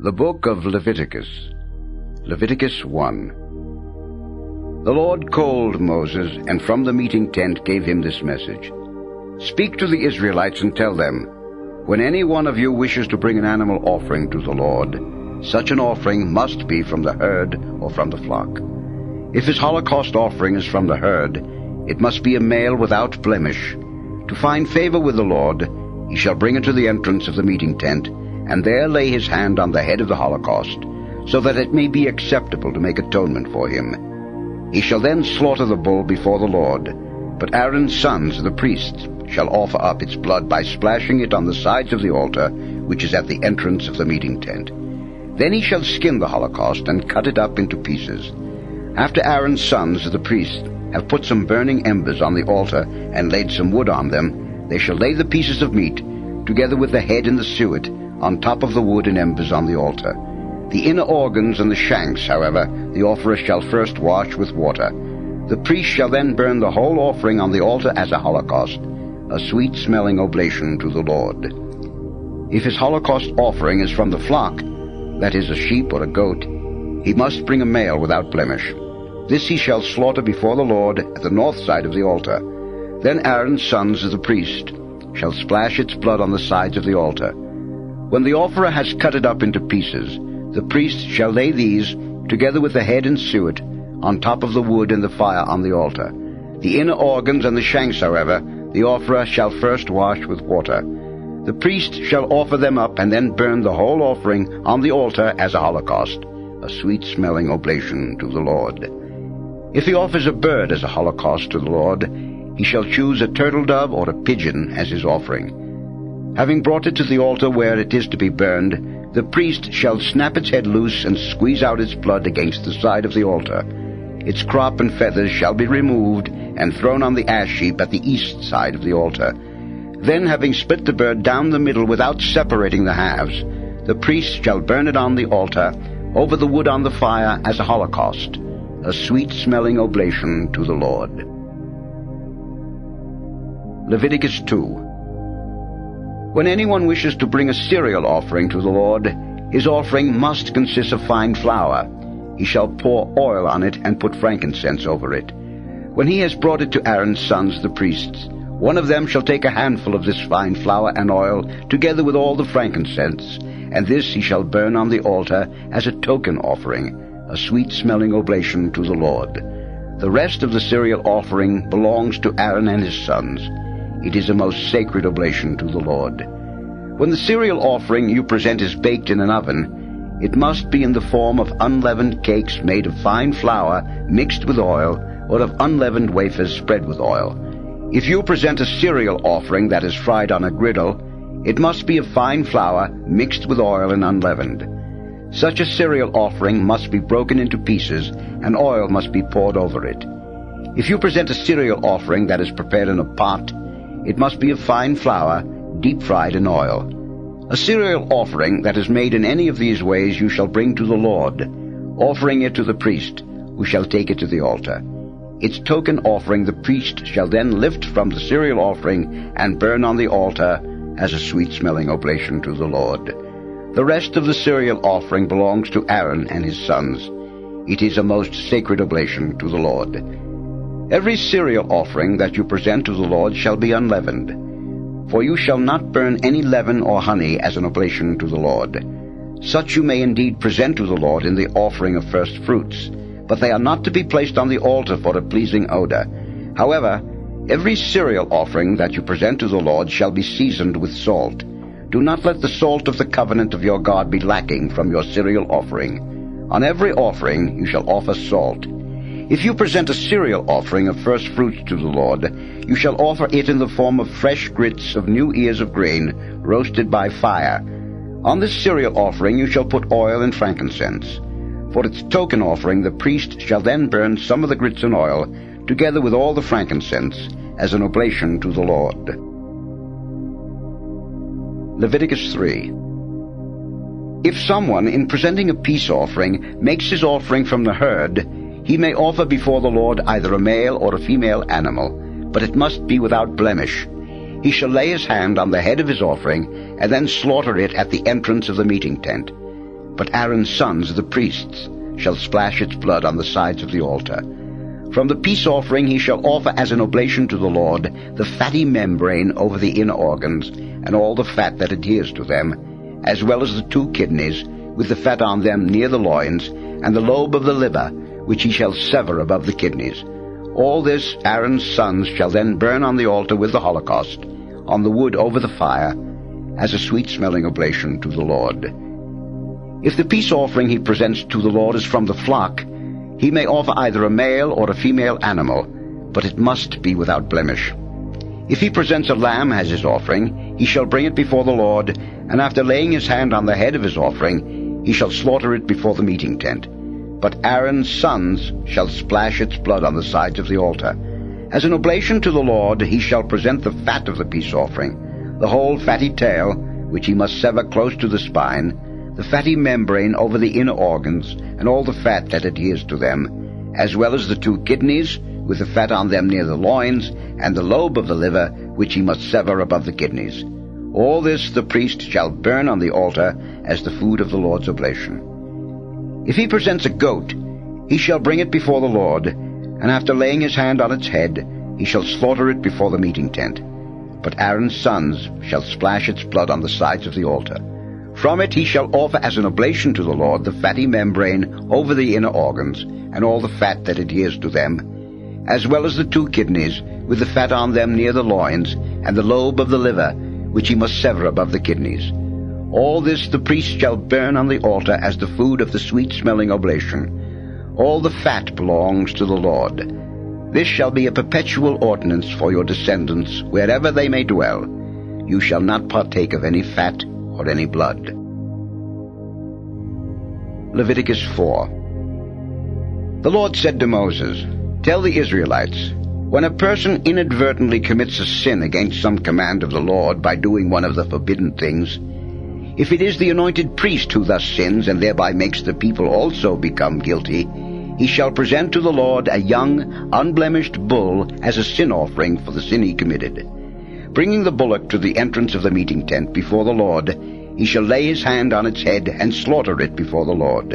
The Book of Leviticus. Leviticus 1. The Lord called Moses, and from the meeting tent gave him this message. Speak to the Israelites and tell them, when any one of you wishes to bring an animal offering to the Lord, such an offering must be from the herd or from the flock. If his holocaust offering is from the herd, it must be a male without blemish. To find favor with the Lord, he shall bring it to the entrance of the meeting tent, and there lay his hand on the head of the holocaust, so that it may be acceptable to make atonement for him. He shall then slaughter the bull before the Lord, but Aaron's sons, the priests, shall offer up its blood by splashing it on the sides of the altar, which is at the entrance of the meeting tent. Then he shall skin the holocaust and cut it up into pieces. After Aaron's sons, the priests, have put some burning embers on the altar and laid some wood on them, they shall lay the pieces of meat, together with the head and the suet, on top of the wood and embers on the altar. The inner organs and the shanks, however, the offerer shall first wash with water. The priest shall then burn the whole offering on the altar as a holocaust, a sweet-smelling oblation to the Lord. If his holocaust offering is from the flock, that is, a sheep or a goat, he must bring a male without blemish. This he shall slaughter before the Lord at the north side of the altar. Then Aaron's sons, the priest, shall splash its blood on the sides of the altar. When the offerer has cut it up into pieces, the priest shall lay these, together with the head and suet, on top of the wood and the fire on the altar. The inner organs and the shanks, however, the offerer shall first wash with water. The priest shall offer them up and then burn the whole offering on the altar as a holocaust, a sweet-smelling oblation to the Lord. If he offers a bird as a holocaust to the Lord, he shall choose a turtle dove or a pigeon as his offering. Having brought it to the altar where it is to be burned, the priest shall snap its head loose and squeeze out its blood against the side of the altar. Its crop and feathers shall be removed and thrown on the ash heap at the east side of the altar. Then, having split the bird down the middle without separating the halves, the priest shall burn it on the altar, over the wood on the fire as a holocaust, a sweet-smelling oblation to the Lord. Leviticus 2. When anyone wishes to bring a cereal offering to the Lord, his offering must consist of fine flour. He shall pour oil on it and put frankincense over it. When he has brought it to Aaron's sons, the priests, one of them shall take a handful of this fine flour and oil, together with all the frankincense, and this he shall burn on the altar as a token offering, a sweet-smelling oblation to the Lord. The rest of the cereal offering belongs to Aaron and his sons. It is a most sacred oblation to the Lord. When the cereal offering you present is baked in an oven, it must be in the form of unleavened cakes made of fine flour mixed with oil, or of unleavened wafers spread with oil. If you present a cereal offering that is fried on a griddle, it must be of fine flour mixed with oil and unleavened. Such a cereal offering must be broken into pieces, and oil must be poured over it. If you present a cereal offering that is prepared in a pot, it must be of fine flour, deep-fried in oil. A cereal offering that is made in any of these ways you shall bring to the Lord, offering it to the priest, who shall take it to the altar. Its token offering the priest shall then lift from the cereal offering and burn on the altar as a sweet-smelling oblation to the Lord. The rest of the cereal offering belongs to Aaron and his sons. It is a most sacred oblation to the Lord. Every cereal offering that you present to the Lord shall be unleavened, for you shall not burn any leaven or honey as an oblation to the Lord. Such you may indeed present to the Lord in the offering of first fruits, but they are not to be placed on the altar for a pleasing odor. However, every cereal offering that you present to the Lord shall be seasoned with salt. Do not let the salt of the covenant of your God be lacking from your cereal offering. On every offering you shall offer salt. If you present a cereal offering of first fruits to the Lord, you shall offer it in the form of fresh grits of new ears of grain, roasted by fire. On this cereal offering you shall put oil and frankincense. For its token offering the priest shall then burn some of the grits and oil, together with all the frankincense, as an oblation to the Lord. Leviticus 3. If someone, in presenting a peace offering, makes his offering from the herd, he may offer before the Lord either a male or a female animal, but it must be without blemish. He shall lay his hand on the head of his offering, and then slaughter it at the entrance of the meeting tent. but Aaron's sons, the priests, shall splash its blood on the sides of the altar. From the peace offering he shall offer as an oblation to the Lord the fatty membrane over the inner organs, and all the fat that adheres to them, as well as the 2 kidneys, with the fat on them near the loins, and the lobe of the liver, which he shall sever above the kidneys. All this Aaron's sons shall then burn on the altar with the holocaust, on the wood over the fire, as a sweet-smelling oblation to the Lord. If the peace offering he presents to the Lord is from the flock, he may offer either a male or a female animal, but it must be without blemish. If he presents a lamb as his offering, he shall bring it before the Lord, and after laying his hand on the head of his offering, he shall slaughter it before the meeting tent. But Aaron's sons shall splash its blood on the sides of the altar. As an oblation to the Lord he shall present the fat of the peace offering, the whole fatty tail, which he must sever close to the spine, the fatty membrane over the inner organs, and all the fat that adheres to them, as well as the 2 kidneys, with the fat on them near the loins, and the lobe of the liver, which he must sever above the kidneys. All this the priest shall burn on the altar as the food of the Lord's oblation. If he presents a goat, he shall bring it before the Lord, and after laying his hand on its head, he shall slaughter it before the meeting tent. But Aaron's sons shall splash its blood on the sides of the altar. From it he shall offer as an oblation to the Lord the fatty membrane over the inner organs, and all the fat that adheres to them, as well as the 2 kidneys, with the fat on them near the loins, and the lobe of the liver, which he must sever above the kidneys. All this the priest shall burn on the altar as the food of the sweet-smelling oblation. All the fat belongs to the Lord. This shall be a perpetual ordinance for your descendants, wherever they may dwell. You shall not partake of any fat or any blood. Leviticus 4. The Lord said to Moses, "Tell the Israelites, when a person inadvertently commits a sin against some command of the Lord by doing one of the forbidden things, if it is the anointed priest who thus sins and thereby makes the people also become guilty, he shall present to the Lord a young, unblemished bull as a sin offering for the sin he committed. Bringing the bullock to the entrance of the meeting tent before the Lord, he shall lay his hand on its head and slaughter it before the Lord.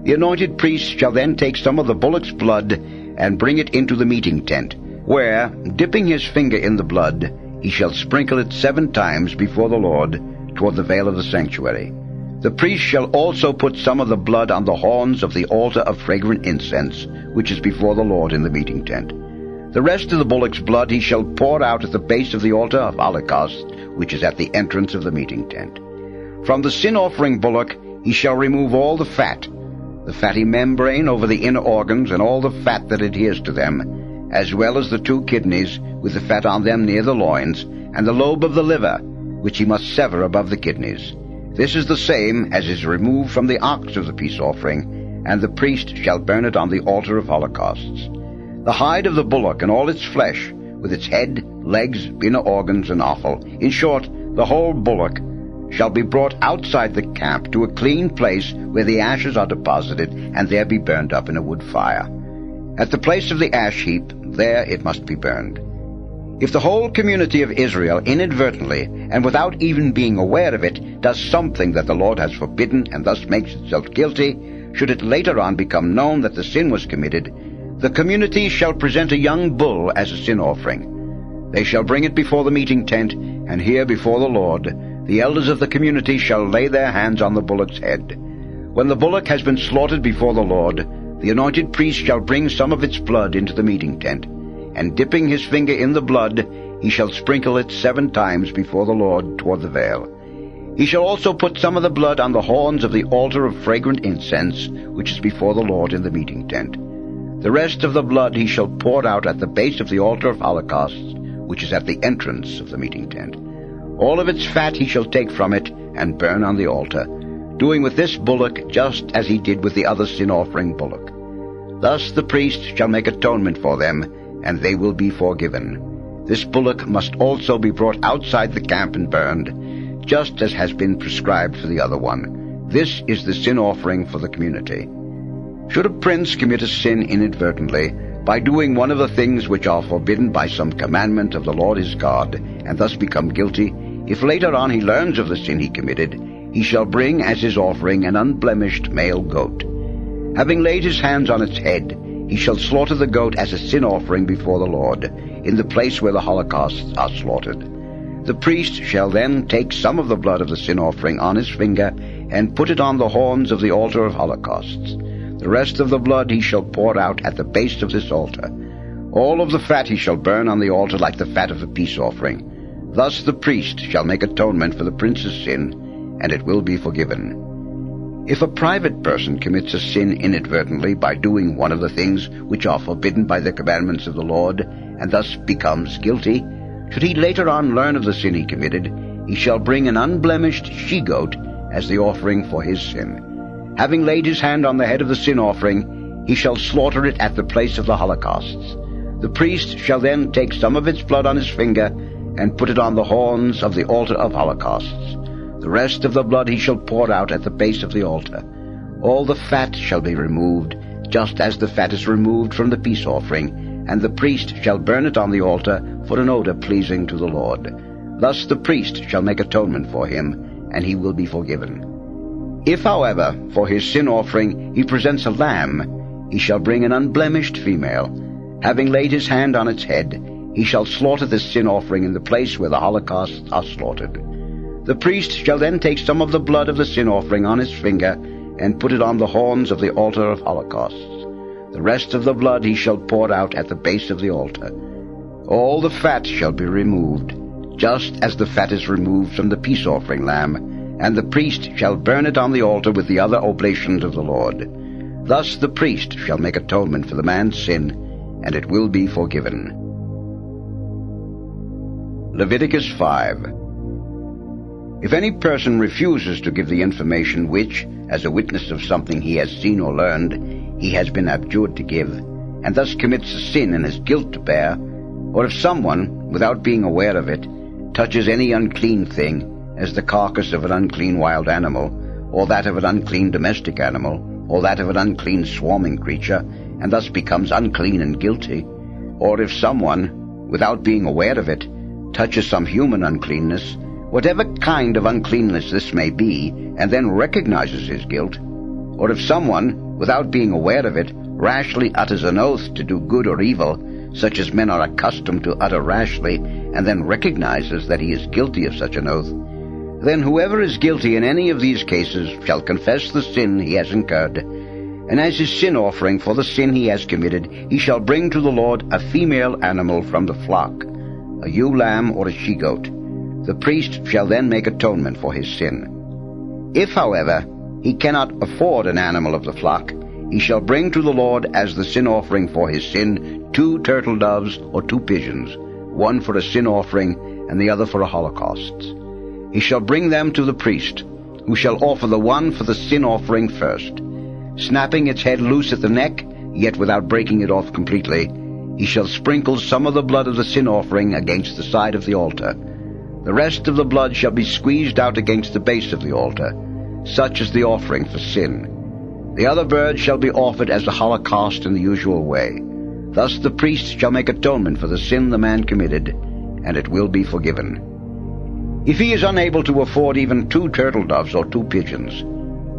The anointed priest shall then take some of the bullock's blood and bring it into the meeting tent, where, dipping his finger in the blood, he shall sprinkle it 7 times before the Lord toward the veil of the sanctuary. The priest shall also put some of the blood on the horns of the altar of fragrant incense, which is before the Lord in the meeting tent. The rest of the bullock's blood he shall pour out at the base of the altar of holocaust, which is at the entrance of the meeting tent. From the sin offering bullock he shall remove all the fatty membrane over the inner organs, and all the fat that adheres to them, as well as the 2 kidneys, with the fat on them near the loins, and the lobe of the liver, which he must sever above the kidneys. This is the same as is removed from the ox of the peace offering, and the priest shall burn it on the altar of holocausts. The hide of the bullock and all its flesh, with its head, legs, inner organs, and offal, in short, the whole bullock, shall be brought outside the camp to a clean place where the ashes are deposited, and there be burned up in a wood fire. At the place of the ash heap, there it must be burned. If the whole community of Israel inadvertently, and without even being aware of it, does something that the Lord has forbidden and thus makes itself guilty, should it later on become known that the sin was committed, the community shall present a young bull as a sin offering. They shall bring it before the meeting tent, and here before the Lord the elders of the community shall lay their hands on the bullock's head. When the bullock has been slaughtered before the Lord, the anointed priest shall bring some of its blood into the meeting tent, and dipping his finger in the blood, he shall sprinkle it 7 times before the Lord toward the veil. He shall also put some of the blood on the horns of the altar of fragrant incense, which is before the Lord in the meeting tent. The rest of the blood he shall pour out at the base of the altar of holocausts, which is at the entrance of the meeting tent. All of its fat he shall take from it and burn on the altar, doing with this bullock just as he did with the other sin-offering bullock. Thus the priest shall make atonement for them, and they will be forgiven. This bullock must also be brought outside the camp and burned, just as has been prescribed for the other one. This is the sin offering for the community. Should a prince commit a sin inadvertently, by doing one of the things which are forbidden by some commandment of the Lord his God, and thus become guilty, if later on he learns of the sin he committed, he shall bring as his offering an unblemished male goat. Having laid his hands on its head, he shall slaughter the goat as a sin offering before the Lord, in the place where the holocausts are slaughtered. The priest shall then take some of the blood of the sin offering on his finger, and put it on the horns of the altar of holocausts. The rest of the blood he shall pour out at the base of this altar. All of the fat he shall burn on the altar like the fat of a peace offering. Thus the priest shall make atonement for the prince's sin, and it will be forgiven. If a private person commits a sin inadvertently by doing one of the things which are forbidden by the commandments of the Lord, and thus becomes guilty, should he later on learn of the sin he committed, he shall bring an unblemished she-goat as the offering for his sin. Having laid his hand on the head of the sin offering, he shall slaughter it at the place of the holocausts. The priest shall then take some of its blood on his finger, and put it on the horns of the altar of holocausts. The rest of the blood he shall pour out at the base of the altar. All the fat shall be removed, just as the fat is removed from the peace offering, and the priest shall burn it on the altar for an odor pleasing to the Lord. Thus the priest shall make atonement for him, and he will be forgiven. If, however, for his sin offering he presents a lamb, he shall bring an unblemished female. Having laid his hand on its head, he shall slaughter this sin offering in the place where the holocausts are slaughtered. The priest shall then take some of the blood of the sin offering on his finger, and put it on the horns of the altar of holocausts. The rest of the blood he shall pour out at the base of the altar. All the fat shall be removed, just as the fat is removed from the peace offering lamb, and the priest shall burn it on the altar with the other oblations of the Lord. Thus the priest shall make atonement for the man's sin, and it will be forgiven. Leviticus 5. If any person refuses to give the information which, as a witness of something he has seen or learned, he has been adjured to give, and thus commits a sin and has guilt to bear, or if someone, without being aware of it, touches any unclean thing, as the carcass of an unclean wild animal, or that of an unclean domestic animal, or that of an unclean swarming creature, and thus becomes unclean and guilty, or if someone, without being aware of it, touches some human uncleanness, whatever kind of uncleanness this may be, and then recognizes his guilt, or if someone, without being aware of it, rashly utters an oath to do good or evil, such as men are accustomed to utter rashly, and then recognizes that he is guilty of such an oath, then whoever is guilty in any of these cases shall confess the sin he has incurred, and as his sin offering for the sin he has committed, he shall bring to the Lord a female animal from the flock, a ewe lamb or a she-goat. The priest shall then make atonement for his sin. If, however, he cannot afford an animal of the flock, he shall bring to the Lord as the sin offering for his sin 2 turtle doves or 2 pigeons, one for a sin offering and the other for a holocaust. He shall bring them to the priest, who shall offer the one for the sin offering first. Snapping its head loose at the neck, yet without breaking it off completely, he shall sprinkle some of the blood of the sin offering against the side of the altar. The rest of the blood shall be squeezed out against the base of the altar. Such is the offering for sin. The other bird shall be offered as a holocaust in the usual way. Thus the priest shall make atonement for the sin the man committed, and it will be forgiven. If he is unable to afford even 2 turtle doves or 2 pigeons,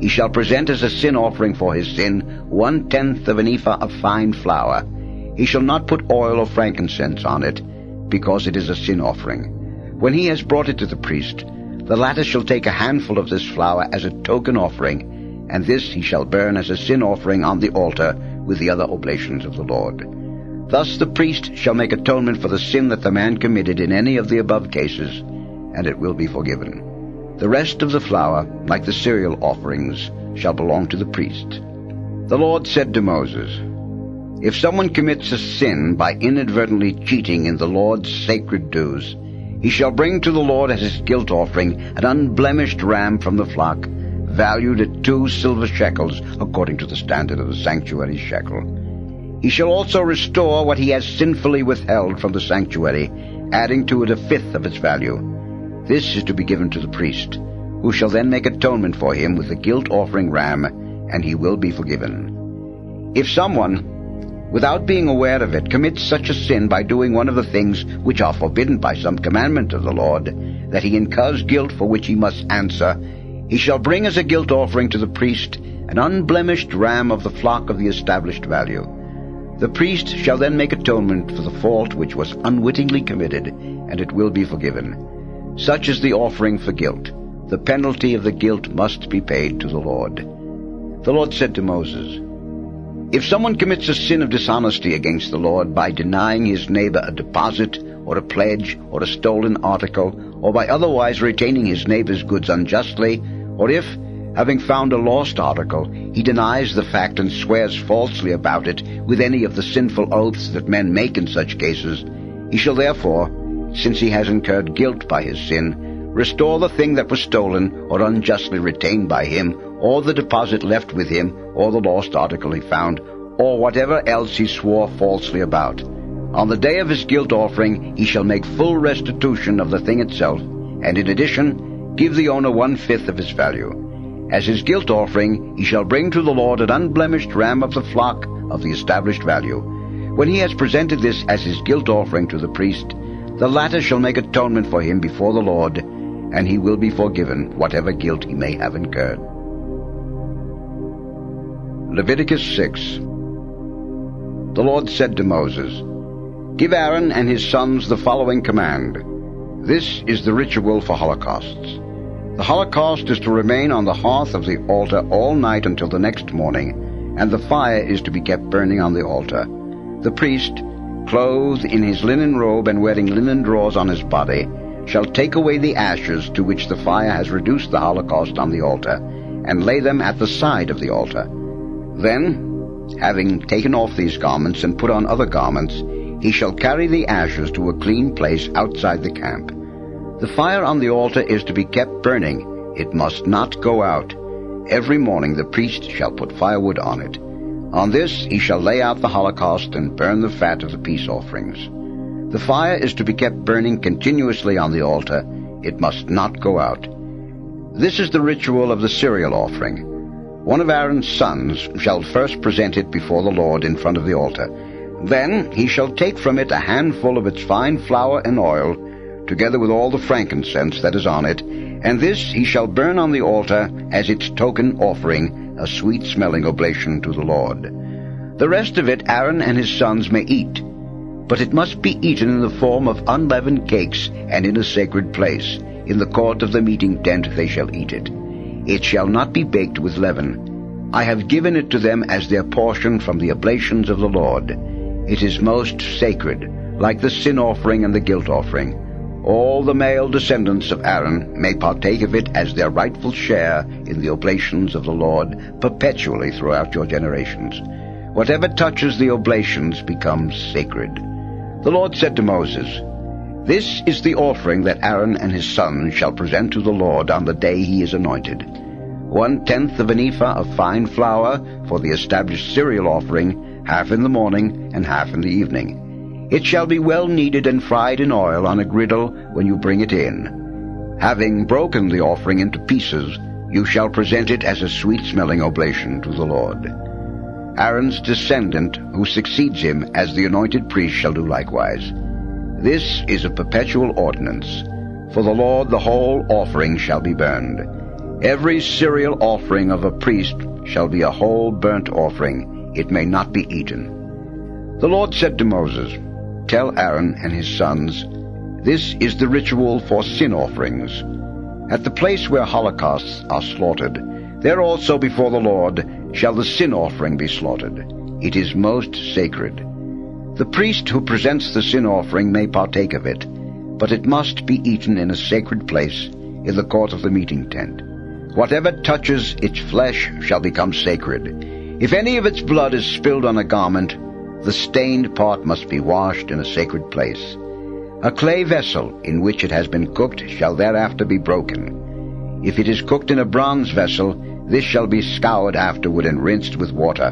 he shall present as a sin offering for his sin 1/10 of an ephah of fine flour. He shall not put oil or frankincense on it, because it is a sin offering. When he has brought it to the priest, the latter shall take a handful of this flour as a token offering, and this he shall burn as a sin offering on the altar with the other oblations of the Lord. Thus the priest shall make atonement for the sin that the man committed in any of the above cases, and it will be forgiven. The rest of the flour, like the cereal offerings, shall belong to the priest. The Lord said to Moses, "If someone commits a sin by inadvertently cheating in the Lord's sacred dues, he shall bring to the Lord as his guilt offering an unblemished ram from the flock, valued at 2 silver shekels, according to the standard of the sanctuary shekel. He shall also restore what he has sinfully withheld from the sanctuary, adding to it 1/5 of its value. This is to be given to the priest, who shall then make atonement for him with the guilt offering ram, and he will be forgiven. If someone, without being aware of it, commits such a sin by doing one of the things which are forbidden by some commandment of the Lord, that he incurs guilt for which he must answer, He shall bring as a guilt offering to the priest an unblemished ram of the flock of the established value. The priest shall then make atonement for the fault which was unwittingly committed, and it will be forgiven. Such is the offering for guilt. The penalty of the guilt must be paid to the Lord. The Lord said to Moses, "If someone commits a sin of dishonesty against the Lord by denying his neighbor a deposit, or a pledge, or a stolen article, or by otherwise retaining his neighbor's goods unjustly, or if, having found a lost article, he denies the fact and swears falsely about it with any of the sinful oaths that men make in such cases, he shall therefore, since he has incurred guilt by his sin, restore the thing that was stolen or unjustly retained by him, or the deposit left with him, or the lost article he found, or whatever else he swore falsely about. On the day of his guilt offering he shall make full restitution of the thing itself, and in addition give the owner 1/5 of its value. As his guilt offering he shall bring to the Lord an unblemished ram of the flock of the established value. When he has presented this as his guilt offering to the priest, the latter shall make atonement for him before the Lord, and he will be forgiven whatever guilt he may have incurred." Leviticus 6. The Lord said to Moses, "Give Aaron and his sons the following command. This is the ritual for holocausts. The holocaust is to remain on the hearth of the altar all night until the next morning, and the fire is to be kept burning on the altar. The priest, clothed in his linen robe and wearing linen drawers on his body, shall take away the ashes to which the fire has reduced the holocaust on the altar, and lay them at the side of the altar. Then, having taken off these garments and put on other garments, he shall carry the ashes to a clean place outside the camp. The fire on the altar is to be kept burning. It must not go out. Every morning the priest shall put firewood on it. On this he shall lay out the holocaust and burn the fat of the peace offerings. The fire is to be kept burning continuously on the altar. It must not go out. This is the ritual of the cereal offering. One of Aaron's sons shall first present it before the Lord in front of the altar. Then he shall take from it a handful of its fine flour and oil, together with all the frankincense that is on it, and this he shall burn on the altar as its token offering, a sweet-smelling oblation to the Lord. The rest of it Aaron and his sons may eat, but it must be eaten in the form of unleavened cakes and in a sacred place. In the court of the meeting tent they shall eat it. It shall not be baked with leaven. I have given it to them as their portion from the oblations of the Lord. It is most sacred, like the sin offering and the guilt offering. All the male descendants of Aaron may partake of it as their rightful share in the oblations of the Lord perpetually throughout your generations. Whatever touches the oblations becomes sacred. The Lord said to Moses, "This is the offering that Aaron and his sons shall present to the Lord on the day he is anointed. 1/10 of an ephah of fine flour for the established cereal offering, half in the morning and half in the evening. It shall be well kneaded and fried in oil on a griddle when you bring it in. Having broken the offering into pieces, you shall present it as a sweet-smelling oblation to the Lord. Aaron's descendant who succeeds him as the anointed priest shall do likewise. This is a perpetual ordinance. For the Lord the whole offering shall be burned. Every cereal offering of a priest shall be a whole burnt offering. It may not be eaten." The Lord said to Moses, "Tell Aaron and his sons, this is the ritual for sin offerings. At the place where holocausts are slaughtered, there also before the Lord shall the sin offering be slaughtered. It is most sacred. The priest who presents the sin offering may partake of it, but it must be eaten in a sacred place in the court of the meeting tent. Whatever touches its flesh shall become sacred. If any of its blood is spilled on a garment, the stained part must be washed in a sacred place. A clay vessel in which it has been cooked shall thereafter be broken. If it is cooked in a bronze vessel, this shall be scoured afterward and rinsed with water.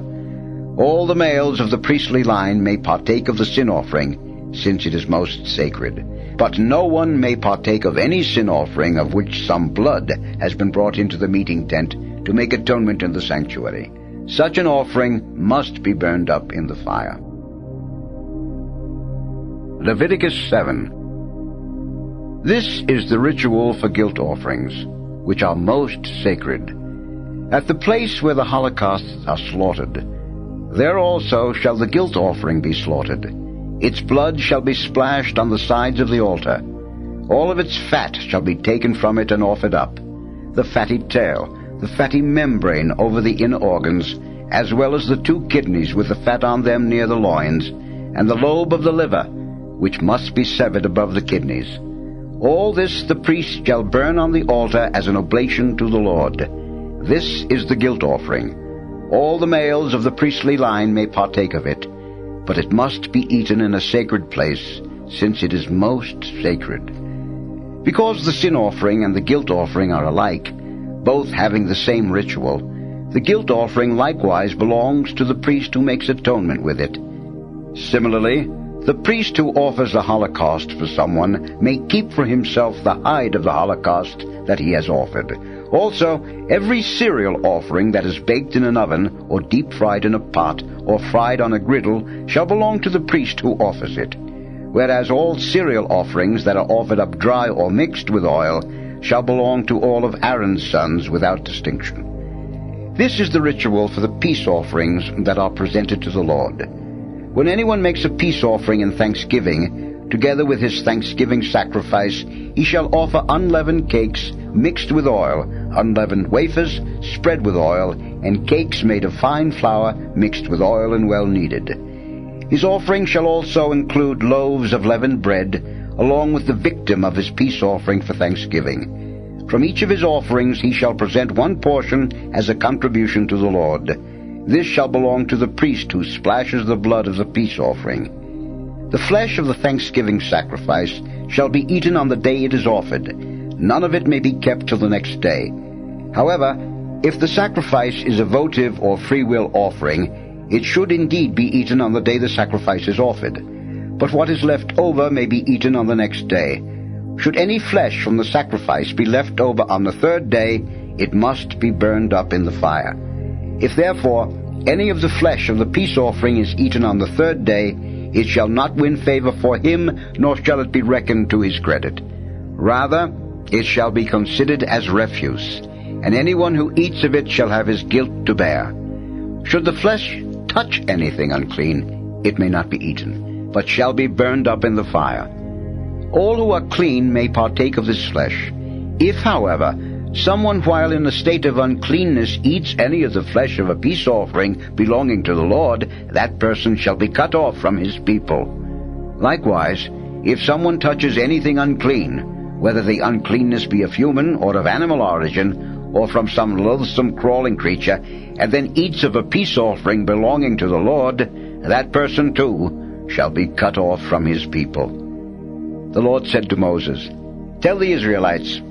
All the males of the priestly line may partake of the sin offering, since it is most sacred. But no one may partake of any sin offering of which some blood has been brought into the meeting tent to make atonement in the sanctuary. Such an offering must be burned up in the fire." Leviticus 7. This is the ritual for guilt offerings. which are most sacred. At the place where the holocausts are slaughtered, there also shall the guilt offering be slaughtered. Its blood shall be splashed on the sides of the altar. All of its fat shall be taken from it and offered up, the fatty tail, the fatty membrane over the inner organs, as well as the 2 kidneys with the fat on them near the loins, and the lobe of the liver, which must be severed above the kidneys. All this the priest shall burn on the altar as an oblation to the Lord. This is the guilt offering. All the males of the priestly line may partake of it, but it must be eaten in a sacred place, since it is most sacred. Because the sin offering and the guilt offering are alike, both having the same ritual, the guilt offering likewise belongs to the priest who makes atonement with it. Similarly, the priest who offers a holocaust for someone may keep for himself the hide of the holocaust that he has offered. Also, every cereal offering that is baked in an oven, or deep-fried in a pot, or fried on a griddle, shall belong to the priest who offers it, whereas all cereal offerings that are offered up dry or mixed with oil shall belong to all of Aaron's sons without distinction. This is the ritual for the peace offerings that are presented to the Lord. When anyone makes a peace offering in thanksgiving, together with his thanksgiving sacrifice, he shall offer unleavened cakes mixed with oil, unleavened wafers spread with oil, and cakes made of fine flour mixed with oil and well kneaded. His offering shall also include loaves of leavened bread, along with the victim of his peace offering for thanksgiving. From each of his offerings he shall present 1 portion as a contribution to the Lord. This shall belong to the priest who splashes the blood of the peace offering. The flesh of the thanksgiving sacrifice shall be eaten on the day it is offered. None of it may be kept till the next day. However, if the sacrifice is a votive or free will offering, it should indeed be eaten on the day the sacrifice is offered. But what is left over may be eaten on the next day. Should any flesh from the sacrifice be left over on the 3rd day, it must be burned up in the fire. If therefore any of the flesh of the peace offering is eaten on the 3rd day, it shall not win favor for him, nor shall it be reckoned to his credit. Rather, it shall be considered as refuse, and anyone who eats of it shall have his guilt to bear. Should the flesh touch anything unclean, it may not be eaten, but shall be burned up in the fire. All who are clean may partake of this flesh. If, however, someone while in a state of uncleanness eats any of the flesh of a peace offering belonging to the Lord, that person shall be cut off from his people. Likewise, if someone touches anything unclean, whether the uncleanness be of human or of animal origin, or from some loathsome crawling creature, and then eats of a peace offering belonging to the Lord, that person too shall be cut off from his people. The Lord said to Moses, "Tell the Israelites,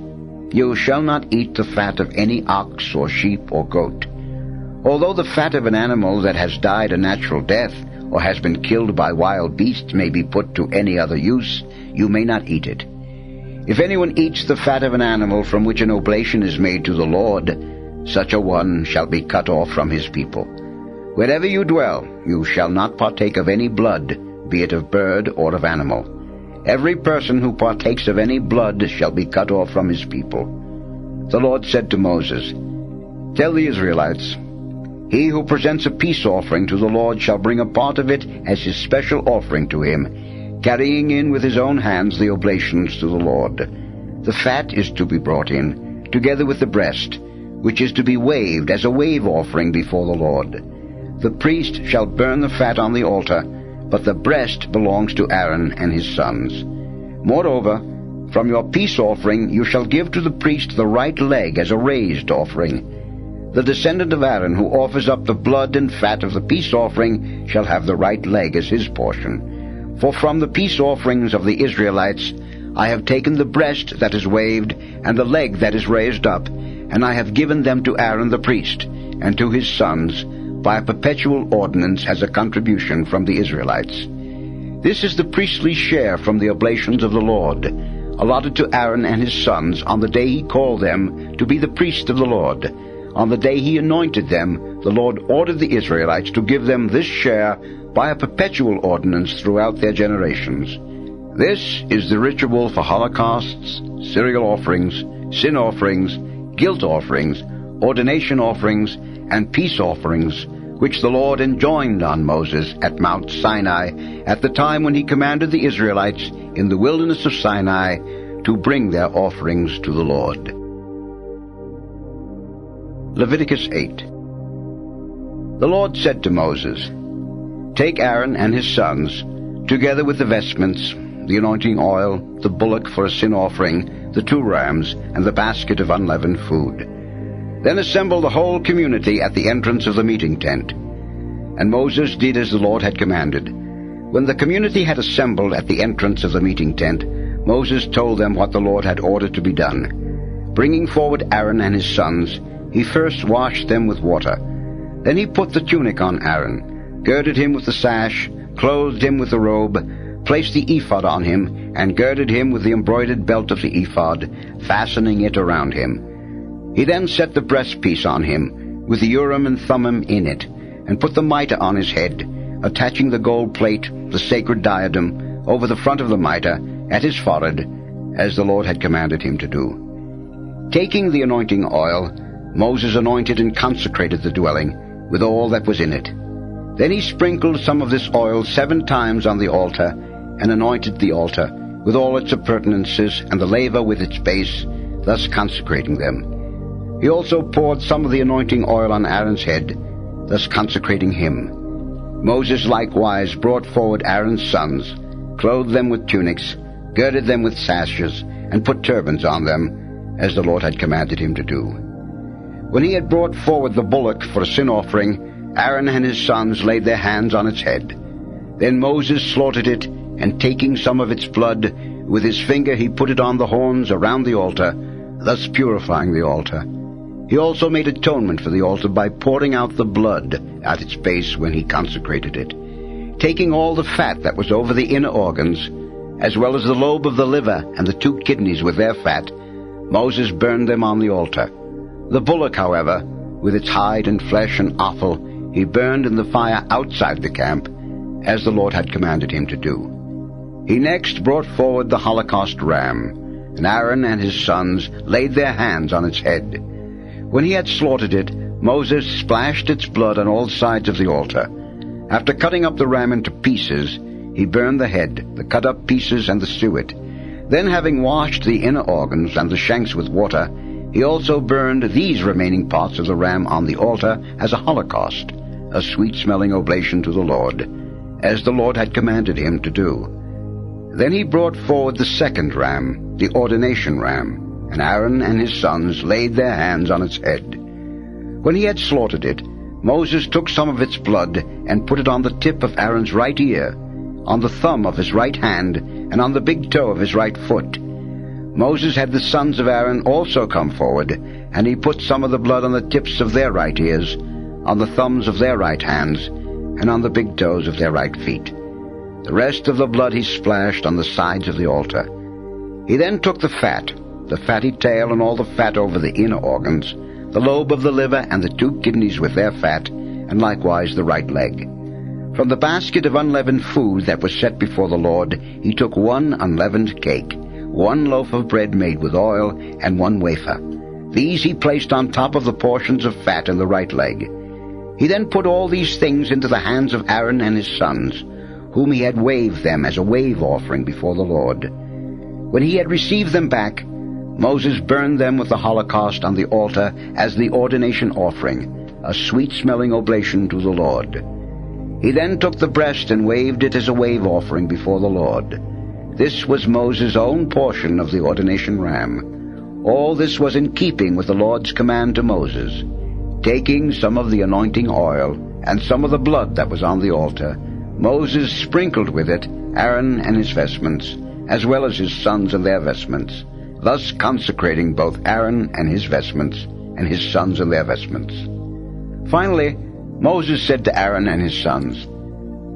you shall not eat the fat of any ox or sheep or goat. Although the fat of an animal that has died a natural death, or has been killed by wild beasts, may be put to any other use, you may not eat it. If anyone eats the fat of an animal from which an oblation is made to the Lord, such a one shall be cut off from his people. Wherever you dwell, you shall not partake of any blood, be it of bird or of animal. Every person who partakes of any blood shall be cut off from his people." The Lord said to Moses, "Tell the Israelites, he who presents a peace offering to the Lord shall bring a part of it as his special offering to him, carrying in with his own hands the oblations to the Lord. The fat is to be brought in, together with the breast, which is to be waved as a wave offering before the Lord. The priest shall burn the fat on the altar, but the breast belongs to Aaron and his sons. Moreover, from your peace offering you shall give to the priest the right leg as a raised offering. The descendant of Aaron who offers up the blood and fat of the peace offering shall have the right leg as his portion. For from the peace offerings of the Israelites I have taken the breast that is waved, and the leg that is raised up, and I have given them to Aaron the priest, and to his sons, by a perpetual ordinance as a contribution from the Israelites. This is the priestly share from the oblations of the Lord, allotted to Aaron and his sons on the day he called them to be the priests of the Lord. On the day he anointed them, the Lord ordered the Israelites to give them this share by a perpetual ordinance throughout their generations. This is the ritual for holocausts, cereal offerings, sin offerings, guilt offerings, ordination offerings, and peace offerings, which the Lord enjoined on Moses at Mount Sinai at the time when he commanded the Israelites in the wilderness of Sinai to bring their offerings to the Lord. Leviticus 8. The Lord said to Moses, "Take Aaron and his sons, together with the vestments, the anointing oil, the bullock for a sin offering, the 2 rams, and the basket of unleavened food. Then assemble the whole community at the entrance of the meeting tent." And Moses did as the Lord had commanded. When the community had assembled at the entrance of the meeting tent, Moses told them what the Lord had ordered to be done. Bringing forward Aaron and his sons, he first washed them with water. Then he put the tunic on Aaron, girded him with the sash, clothed him with the robe, placed the ephod on him, and girded him with the embroidered belt of the ephod, fastening it around him. He then set the breastpiece on him, with the Urim and Thummim in it, and put the mitre on his head, attaching the gold plate, the sacred diadem, over the front of the mitre, at his forehead, as the Lord had commanded him to do. Taking the anointing oil, Moses anointed and consecrated the dwelling, with all that was in it. Then he sprinkled some of this oil 7 times on the altar, and anointed the altar, with all its appurtenances, and the laver with its base, thus consecrating them. He also poured some of the anointing oil on Aaron's head, thus consecrating him. Moses likewise brought forward Aaron's sons, clothed them with tunics, girded them with sashes, and put turbans on them, as the Lord had commanded him to do. When he had brought forward the bullock for a sin offering, Aaron and his sons laid their hands on its head. Then Moses slaughtered it, and taking some of its blood, with his finger he put it on the horns around the altar, thus purifying the altar. He also made atonement for the altar by pouring out the blood at its base when he consecrated it. Taking all the fat that was over the inner organs, as well as the lobe of the liver and the 2 kidneys with their fat, Moses burned them on the altar. The bullock, however, with its hide and flesh and offal, he burned in the fire outside the camp, as the Lord had commanded him to do. He next brought forward the holocaust ram, and Aaron and his sons laid their hands on its head. When he had slaughtered it, Moses splashed its blood on all sides of the altar. After cutting up the ram into pieces, he burned the head, the cut-up pieces, and the suet. Then, having washed the inner organs and the shanks with water, he also burned these remaining parts of the ram on the altar as a holocaust, a sweet-smelling oblation to the Lord, as the Lord had commanded him to do. Then he brought forward the 2nd ram, the ordination ram, and Aaron and his sons laid their hands on its head. When he had slaughtered it, Moses took some of its blood and put it on the tip of Aaron's right ear, on the thumb of his right hand, and on the big toe of his right foot. Moses had the sons of Aaron also come forward, and he put some of the blood on the tips of their right ears, on the thumbs of their right hands, and on the big toes of their right feet. The rest of the blood he splashed on the sides of the altar. He then took the fat, the fatty tail and all the fat over the inner organs, the lobe of the liver and the 2 kidneys with their fat, and likewise the right leg. From the basket of unleavened food that was set before the Lord, he took 1 unleavened cake, 1 loaf of bread made with oil, and 1 wafer. These he placed on top of the portions of fat in the right leg. He then put all these things into the hands of Aaron and his sons, whom he had waved them as a wave offering before the Lord. When he had received them back, Moses burned them with the holocaust on the altar as the ordination offering, a sweet-smelling oblation to the Lord. He then took the breast and waved it as a wave offering before the Lord. This was Moses' own portion of the ordination ram. All this was in keeping with the Lord's command to Moses. Taking some of the anointing oil and some of the blood that was on the altar, Moses sprinkled with it Aaron and his vestments, as well as his sons and their vestments, thus consecrating both Aaron and his vestments, and his sons and their vestments. Finally, Moses said to Aaron and his sons,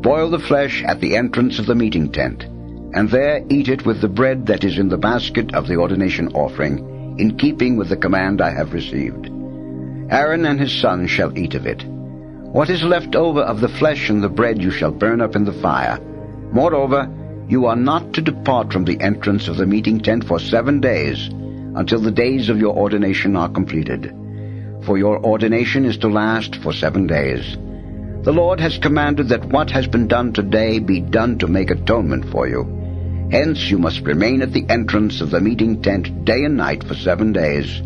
"Boil the flesh at the entrance of the meeting tent, and there eat it with the bread that is in the basket of the ordination offering, in keeping with the command I have received. Aaron and his sons shall eat of it. What is left over of the flesh and the bread you shall burn up in the fire. Moreover, you are not to depart from the entrance of the meeting tent for 7 days, until the days of your ordination are completed. For your ordination is to last for 7 days. The Lord has commanded that what has been done today be done to make atonement for you. Hence you must remain at the entrance of the meeting tent day and night for 7 days,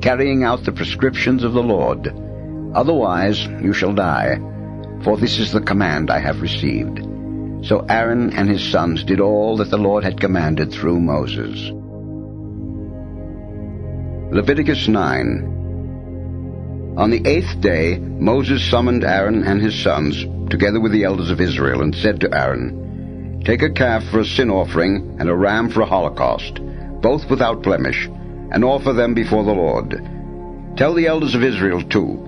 carrying out the prescriptions of the Lord. Otherwise you shall die, for this is the command I have received. So Aaron and his sons did all that the Lord had commanded through Moses. Leviticus 9. On the 8th day Moses summoned Aaron and his sons, together with the elders of Israel, and said to Aaron, "Take a calf for a sin offering and a ram for a holocaust, both without blemish, and offer them before the Lord. Tell the elders of Israel too,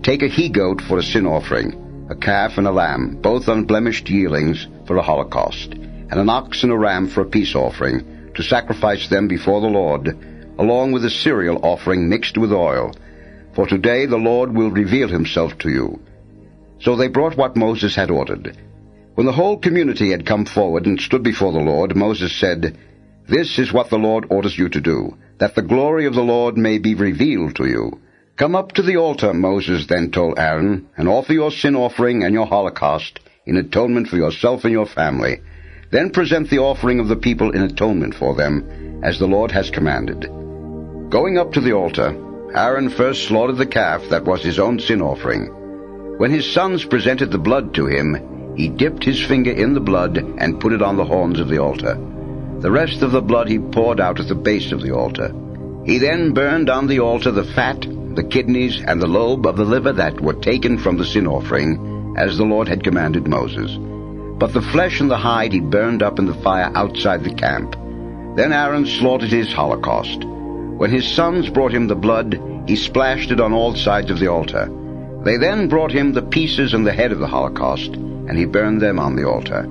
take a he-goat for a sin offering, a calf and a lamb, both unblemished yearlings, for a holocaust, and an ox and a ram for a peace offering, to sacrifice them before the Lord, along with a cereal offering mixed with oil. For today the Lord will reveal himself to you." So they brought what Moses had ordered. When the whole community had come forward and stood before the Lord, Moses said, "This is what the Lord orders you to do, that the glory of the Lord may be revealed to you." "Come up to the altar," Moses then told Aaron, "and offer your sin offering and your holocaust in atonement for yourself and your family. Then present the offering of the people in atonement for them, as the Lord has commanded." Going up to the altar, Aaron first slaughtered the calf that was his own sin offering. When his sons presented the blood to him, he dipped his finger in the blood and put it on the horns of the altar. The rest of the blood he poured out at the base of the altar. He then burned on the altar the fat, the kidneys, and the lobe of the liver that were taken from the sin offering, as the Lord had commanded Moses. But the flesh and the hide he burned up in the fire outside the camp. Then Aaron slaughtered his holocaust. When his sons brought him the blood, he splashed it on all sides of the altar. They then brought him the pieces and the head of the holocaust, and he burned them on the altar.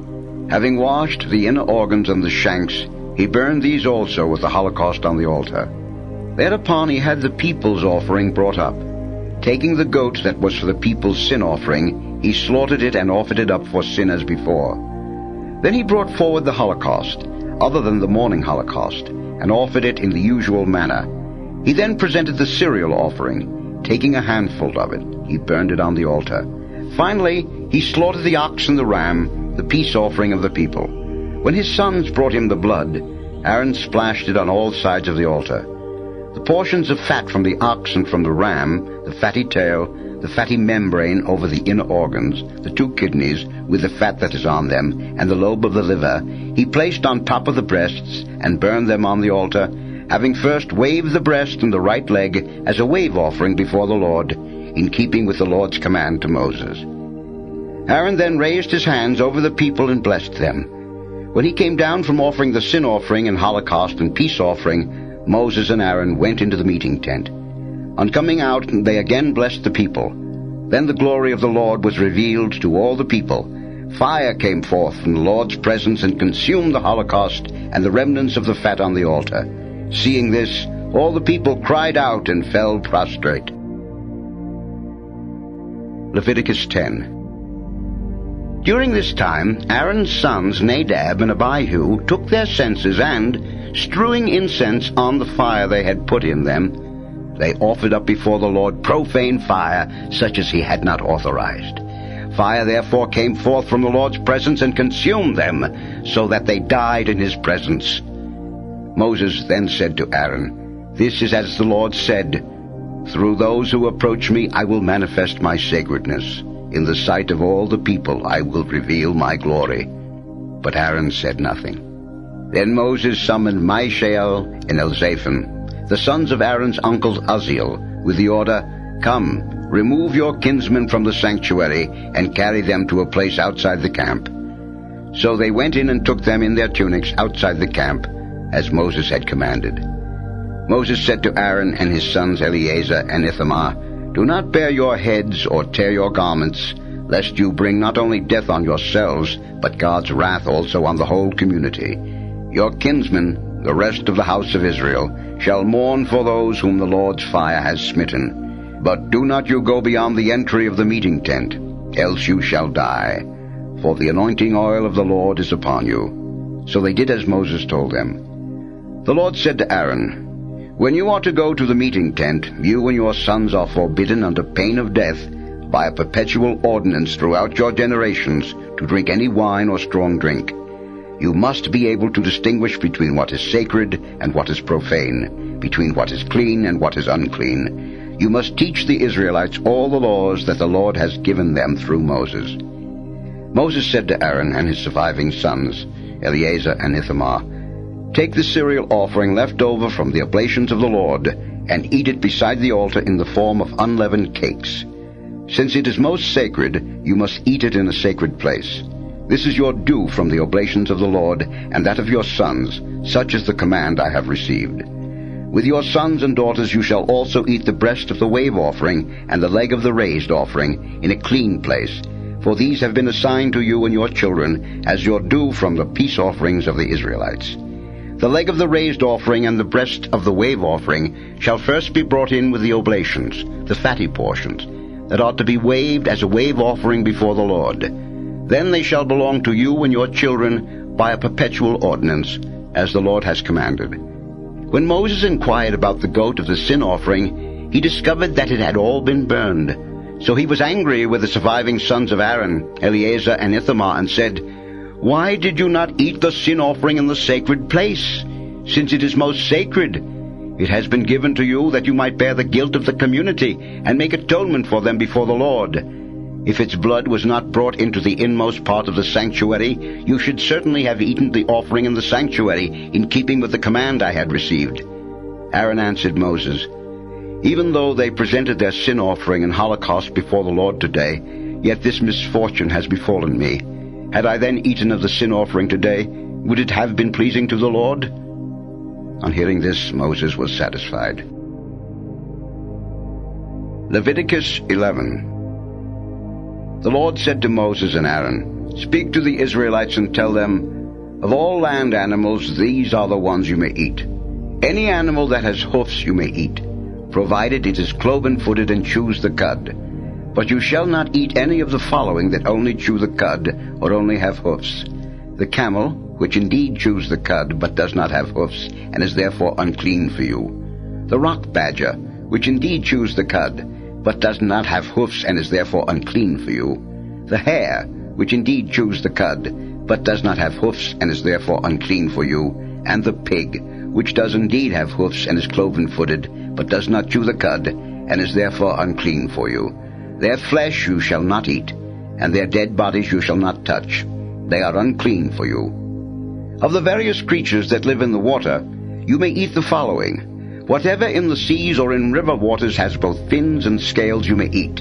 Having washed the inner organs and the shanks, he burned these also with the holocaust on the altar. Thereupon he had the people's offering brought up. Taking the goat that was for the people's sin offering, he slaughtered it and offered it up for sin as before. Then he brought forward the holocaust, other than the morning holocaust, and offered it in the usual manner. He then presented the cereal offering. Taking a handful of it, he burned it on the altar. Finally, he slaughtered the ox and the ram, the peace offering of the people. When his sons brought him the blood, Aaron splashed it on all sides of the altar. The portions of fat from the ox and from the ram, the fatty tail, the fatty membrane over the inner organs, the 2 kidneys, with the fat that is on them, and the lobe of the liver, he placed on top of the breasts, and burned them on the altar, having first waved the breast and the right leg as a wave offering before the Lord, in keeping with the Lord's command to Moses. Aaron then raised his hands over the people and blessed them. When he came down from offering the sin offering and holocaust and peace offering, Moses and Aaron went into the meeting tent. On coming out, they again blessed the people. Then the glory of the Lord was revealed to all the people. Fire came forth from the Lord's presence and consumed the holocaust and the remnants of the fat on the altar. Seeing this, all the people cried out and fell prostrate. Leviticus 10. During this time, Aaron's sons Nadab and Abihu took their censers and, strewing incense on the fire they had put in them, they offered up before the Lord profane fire, such as he had not authorized. Fire therefore came forth from the Lord's presence and consumed them, so that they died in his presence. Moses then said to Aaron, "This is as the Lord said, through those who approach me I will manifest my sacredness. In the sight of all the people I will reveal my glory." But Aaron said nothing. Then Moses summoned Mishael and Elzaphan, the sons of Aaron's uncle Uzziel, with the order, "Come, remove your kinsmen from the sanctuary, and carry them to a place outside the camp." So they went in and took them in their tunics outside the camp, as Moses had commanded. Moses said to Aaron and his sons Eleazar and Ithamar, "Do not bare your heads or tear your garments, lest you bring not only death on yourselves, but God's wrath also on the whole community. Your kinsmen, the rest of the house of Israel, shall mourn for those whom the Lord's fire has smitten. But do not you go beyond the entry of the meeting tent, else you shall die. For the anointing oil of the Lord is upon you." So they did as Moses told them. The Lord said to Aaron, When you are to go to the meeting tent, you and your sons are forbidden under pain of death by a perpetual ordinance throughout your generations to drink any wine or strong drink. You must be able to distinguish between what is sacred and what is profane, between what is clean and what is unclean. You must teach the Israelites all the laws that the Lord has given them through Moses. Moses said to Aaron and his surviving sons, Eleazar and Ithamar, "Take the cereal offering left over from the oblations of the Lord, and eat it beside the altar in the form of unleavened cakes. Since it is most sacred, you must eat it in a sacred place. This is your due from the oblations of the Lord, and that of your sons. Such is the command I have received. With your sons and daughters you shall also eat the breast of the wave offering and the leg of the raised offering in a clean place, for these have been assigned to you and your children as your due from the peace offerings of the Israelites. The leg of the raised offering and the breast of the wave offering shall first be brought in with the oblations, the fatty portions, that ought to be waved as a wave offering before the Lord. Then they shall belong to you and your children by a perpetual ordinance, as the Lord has commanded." When Moses inquired about the goat of the sin offering, he discovered that it had all been burned. So he was angry with the surviving sons of Aaron, Eleazar and Ithamar, and said, "Why did you not eat the sin offering in the sacred place, since it is most sacred? It has been given to you that you might bear the guilt of the community and make atonement for them before the Lord. If its blood was not brought into the inmost part of the sanctuary, you should certainly have eaten the offering in the sanctuary, in keeping with the command I had received." Aaron answered Moses, "Even though they presented their sin offering and holocaust before the Lord today, yet this misfortune has befallen me. Had I then eaten of the sin offering today, would it have been pleasing to the Lord?" On hearing this, Moses was satisfied. Leviticus 11. The Lord said to Moses and Aaron, "Speak to the Israelites and tell them, of all land animals these are the ones you may eat. Any animal that has hoofs you may eat, provided it is cloven-footed and chews the cud. But you shall not eat any of the following that only chew the cud, or only have hoofs: the camel, which indeed chews the cud, but does not have hoofs, and is therefore unclean for you; the rock badger, which indeed chews the cud, but does not have hoofs, and is therefore unclean for you; the hare, which indeed chews the cud, but does not have hoofs, and is therefore unclean for you; and the pig, which does indeed have hoofs, and is cloven-footed, but does not chew the cud, and is therefore unclean for you. Their flesh you shall not eat, and their dead bodies you shall not touch. They are unclean for you. Of the various creatures that live in the water, you may eat the following: whatever in the seas or in river waters has both fins and scales you may eat.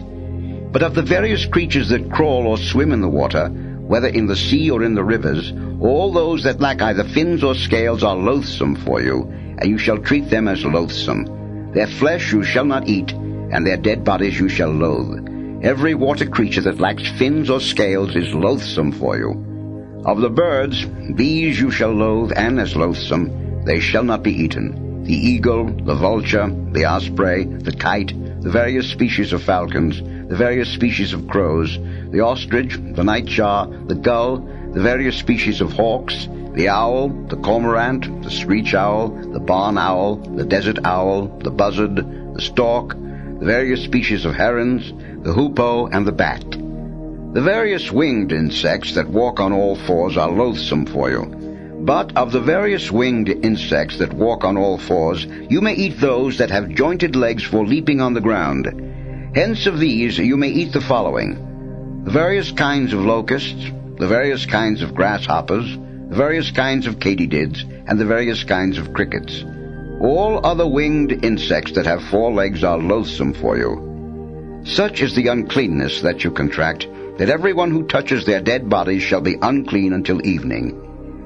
But of the various creatures that crawl or swim in the water, whether in the sea or in the rivers, all those that lack either fins or scales are loathsome for you, and you shall treat them as loathsome. Their flesh you shall not eat, and their dead bodies you shall loathe. Every water creature that lacks fins or scales is loathsome for you. Of the birds, these you shall loathe, and as loathsome, they shall not be eaten: the eagle, the vulture, the osprey, the kite, the various species of falcons, the various species of crows, the ostrich, the nightjar, the gull, the various species of hawks, the owl, the cormorant, the screech owl, the barn owl, the desert owl, the buzzard, the stork, the various species of herons, the hoopoe, and the bat. The various winged insects that walk on all fours are loathsome for you. But of the various winged insects that walk on all fours, you may eat those that have jointed legs for leaping on the ground. Hence of these you may eat the following: the various kinds of locusts, the various kinds of grasshoppers, the various kinds of katydids, and the various kinds of crickets. All other winged insects that have 4 legs are loathsome for you. Such is the uncleanness that you contract, that everyone who touches their dead bodies shall be unclean until evening.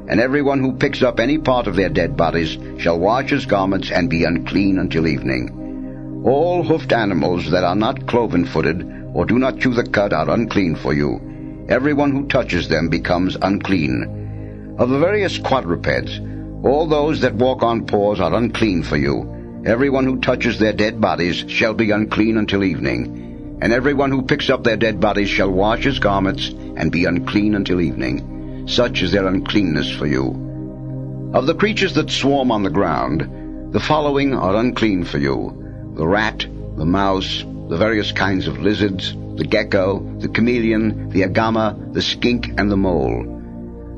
And everyone who picks up any part of their dead bodies shall wash his garments and be unclean until evening. All hoofed animals that are not cloven-footed or do not chew the cud are unclean for you. Everyone who touches them becomes unclean. Of the various quadrupeds, all those that walk on paws are unclean for you. Everyone who touches their dead bodies shall be unclean until evening. And everyone who picks up their dead bodies shall wash his garments and be unclean until evening. Such is their uncleanness for you. Of the creatures that swarm on the ground, The following are unclean for you: the rat, the mouse, the various kinds of lizards, the gecko, the chameleon, the agama, the skink, and the mole.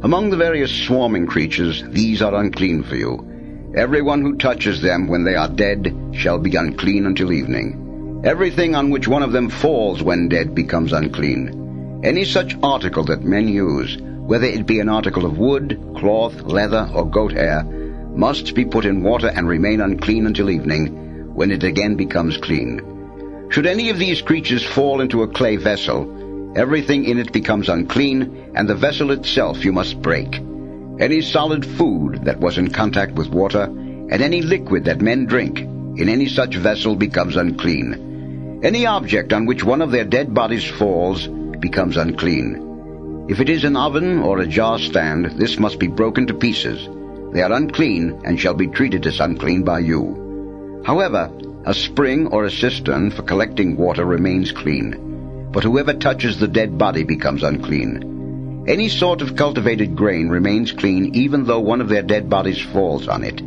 Among the various swarming creatures, these are unclean for you. Everyone who touches them when they are dead shall be unclean until evening. Everything on which one of them falls when dead becomes unclean. Any such article that men use, whether it be an article of wood, cloth, leather, or goat hair, must be put in water and remain unclean until evening, when it again becomes clean. Should any of these creatures fall into a clay vessel, everything in it becomes unclean, and the vessel itself you must break. Any solid food that was in contact with water, and any liquid that men drink, in any such vessel becomes unclean. Any object on which one of their dead bodies falls becomes unclean. If it is an oven or a jar stand, this must be broken to pieces. They are unclean, and shall be treated as unclean by you. However, a spring or a cistern for collecting water remains clean, but whoever touches the dead body becomes unclean. Any sort of cultivated grain remains clean even though one of their dead bodies falls on it.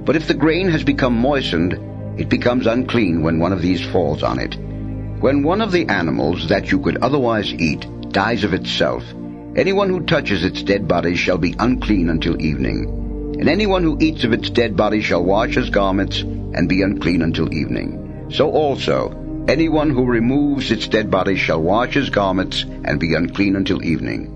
But if the grain has become moistened, it becomes unclean when one of these falls on it. When one of the animals that you could otherwise eat dies of itself, anyone who touches its dead body shall be unclean until evening. And anyone who eats of its dead body shall wash his garments and be unclean until evening. So also, anyone who removes its dead body shall wash his garments and be unclean until evening.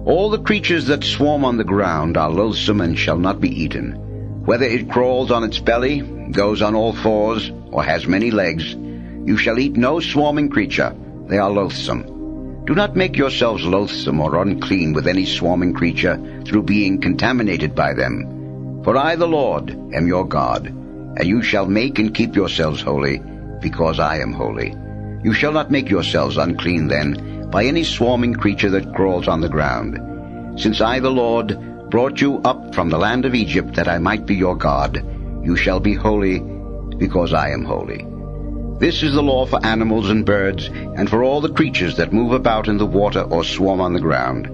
All the creatures that swarm on the ground are loathsome and shall not be eaten. Whether it crawls on its belly, goes on all fours, or has many legs, you shall eat no swarming creature. They are loathsome. Do not make yourselves loathsome or unclean with any swarming creature through being contaminated by them. For I, the Lord, am your God, and you shall make and keep yourselves holy, because I am holy. You shall not make yourselves unclean then by any swarming creature that crawls on the ground. Since I, the Lord, brought you up from the land of Egypt that I might be your God, you shall be holy, because I am holy. This is the law for animals and birds, and for all the creatures that move about in the water or swarm on the ground,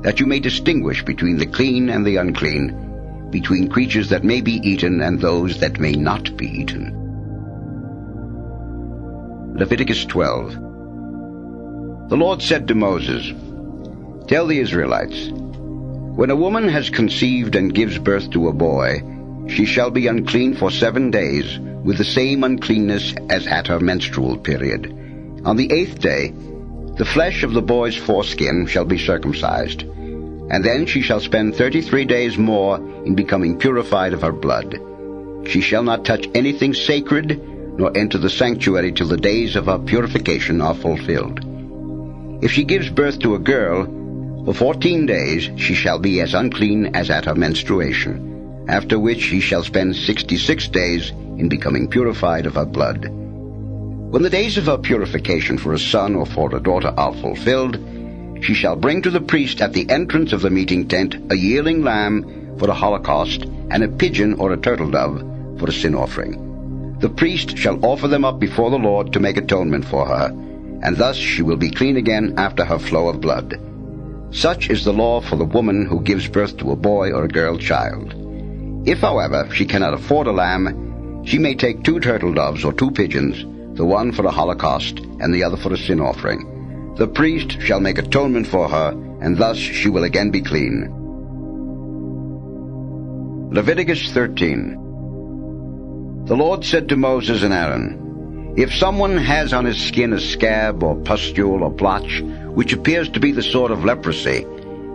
that you may distinguish between the clean and the unclean, between creatures that may be eaten and those that may not be eaten. Leviticus 12. The Lord said to Moses, Tell the Israelites, when a woman has conceived and gives birth to a boy, she shall be unclean for 7 days, with the same uncleanness as at her menstrual period. On the 8th day, the flesh of the boy's foreskin shall be circumcised, and then she shall spend 33 days more in becoming purified of her blood. She shall not touch anything sacred, nor enter the sanctuary till the days of her purification are fulfilled. If she gives birth to a girl, for 14 days she shall be as unclean as at her menstruation, after which she shall spend 66 days in becoming purified of her blood. When the days of her purification for a son or for a daughter are fulfilled, she shall bring to the priest at the entrance of the meeting tent a yearling lamb for a holocaust, and a pigeon or a turtle dove for a sin offering. The priest shall offer them up before the Lord to make atonement for her, and thus she will be clean again after her flow of blood. Such is the law for the woman who gives birth to a boy or a girl child. If, however, she cannot afford a lamb, she may take 2 turtle doves or 2 pigeons, the one for a holocaust and the other for a sin offering. The priest shall make atonement for her, and thus she will again be clean. Leviticus 13. The Lord said to Moses and Aaron, If someone has on his skin a scab or pustule or blotch, which appears to be the sort of leprosy,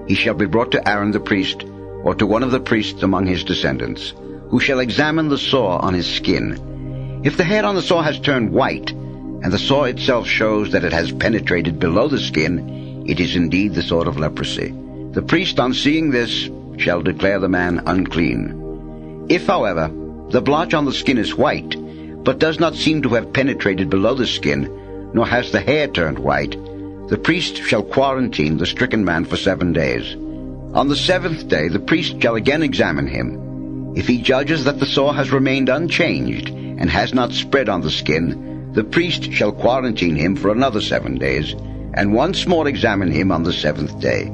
he shall be brought to Aaron the priest, or to one of the priests among his descendants, who shall examine the sore on his skin. If the hair on the sore has turned white, and the sore itself shows that it has penetrated below the skin, it is indeed the sort of leprosy. The priest, on seeing this, shall declare the man unclean. If, however, the blotch on the skin is white, but does not seem to have penetrated below the skin, nor has the hair turned white, the priest shall quarantine the stricken man for 7 days. On the 7th day the priest shall again examine him. If he judges that the sore has remained unchanged, and has not spread on the skin, the priest shall quarantine him for another 7 days, and once more examine him on the 7th day.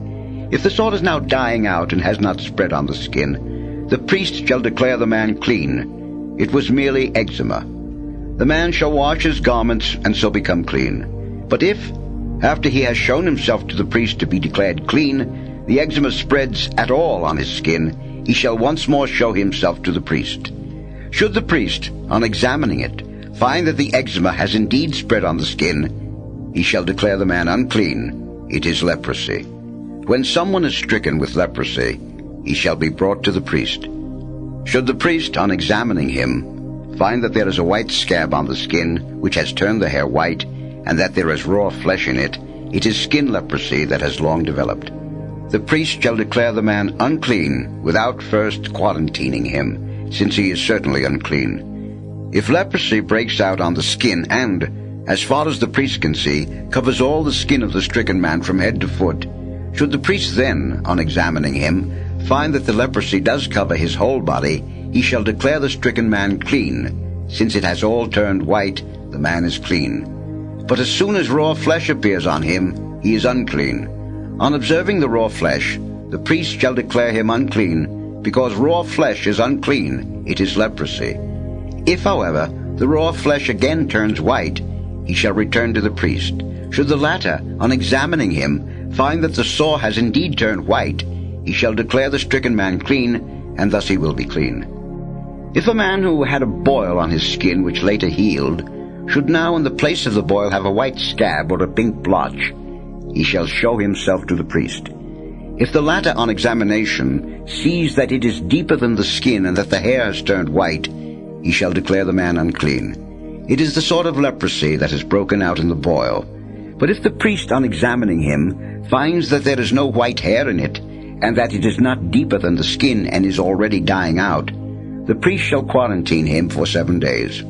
If the sore is now dying out and has not spread on the skin, the priest shall declare the man clean, It was merely eczema. The man shall wash his garments and so become clean. But if, after he has shown himself to the priest to be declared clean, the eczema spreads at all on his skin, he shall once more show himself to the priest. Should the priest, on examining it, find that the eczema has indeed spread on the skin, he shall declare the man unclean. It is leprosy. When someone is stricken with leprosy, he shall be brought to the priest. Should the priest, on examining him, find that there is a white scab on the skin, which has turned the hair white, and that there is raw flesh in it, it is skin leprosy that has long developed. The priest shall declare the man unclean without first quarantining him, since he is certainly unclean. If leprosy breaks out on the skin and, as far as the priest can see, covers all the skin of the stricken man from head to foot, should the priest then, on examining him, find that the leprosy does cover his whole body, he shall declare the stricken man clean. Since it has all turned white, the man is clean. But as soon as raw flesh appears on him, he is unclean. On observing the raw flesh, the priest shall declare him unclean, because raw flesh is unclean, it is leprosy. If, however, the raw flesh again turns white, he shall return to the priest. Should the latter, on examining him, find that the sore has indeed turned white, he shall declare the stricken man clean, and thus he will be clean. If a man who had a boil on his skin which later healed, should now in the place of the boil have a white scab or a pink blotch, he shall show himself to the priest. If the latter on examination sees that it is deeper than the skin and that the hair has turned white, he shall declare the man unclean. It is the sort of leprosy that has broken out in the boil. But if the priest on examining him finds that there is no white hair in it, and that it is not deeper than the skin and is already dying out, the priest shall quarantine him for 7 days.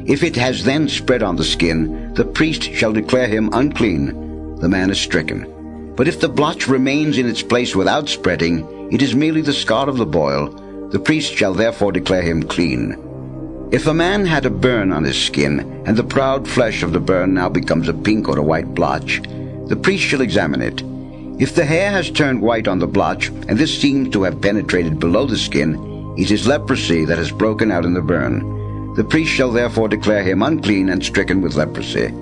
If it has then spread on the skin, the priest shall declare him unclean. The man is stricken. But if the blotch remains in its place without spreading, it is merely the scar of the boil. The priest shall therefore declare him clean. If a man had a burn on his skin, and the proud flesh of the burn now becomes a pink or a white blotch, the priest shall examine it. If the hair has turned white on the blotch, and this seems to have penetrated below the skin, it is leprosy that has broken out in the burn. The priest shall therefore declare him unclean and stricken with leprosy.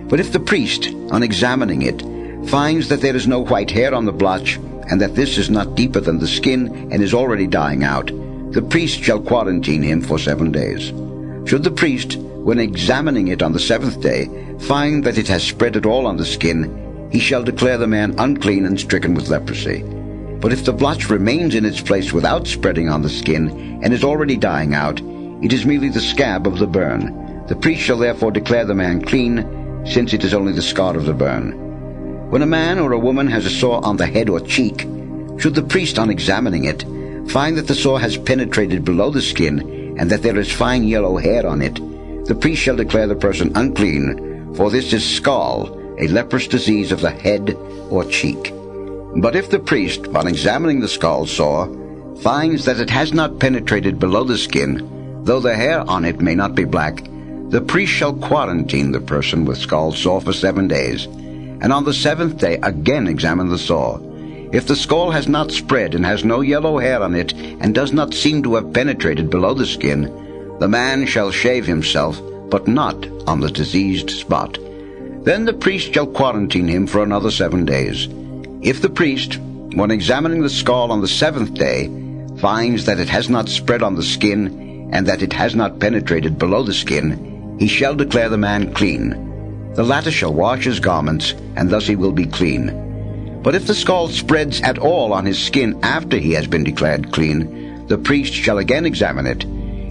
But if the priest, on examining it, finds that there is no white hair on the blotch, and that this is not deeper than the skin and is already dying out, the priest shall quarantine him for 7 days. Should the priest, when examining it on the 7th day, find that it has spread at all on the skin, he shall declare the man unclean and stricken with leprosy. But if the blotch remains in its place without spreading on the skin and is already dying out, it is merely the scab of the burn. The priest shall therefore declare the man clean, since it is only the scar of the burn. When a man or a woman has a sore on the head or cheek, should the priest on examining it find that the sore has penetrated below the skin and that there is fine yellow hair on it, the priest shall declare the person unclean, for this is scald, a leprous disease of the head or cheek. But if the priest, on examining the scald sore, finds that it has not penetrated below the skin, though the hair on it may not be black, the priest shall quarantine the person with scald sore for 7 days, and on the 7th day again examine the sore. If the scald has not spread and has no yellow hair on it, and does not seem to have penetrated below the skin, the man shall shave himself, but not on the diseased spot. Then the priest shall quarantine him for another 7 days. If the priest, when examining the scald on the 7th day, finds that it has not spread on the skin, and that it has not penetrated below the skin, he shall declare the man clean. The latter shall wash his garments, and thus he will be clean. But if the scald spreads at all on his skin after he has been declared clean, the priest shall again examine it.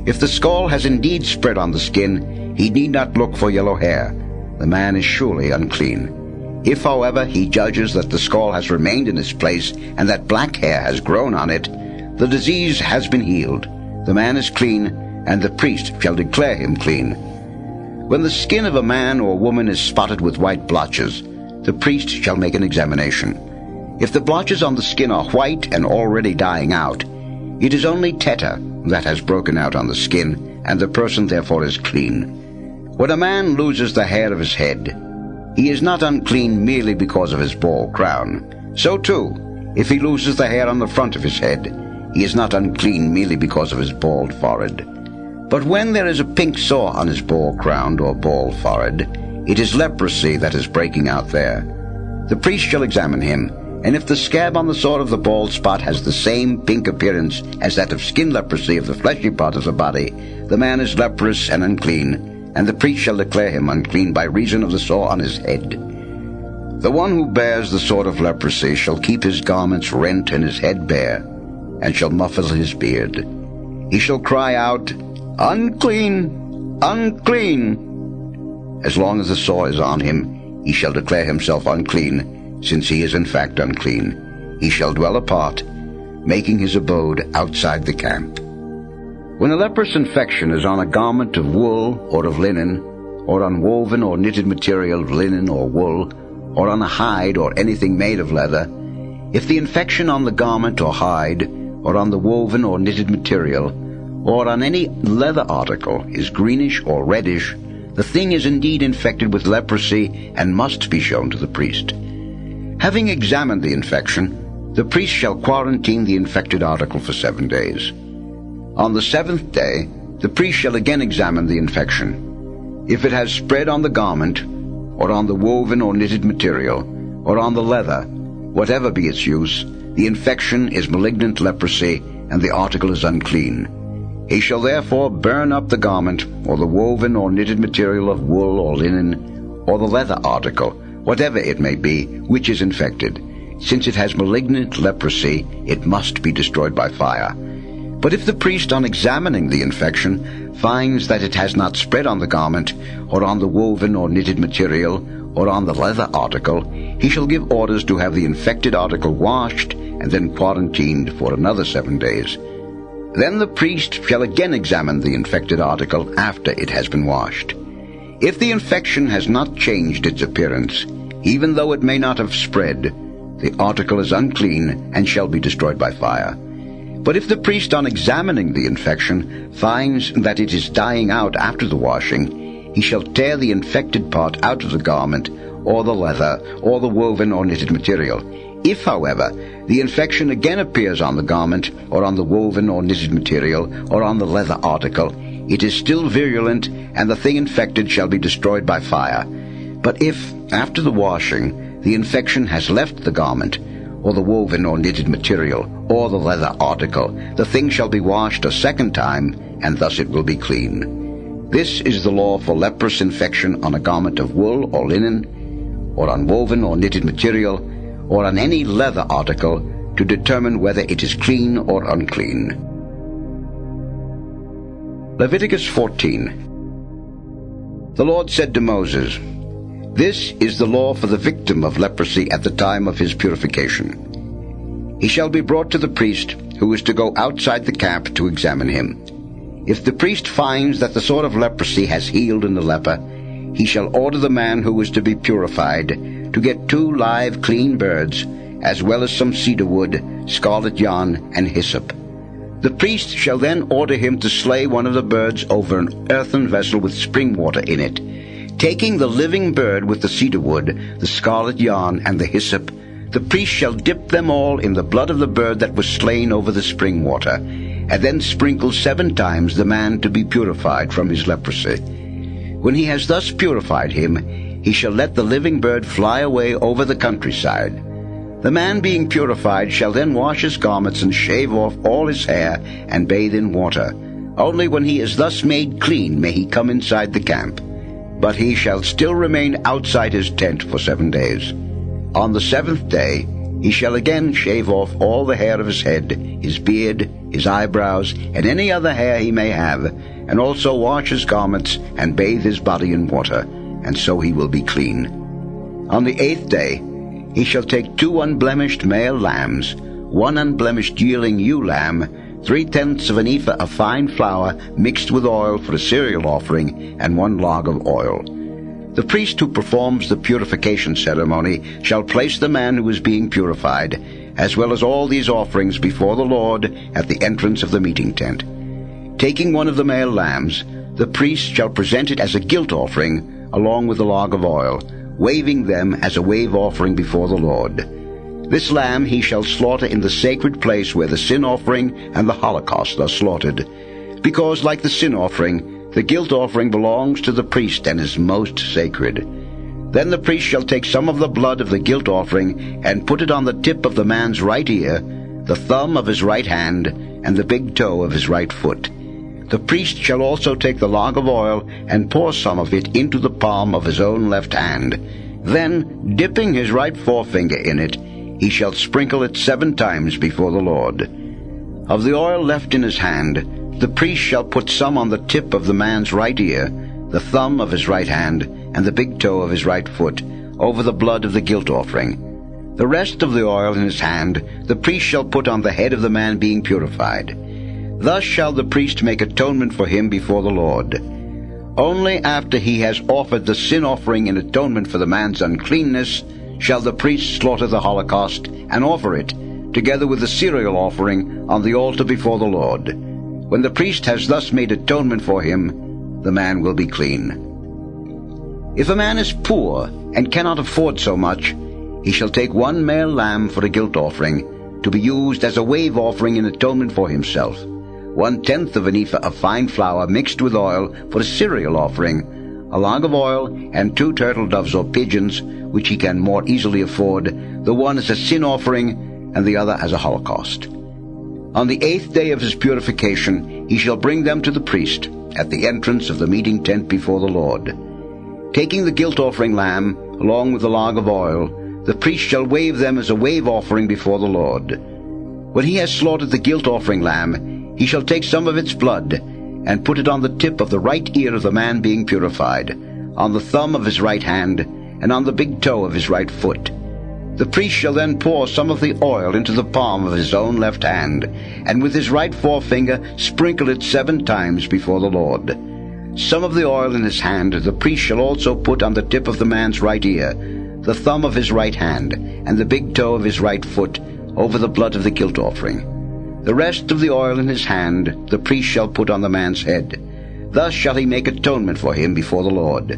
If the scald has indeed spread on the skin, he need not look for yellow hair. The man is surely unclean. If, however, he judges that the scald has remained in its place and that black hair has grown on it, the disease has been healed. The man is clean, and the priest shall declare him clean. When the skin of a man or woman is spotted with white blotches, the priest shall make an examination. If the blotches on the skin are white and already dying out, it is only tetter that has broken out on the skin, and the person therefore is clean. When a man loses the hair of his head, he is not unclean merely because of his bald crown. So too, if he loses the hair on the front of his head, he is not unclean merely because of his bald forehead. But when there is a pink sore on his bald crown or bald forehead, it is leprosy that is breaking out there. The priest shall examine him, and if the scab on the sore of the bald spot has the same pink appearance as that of skin leprosy of the fleshy part of the body, the man is leprous and unclean, and the priest shall declare him unclean by reason of the sore on his head. The one who bears the sore of leprosy shall keep his garments rent and his head bare, and shall muffle his beard. He shall cry out, "Unclean! Unclean!" As long as the sore is on him, he shall declare himself unclean, since he is in fact unclean. He shall dwell apart, making his abode outside the camp. When a leprous infection is on a garment of wool or of linen, or on woven or knitted material of linen or wool, or on a hide or anything made of leather, if the infection on the garment or hide, or on the woven or knitted material, or on any leather article is greenish or reddish, the thing is indeed infected with leprosy and must be shown to the priest. Having examined the infection, the priest shall quarantine the infected article for 7 days. On the 7th day, the priest shall again examine the infection. If it has spread on the garment, or on the woven or knitted material, or on the leather, whatever be its use, the infection is malignant leprosy, and the article is unclean. He shall therefore burn up the garment, or the woven or knitted material of wool or linen, or the leather article, whatever it may be, which is infected. Since it has malignant leprosy, it must be destroyed by fire. But if the priest, on examining the infection, finds that it has not spread on the garment, or on the woven or knitted material, or on the leather article, he shall give orders to have the infected article washed, and then quarantined for another 7 days. Then the priest shall again examine the infected article after it has been washed. If the infection has not changed its appearance, even though it may not have spread, the article is unclean and shall be destroyed by fire. But if the priest, on examining the infection, finds that it is dying out after the washing, he shall tear the infected part out of the garment, or the leather, or the woven or knitted material. If, however, the infection again appears on the garment, or on the woven or knitted material, or on the leather article, it is still virulent, and the thing infected shall be destroyed by fire. But if, after the washing, the infection has left the garment, or the woven or knitted material, or the leather article, the thing shall be washed a second time, and thus it will be clean. This is the law for leprous infection on a garment of wool or linen, or on woven or knitted material, or on any leather article, to determine whether it is clean or unclean. Leviticus 14. The Lord said to Moses, "This is the law for the victim of leprosy at the time of his purification. He shall be brought to the priest, who is to go outside the camp to examine him. If the priest finds that the sort of leprosy has healed in the leper, he shall order the man who is to be purified to get 2 live clean birds, as well as some cedar wood, scarlet yarn, and hyssop. The priest shall then order him to slay one of the birds over an earthen vessel with spring water in it. Taking the living bird with the cedar wood, the scarlet yarn, and the hyssop, the priest shall dip them all in the blood of the bird that was slain over the spring water, and then sprinkle 7 times the man to be purified from his leprosy. When he has thus purified him, he shall let the living bird fly away over the countryside. The man being purified shall then wash his garments and shave off all his hair and bathe in water. Only when he is thus made clean may he come inside the camp. But he shall still remain outside his tent for 7 days. On the 7th day he shall again shave off all the hair of his head, his beard, his eyebrows, and any other hair he may have, and also wash his garments and bathe his body in water, and so he will be clean. On the 8th day he shall take 2 unblemished male lambs, 1 unblemished yearling ewe lamb, 3/10 of an ephah of fine flour mixed with oil for a cereal offering, and 1 log of oil. The priest who performs the purification ceremony shall place the man who is being purified, as well as all these offerings, before the Lord at the entrance of the meeting tent. Taking one of the male lambs, the priest shall present it as a guilt offering, along with a log of oil, waving them as a wave offering before the Lord. This lamb he shall slaughter in the sacred place where the sin offering and the holocaust are slaughtered. because like the sin offering, the guilt offering belongs to the priest and is most sacred. Then the priest shall take some of the blood of the guilt offering and put it on the tip of the man's right ear, the thumb of his right hand, and the big toe of his right foot. The priest shall also take the log of oil and pour some of it into the palm of his own left hand. Then, dipping his right forefinger in it, he shall sprinkle it 7 times before the Lord. Of the oil left in his hand, the priest shall put some on the tip of the man's right ear, the thumb of his right hand, and the big toe of his right foot, over the blood of the guilt offering. The rest of the oil in his hand the priest shall put on the head of the man being purified. Thus shall the priest make atonement for him before the Lord. Only after he has offered the sin offering in atonement for the man's uncleanness shall the priest slaughter the holocaust and offer it, together with the cereal offering, on the altar before the Lord. When the priest has thus made atonement for him, the man will be clean. If a man is poor and cannot afford so much, he shall take 1 male lamb for a guilt offering, to be used as a wave offering in atonement for himself, 1/10 of an ephah of fine flour mixed with oil for a cereal offering, a log of oil, and 2 turtle doves or pigeons, which he can more easily afford, the one as a sin offering, and the other as a holocaust. On the 8th day of his purification he shall bring them to the priest, at the entrance of the meeting tent before the Lord. Taking the guilt offering lamb, along with the log of oil, the priest shall wave them as a wave offering before the Lord. When he has slaughtered the guilt offering lamb, he shall take some of its blood, and put it on the tip of the right ear of the man being purified, on the thumb of his right hand, and on the big toe of his right foot. The priest shall then pour some of the oil into the palm of his own left hand, and with his right forefinger sprinkle it 7 times before the Lord. Some of the oil in his hand the priest shall also put on the tip of the man's right ear, the thumb of his right hand, and the big toe of his right foot, over the blood of the guilt offering. The rest of the oil in his hand the priest shall put on the man's head. Thus shall he make atonement for him before the Lord.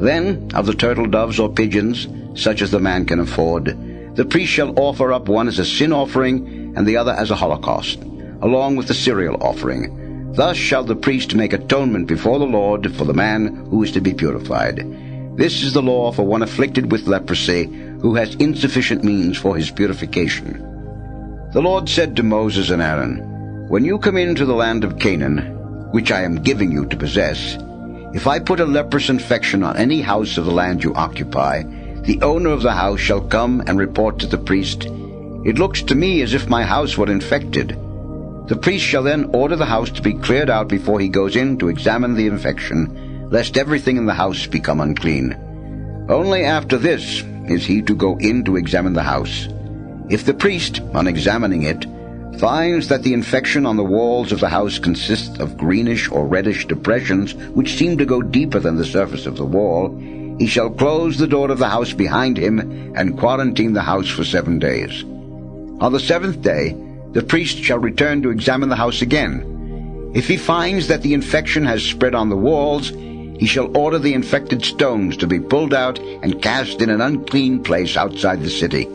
Then, of the turtle doves or pigeons, such as the man can afford, the priest shall offer up one as a sin offering, and the other as a holocaust, along with the cereal offering. Thus shall the priest make atonement before the Lord for the man who is to be purified. This is the law for one afflicted with leprosy, who has insufficient means for his purification. The Lord said to Moses and Aaron, "When you come into the land of Canaan, which I am giving you to possess, if I put a leprous infection on any house of the land you occupy, the owner of the house shall come and report to the priest, 'It looks to me as if my house were infected.' The priest shall then order the house to be cleared out before he goes in to examine the infection, lest everything in the house become unclean. Only after this is he to go in to examine the house. If the priest, on examining it, finds that the infection on the walls of the house consists of greenish or reddish depressions which seem to go deeper than the surface of the wall, he shall close the door of the house behind him and quarantine the house for 7 days. On the 7th day, the priest shall return to examine the house again. If he finds that the infection has spread on the walls, he shall order the infected stones to be pulled out and cast in an unclean place outside the city.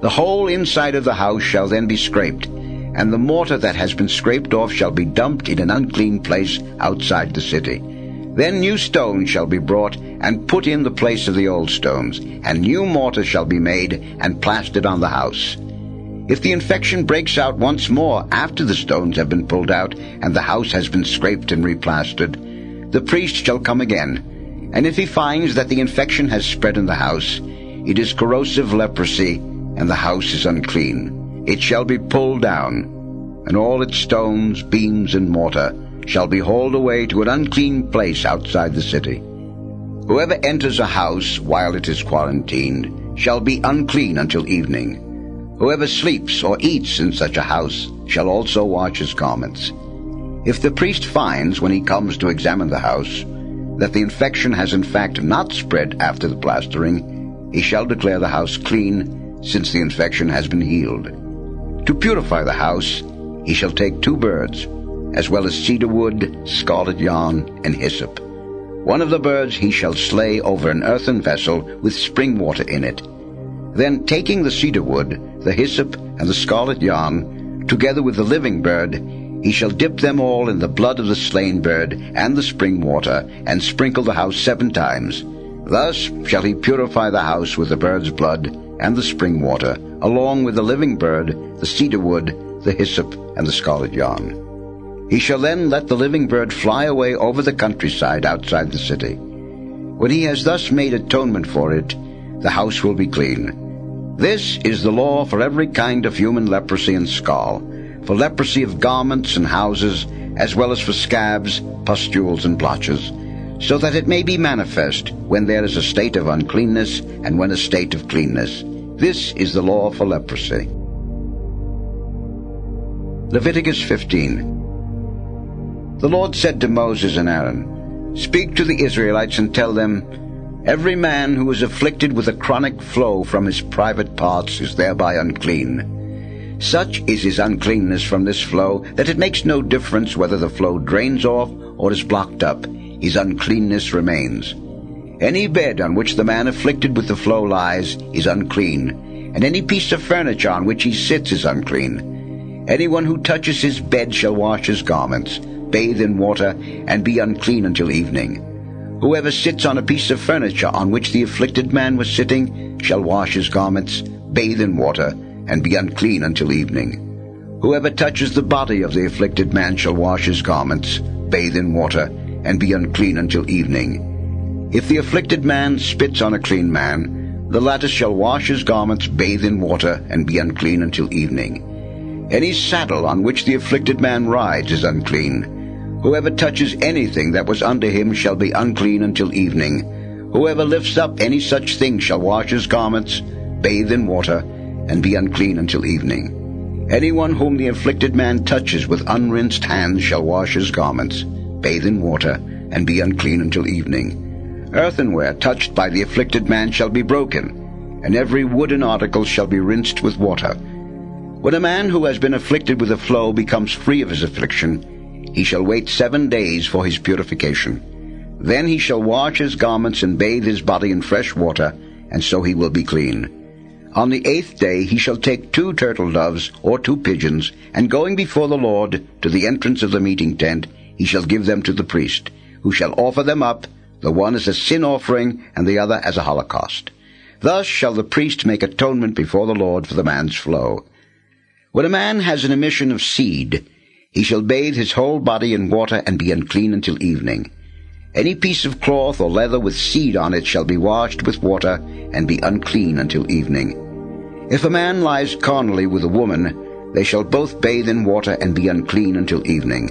The whole inside of the house shall then be scraped, and the mortar that has been scraped off shall be dumped in an unclean place outside the city. Then new stones shall be brought and put in the place of the old stones, and new mortar shall be made and plastered on the house. If the infection breaks out once more after the stones have been pulled out and the house has been scraped and replastered, the priest shall come again, and if he finds that the infection has spread in the house, it is corrosive leprosy, and the house is unclean. It shall be pulled down, and all its stones, beams, and mortar shall be hauled away to an unclean place outside the city. Whoever enters a house while it is quarantined shall be unclean until evening. Whoever sleeps or eats in such a house shall also wash his garments. If the priest finds, when he comes to examine the house, that the infection has in fact not spread after the plastering, he shall declare the house clean, since the infection has been healed. To purify the house, he shall take 2 birds, as well as cedar wood, scarlet yarn, and hyssop. One of the birds he shall slay over an earthen vessel with spring water in it. Then, taking the cedar wood, the hyssop, and the scarlet yarn, together with the living bird, He shall dip them all in the blood of the slain bird and the spring water, and sprinkle the house 7 times. Thus shall he purify the house with the bird's blood and the spring water, along with the living bird, the cedar wood, the hyssop, and the scarlet yarn. He shall then let the living bird fly away over the countryside outside the city. When he has thus made atonement for it, the house will be clean. This is the law for every kind of human leprosy and scall, for leprosy of garments and houses, as well as for scabs, pustules, and blotches, so that it may be manifest when there is a state of uncleanness and when a state of cleanness. This is the law for leprosy. Leviticus 15. The Lord said to Moses and Aaron, "Speak to the Israelites and tell them, every man who is afflicted with a chronic flow from his private parts is thereby unclean. Such is his uncleanness from this flow that it makes no difference whether the flow drains off or is blocked up. His uncleanness remains. Any bed on which the man afflicted with the flow lies is unclean, and any piece of furniture on which he sits is unclean. Anyone who touches his bed shall wash his garments, bathe in water, and be unclean until evening. Whoever sits on a piece of furniture on which the afflicted man was sitting shall wash his garments, bathe in water, and be unclean until evening. Whoever touches the body of the afflicted man shall wash his garments, bathe in water, and be unclean until evening. If the afflicted man spits on a clean man, the latter shall wash his garments, bathe in water, and be unclean until evening. Any saddle on which the afflicted man rides is unclean. Whoever touches anything that was under him shall be unclean until evening. Whoever lifts up any such thing shall wash his garments, bathe in water, and be unclean until evening. Anyone whom the afflicted man touches with unrinsed hands shall wash his garments, bathe in water, and be unclean until evening. Earthenware touched by the afflicted man shall be broken, and every wooden article shall be rinsed with water. When a man who has been afflicted with a flow becomes free of his affliction, he shall wait 7 days for his purification. Then he shall wash his garments and bathe his body in fresh water, and so he will be clean. On the 8th day he shall take 2 turtle doves or 2 pigeons, and going before the Lord to the entrance of the meeting tent, he shall give them to the priest, who shall offer them up, the one as a sin offering and the other as a holocaust. Thus shall the priest make atonement before the Lord for the man's flow. When a man has an emission of seed, he shall bathe his whole body in water and be unclean until evening. Any piece of cloth or leather with seed on it shall be washed with water and be unclean until evening. If a man lies carnally with a woman, they shall both bathe in water and be unclean until evening.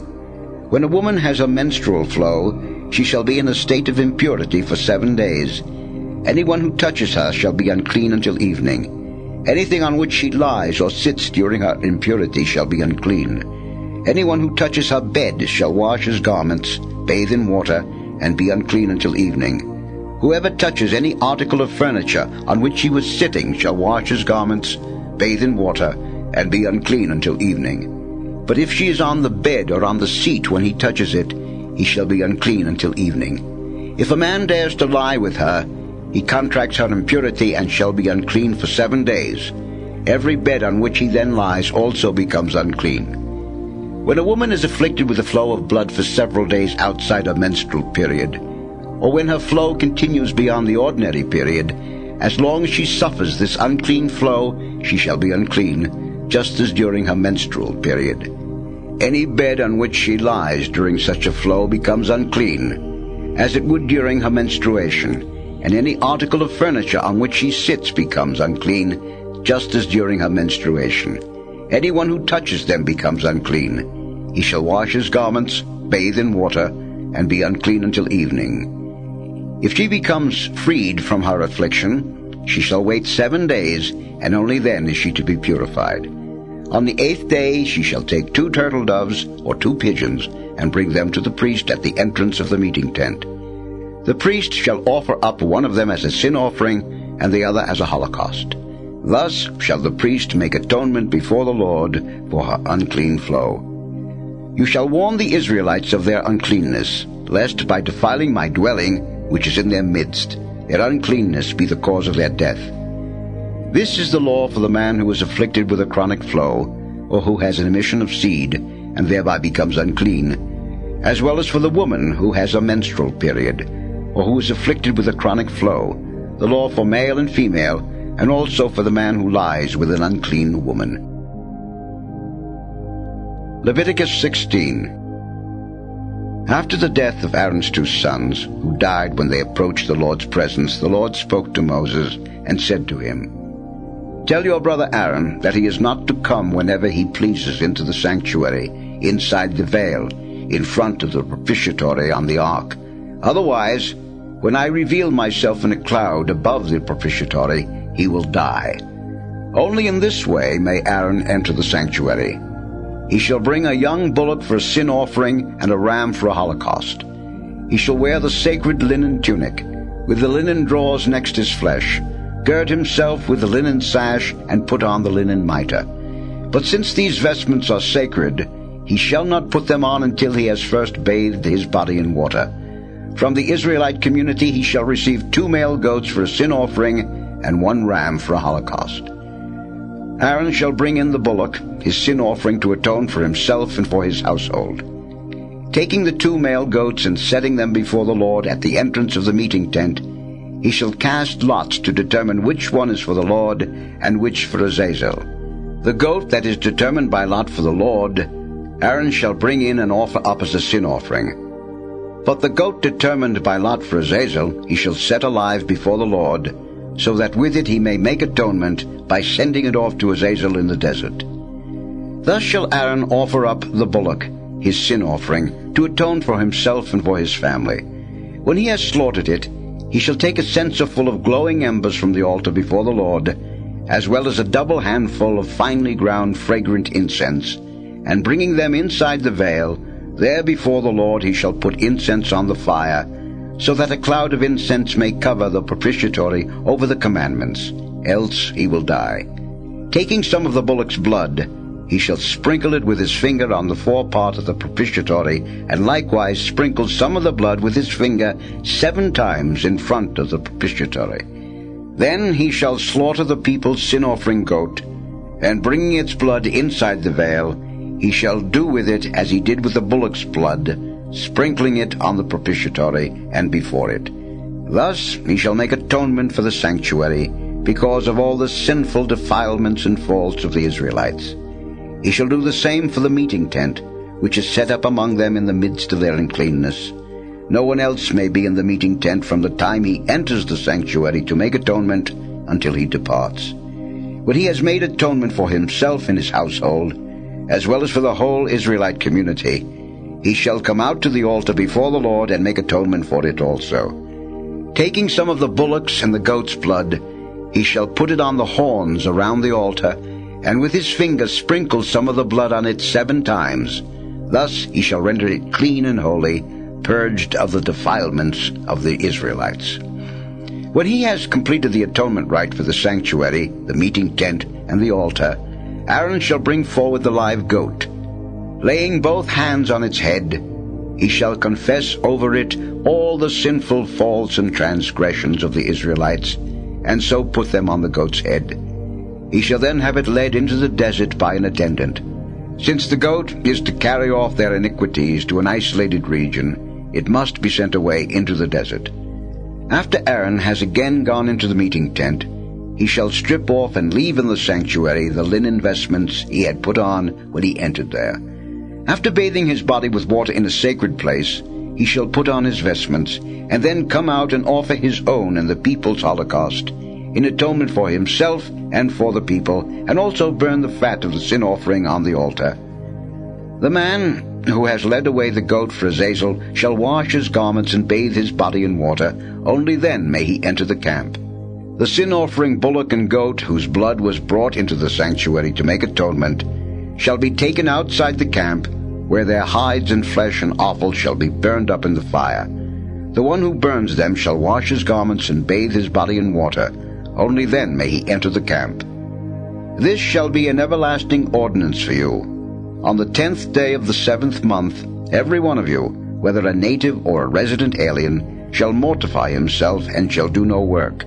When a woman has a menstrual flow, she shall be in a state of impurity for 7 days. Anyone who touches her shall be unclean until evening. Anything on which she lies or sits during her impurity shall be unclean. Anyone who touches her bed shall wash his garments, bathe in water, and be unclean until evening. Whoever touches any article of furniture on which he was sitting shall wash his garments, bathe in water, and be unclean until evening. But if she is on the bed or on the seat when he touches it, he shall be unclean until evening. If a man dares to lie with her, he contracts her impurity and shall be unclean for 7 days. Every bed on which he then lies also becomes unclean. When a woman is afflicted with a flow of blood for several days outside her menstrual period, or when her flow continues beyond the ordinary period, as long as she suffers this unclean flow, she shall be unclean, just as during her menstrual period. Any bed on which she lies during such a flow becomes unclean, as it would during her menstruation, and any article of furniture on which she sits becomes unclean, just as during her menstruation. Anyone who touches them becomes unclean. He shall wash his garments, bathe in water, and be unclean until evening. If she becomes freed from her affliction, she shall wait 7 days, and only then is she to be purified. On the 8th day she shall take 2 turtle doves or 2 pigeons, and bring them to the priest at the entrance of the meeting tent. The priest shall offer up one of them as a sin offering, and the other as a holocaust. Thus shall the priest make atonement before the Lord for her unclean flow. You shall warn the Israelites of their uncleanness, lest by defiling my dwelling, which is in their midst, their uncleanness be the cause of their death. This is the law for the man who is afflicted with a chronic flow, or who has an emission of seed, and thereby becomes unclean, as well as for the woman who has a menstrual period, or who is afflicted with a chronic flow, the law for male and female, and also for the man who lies with an unclean woman. Leviticus 16. After the death of Aaron's 2 sons, who died when they approached the Lord's presence, the Lord spoke to Moses and said to him, "Tell your brother Aaron that he is not to come whenever he pleases into the sanctuary, inside the veil, in front of the propitiatory on the ark. Otherwise, when I reveal myself in a cloud above the propitiatory, he will die. Only in this way may Aaron enter the sanctuary. He shall bring a young bullock for a sin offering and a ram for a holocaust. He shall wear the sacred linen tunic, with the linen drawers next his flesh, gird himself with the linen sash, and put on the linen mitre. But since these vestments are sacred, he shall not put them on until he has first bathed his body in water. From the Israelite community he shall receive 2 male goats for a sin offering and 1 ram for a holocaust. Aaron shall bring in the bullock, his sin offering, to atone for himself and for his household. Taking the 2 male goats and setting them before the Lord at the entrance of the meeting tent, he shall cast lots to determine which one is for the Lord and which for Azazel. The goat that is determined by lot for the Lord, Aaron shall bring in and offer up as a sin offering. But the goat determined by lot for Azazel he shall set alive before the Lord, so that with it he may make atonement by sending it off to Azazel in the desert. Thus shall Aaron offer up the bullock, his sin offering, to atone for himself and for his family. When he has slaughtered it, he shall take a censer full of glowing embers from the altar before the Lord, as well as a double handful of finely ground fragrant incense, and bringing them inside the veil, there before the Lord he shall put incense on the fire, so that a cloud of incense may cover the propitiatory over the commandments, else he will die. Taking some of the bullock's blood, he shall sprinkle it with his finger on the forepart of the propitiatory, and likewise sprinkle some of the blood with his finger 7 times in front of the propitiatory. Then he shall slaughter the people's sin-offering goat, and bringing its blood inside the veil, he shall do with it as he did with the bullock's blood, sprinkling it on the propitiatory and before it. Thus he shall make atonement for the sanctuary, because of all the sinful defilements and faults of the Israelites. He shall do the same for the meeting tent, which is set up among them in the midst of their uncleanness. No one else may be in the meeting tent from the time he enters the sanctuary to make atonement until he departs. When he has made atonement for himself and his household, as well as for the whole Israelite community, he shall come out to the altar before the Lord and make atonement for it also. Taking some of the bullock's and the goat's blood, he shall put it on the horns around the altar, and with his finger sprinkle some of the blood on it 7 times. Thus he shall render it clean and holy, purged of the defilements of the Israelites. When he has completed the atonement rite for the sanctuary, the meeting tent, and the altar, Aaron shall bring forward the live goat. Laying both hands on its head, he shall confess over it all the sinful faults and transgressions of the Israelites, and so put them on the goat's head. He shall then have it led into the desert by an attendant. Since the goat is to carry off their iniquities to an isolated region, it must be sent away into the desert. After Aaron has again gone into the meeting tent, he shall strip off and leave in the sanctuary the linen vestments he had put on when he entered there. After bathing his body with water in a sacred place, he shall put on his vestments, and then come out and offer his own and the people's holocaust, in atonement for himself and for the people, and also burn the fat of the sin offering on the altar. The man who has led away the goat for Azazel shall wash his garments and bathe his body in water. Only then may he enter the camp. The sin-offering bullock and goat, whose blood was brought into the sanctuary to make atonement, shall be taken outside the camp, where their hides and flesh and offal shall be burned up in the fire. The one who burns them shall wash his garments and bathe his body in water. Only then may he enter the camp. This shall be an everlasting ordinance for you. On the 10th day of the 7th month, every one of you, whether a native or a resident alien, shall mortify himself and shall do no work.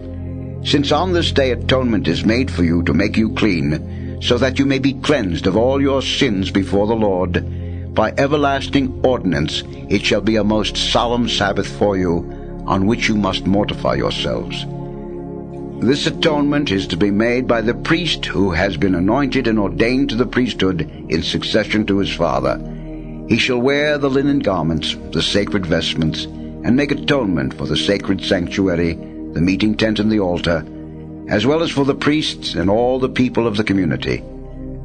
Since on this day atonement is made for you to make you clean, so that you may be cleansed of all your sins before the Lord, by everlasting ordinance it shall be a most solemn Sabbath for you, on which you must mortify yourselves. This atonement is to be made by the priest who has been anointed and ordained to the priesthood in succession to his father. He shall wear the linen garments, the sacred vestments, and make atonement for the sacred sanctuary, the meeting tent and the altar, as well as for the priests and all the people of the community.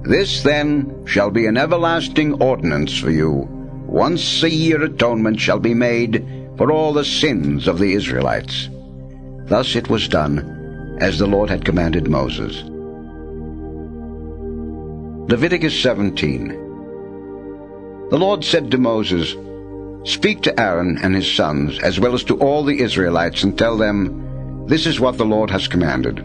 This, then, shall be an everlasting ordinance for you. Once a year atonement shall be made for all the sins of the Israelites. Thus it was done, as the Lord had commanded Moses. Leviticus 17. The Lord said to Moses, "Speak to Aaron and his sons, as well as to all the Israelites, and tell them, this is what the Lord has commanded.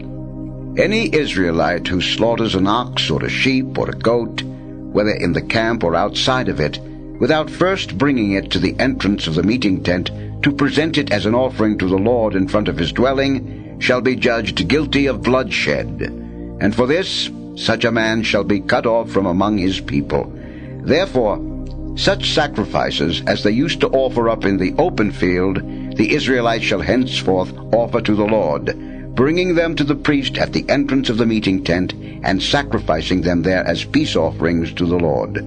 Any Israelite who slaughters an ox or a sheep or a goat, whether in the camp or outside of it, without first bringing it to the entrance of the meeting tent to present it as an offering to the Lord in front of his dwelling, shall be judged guilty of bloodshed. And for this, such a man shall be cut off from among his people. Therefore, such sacrifices as they used to offer up in the open field, the Israelites shall henceforth offer to the Lord, bringing them to the priest at the entrance of the meeting tent, and sacrificing them there as peace offerings to the Lord.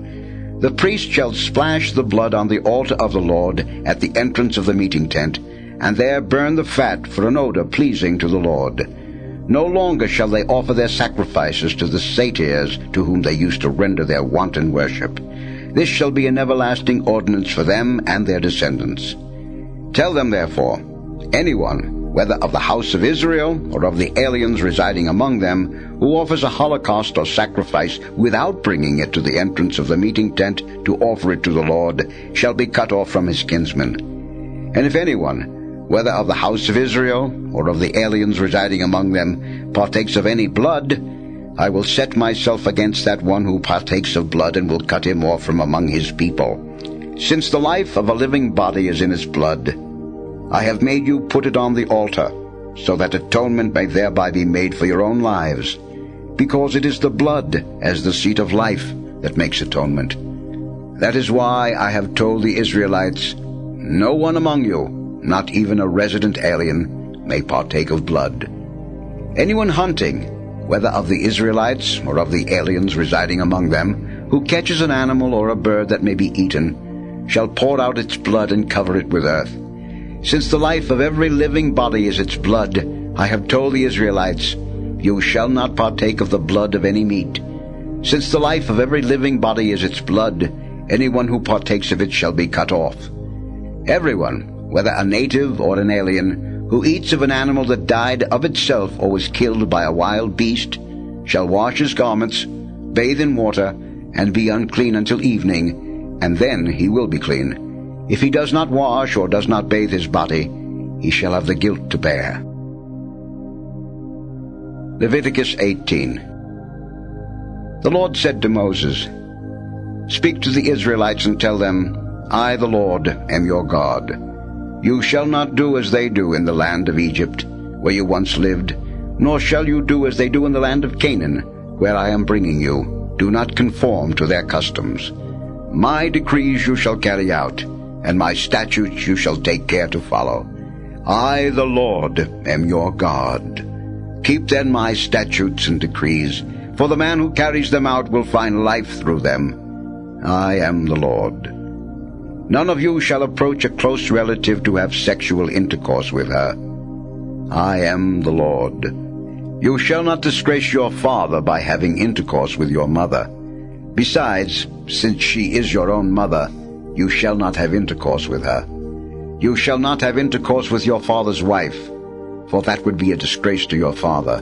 The priest shall splash the blood on the altar of the Lord at the entrance of the meeting tent, and there burn the fat for an odor pleasing to the Lord. No longer shall they offer their sacrifices to the satyrs to whom they used to render their wanton worship. This shall be an everlasting ordinance for them and their descendants. Tell them, therefore, anyone, whether of the house of Israel or of the aliens residing among them, who offers a holocaust or sacrifice without bringing it to the entrance of the meeting tent to offer it to the Lord, shall be cut off from his kinsmen. And if anyone, whether of the house of Israel or of the aliens residing among them, partakes of any blood, I will set myself against that one who partakes of blood, and will cut him off from among his people. Since the life of a living body is in his blood, I have made you put it on the altar, so that atonement may thereby be made for your own lives, because it is the blood, as the seat of life, that makes atonement. That is why I have told the Israelites, no one among you, not even a resident alien, may partake of blood. Anyone hunting, whether of the Israelites or of the aliens residing among them, who catches an animal or a bird that may be eaten, shall pour out its blood and cover it with earth. Since the life of every living body is its blood, I have told the Israelites, you shall not partake of the blood of any meat. Since the life of every living body is its blood, anyone who partakes of it shall be cut off. Everyone, whether a native or an alien, who eats of an animal that died of itself or was killed by a wild beast, shall wash his garments, bathe in water, and be unclean until evening, and then he will be clean. If he does not wash or does not bathe his body, he shall have the guilt to bear. Leviticus 18. The Lord said to Moses, "Speak to the Israelites and tell them, I, the Lord, am your God. You shall not do as they do in the land of Egypt, where you once lived, nor shall you do as they do in the land of Canaan, where I am bringing you. Do not conform to their customs. My decrees you shall carry out, and my statutes you shall take care to follow. I, the Lord, am your God. Keep then my statutes and decrees, for the man who carries them out will find life through them. I am the Lord. None of you shall approach a close relative to have sexual intercourse with her. I am the Lord. You shall not disgrace your father by having intercourse with your mother. Besides, since she is your own mother, you shall not have intercourse with her. You shall not have intercourse with your father's wife, for that would be a disgrace to your father.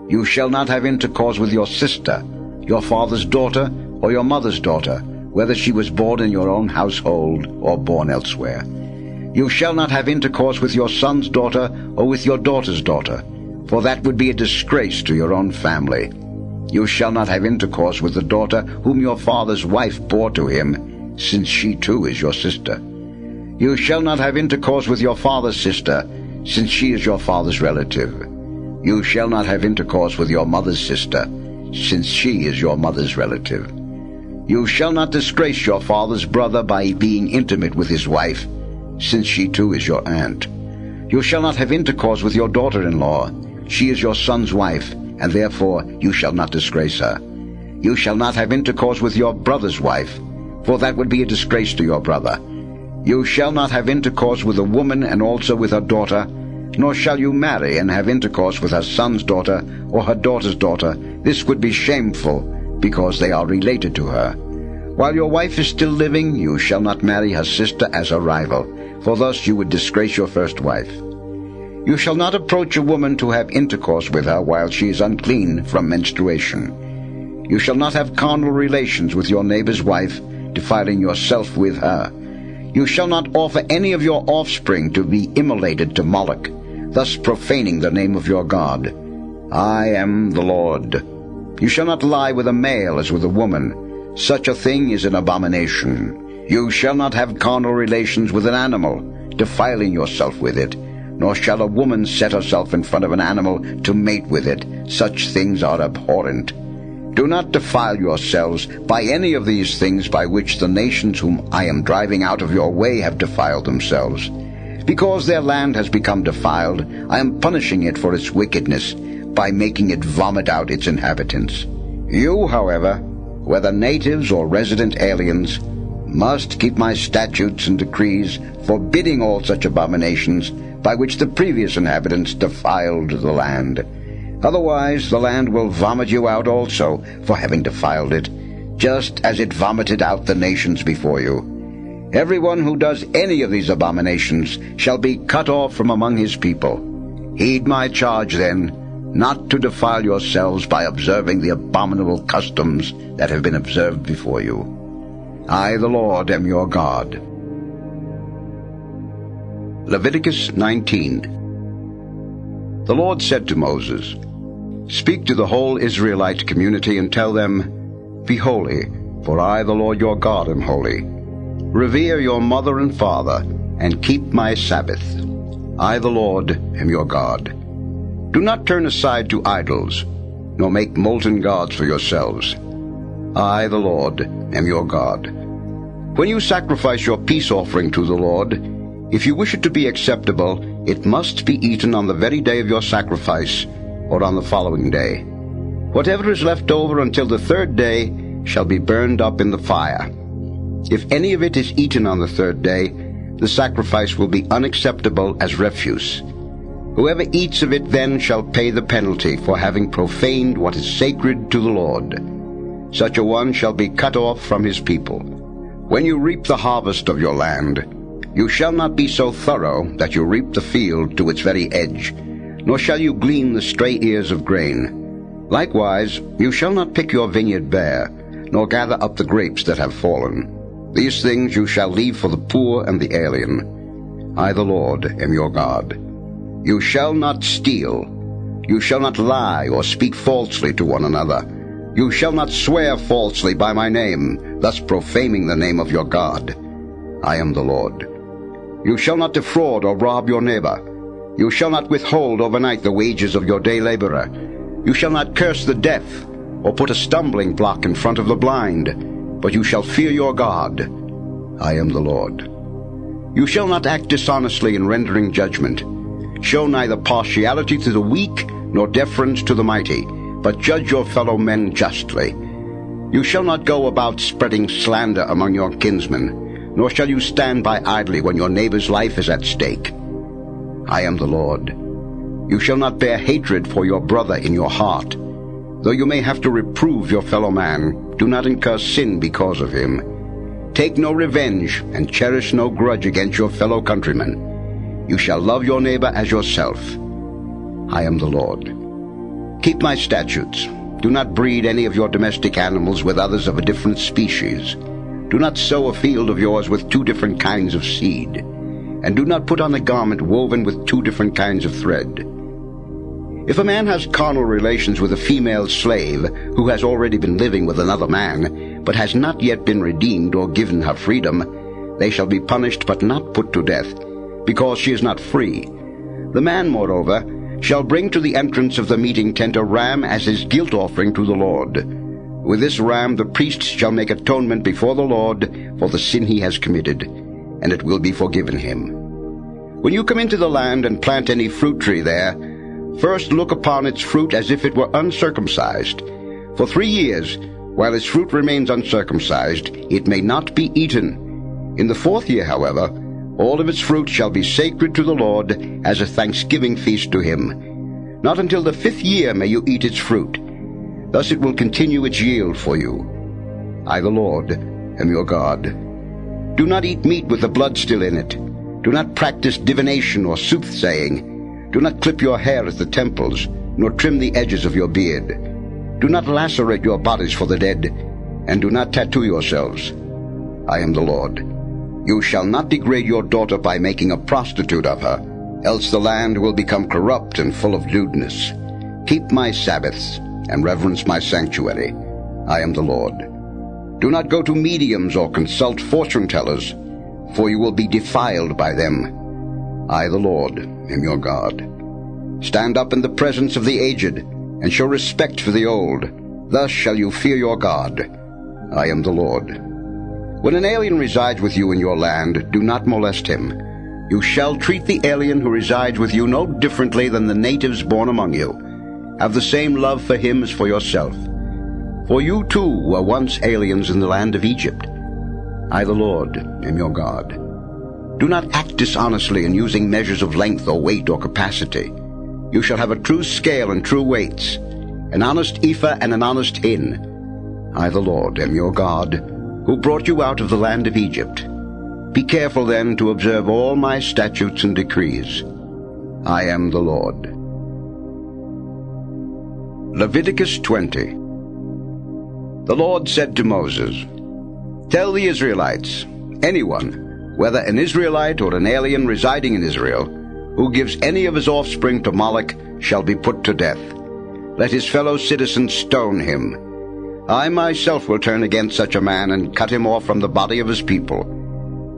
You shall not have intercourse with your sister, your father's daughter, or your mother's daughter, whether she was born in your own household or born elsewhere. You shall not have intercourse with your son's daughter or with your daughter's daughter, for that would be a disgrace to your own family. You shall not have intercourse with the daughter whom your father's wife bore to him, since she too is your sister. You shall not have intercourse with your father's sister, since she is your father's relative. You shall not have intercourse with your mother's sister, since she is your mother's relative. You shall not disgrace your father's brother by being intimate with his wife, since she too is your aunt. You shall not have intercourse with your daughter-in-law. She is your son's wife, and therefore you shall not disgrace her. You shall not have intercourse with your brother's wife, for that would be a disgrace to your brother. You shall not have intercourse with a woman and also with her daughter, nor shall you marry and have intercourse with her son's daughter or her daughter's daughter. This would be shameful, because they are related to her. While your wife is still living, you shall not marry her sister as a rival, for thus you would disgrace your first wife. You shall not approach a woman to have intercourse with her while she is unclean from menstruation. You shall not have carnal relations with your neighbor's wife, defiling yourself with her. You shall not offer any of your offspring to be immolated to Moloch, thus profaning the name of your God. I am the Lord. You shall not lie with a male as with a woman. Such a thing is an abomination. You shall not have carnal relations with an animal, defiling yourself with it, nor shall a woman set herself in front of an animal to mate with it. Such things are abhorrent. Do not defile yourselves by any of these things by which the nations whom I am driving out of your way have defiled themselves. Because their land has become defiled, I am punishing it for its wickedness, by making it vomit out its inhabitants. You, however, whether natives or resident aliens, must keep my statutes and decrees, forbidding all such abominations by which the previous inhabitants defiled the land. Otherwise the land will vomit you out also for having defiled it, just as it vomited out the nations before you. Everyone who does any of these abominations shall be cut off from among his people. Heed my charge, then, not to defile yourselves by observing the abominable customs that have been observed before you. I, the Lord, am your God. Leviticus 19. The Lord said to Moses, Speak to the whole Israelite community and tell them, Be holy, for I, the Lord your God, am holy. Revere your mother and father, and keep my Sabbath. I, the Lord, am your God. Do not turn aside to idols, nor make molten gods for yourselves. I, the Lord, am your God. When you sacrifice your peace offering to the Lord, if you wish it to be acceptable, it must be eaten on the very day of your sacrifice, or on the following day. Whatever is left over until the third day shall be burned up in the fire. If any of it is eaten on the third day, the sacrifice will be unacceptable as refuse. Whoever eats of it then shall pay the penalty for having profaned what is sacred to the Lord. Such a one shall be cut off from his people. When you reap the harvest of your land, you shall not be so thorough that you reap the field to its very edge, nor shall you glean the stray ears of grain. Likewise, you shall not pick your vineyard bare, nor gather up the grapes that have fallen. These things you shall leave for the poor and the alien. I, the Lord, am your God. You shall not steal. You shall not lie or speak falsely to one another. You shall not swear falsely by my name, thus profaning the name of your God. I am the Lord. You shall not defraud or rob your neighbor. You shall not withhold overnight the wages of your day laborer. You shall not curse the deaf, or put a stumbling block in front of the blind, but you shall fear your God. I am the Lord. You shall not act dishonestly in rendering judgment. Show neither partiality to the weak, nor deference to the mighty, but judge your fellow men justly. You shall not go about spreading slander among your kinsmen, nor shall you stand by idly when your neighbor's life is at stake. I am the Lord. You shall not bear hatred for your brother in your heart. Though you may have to reprove your fellow man, do not incur sin because of him. Take no revenge, and cherish no grudge against your fellow countrymen. You shall love your neighbor as yourself. I am the Lord. Keep my statutes. Do not breed any of your domestic animals with others of a different species. Do not sow a field of yours with two different kinds of seed. And do not put on a garment woven with two different kinds of thread. If a man has carnal relations with a female slave who has already been living with another man, but has not yet been redeemed or given her freedom, they shall be punished but not put to death, because she is not free. The man, moreover, shall bring to the entrance of the meeting tent a ram as his guilt offering to the Lord. With this ram the priest shall make atonement before the Lord for the sin he has committed, and it will be forgiven him. When you come into the land and plant any fruit tree there, first look upon its fruit as if it were uncircumcised. For 3 years, while its fruit remains uncircumcised, it may not be eaten. In the 4th year, however, all of its fruit shall be sacred to the Lord as a thanksgiving feast to him. Not until the 5th year may you eat its fruit. Thus it will continue its yield for you. I, the Lord, am your God. Do not eat meat with the blood still in it. Do not practice divination or soothsaying. Do not clip your hair at the temples, nor trim the edges of your beard. Do not lacerate your bodies for the dead, and do not tattoo yourselves. I am the Lord. You shall not degrade your daughter by making a prostitute of her, else the land will become corrupt and full of lewdness. Keep my Sabbaths, and reverence my sanctuary. I am the Lord. Do not go to mediums or consult fortune-tellers, for you will be defiled by them. I, the Lord, am your God. Stand up in the presence of the aged, and show respect for the old. Thus shall you fear your God. I am the Lord. When an alien resides with you in your land, do not molest him. You shall treat the alien who resides with you no differently than the natives born among you. Have the same love for him as for yourself. For you too were once aliens in the land of Egypt. I, the Lord, am your God. Do not act dishonestly in using measures of length or weight or capacity. You shall have a true scale and true weights, an honest ephah and an honest hin. I, the Lord, am your God, who brought you out of the land of Egypt. Be careful then to observe all my statutes and decrees. I am the Lord. Leviticus 20. The Lord said to Moses, Tell the Israelites, anyone, whether an Israelite or an alien residing in Israel, who gives any of his offspring to Moloch shall be put to death. Let his fellow citizens stone him. I myself will turn against such a man and cut him off from the body of his people.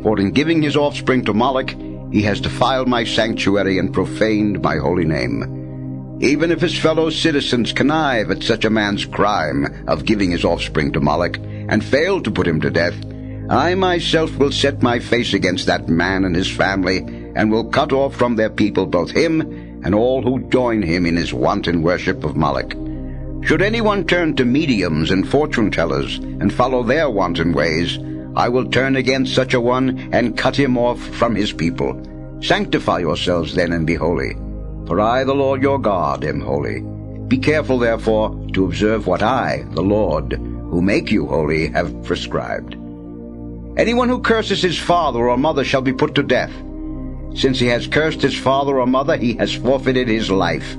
For in giving his offspring to Moloch, he has defiled my sanctuary and profaned my holy name. Even if his fellow citizens connive at such a man's crime of giving his offspring to Moloch, and fail to put him to death, I myself will set my face against that man and his family, and will cut off from their people both him and all who join him in his wanton worship of Moloch. Should anyone turn to mediums and fortune-tellers, and follow their wanton ways, I will turn against such a one, and cut him off from his people. Sanctify yourselves then, and be holy. For I, the Lord your God, am holy. Be careful, therefore, to observe what I, the Lord, who make you holy, have prescribed. Anyone who curses his father or mother shall be put to death. Since he has cursed his father or mother, he has forfeited his life.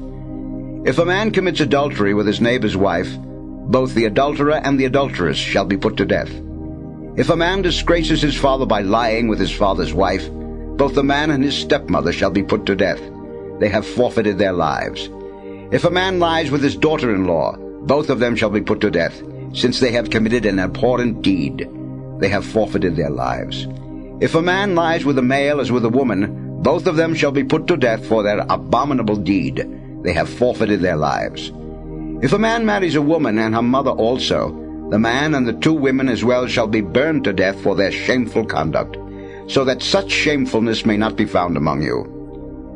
If a man commits adultery with his neighbor's wife, both the adulterer and the adulteress shall be put to death. If a man disgraces his father by lying with his father's wife, both the man and his stepmother shall be put to death. They have forfeited their lives. If a man lies with his daughter-in-law, both of them shall be put to death, since they have committed an abhorrent deed. They have forfeited their lives. If a man lies with a male as with a woman, both of them shall be put to death for their abominable deed. They have forfeited their lives. If a man marries a woman and her mother also, the man and the 2 women as well shall be burned to death for their shameful conduct, so that such shamefulness may not be found among you.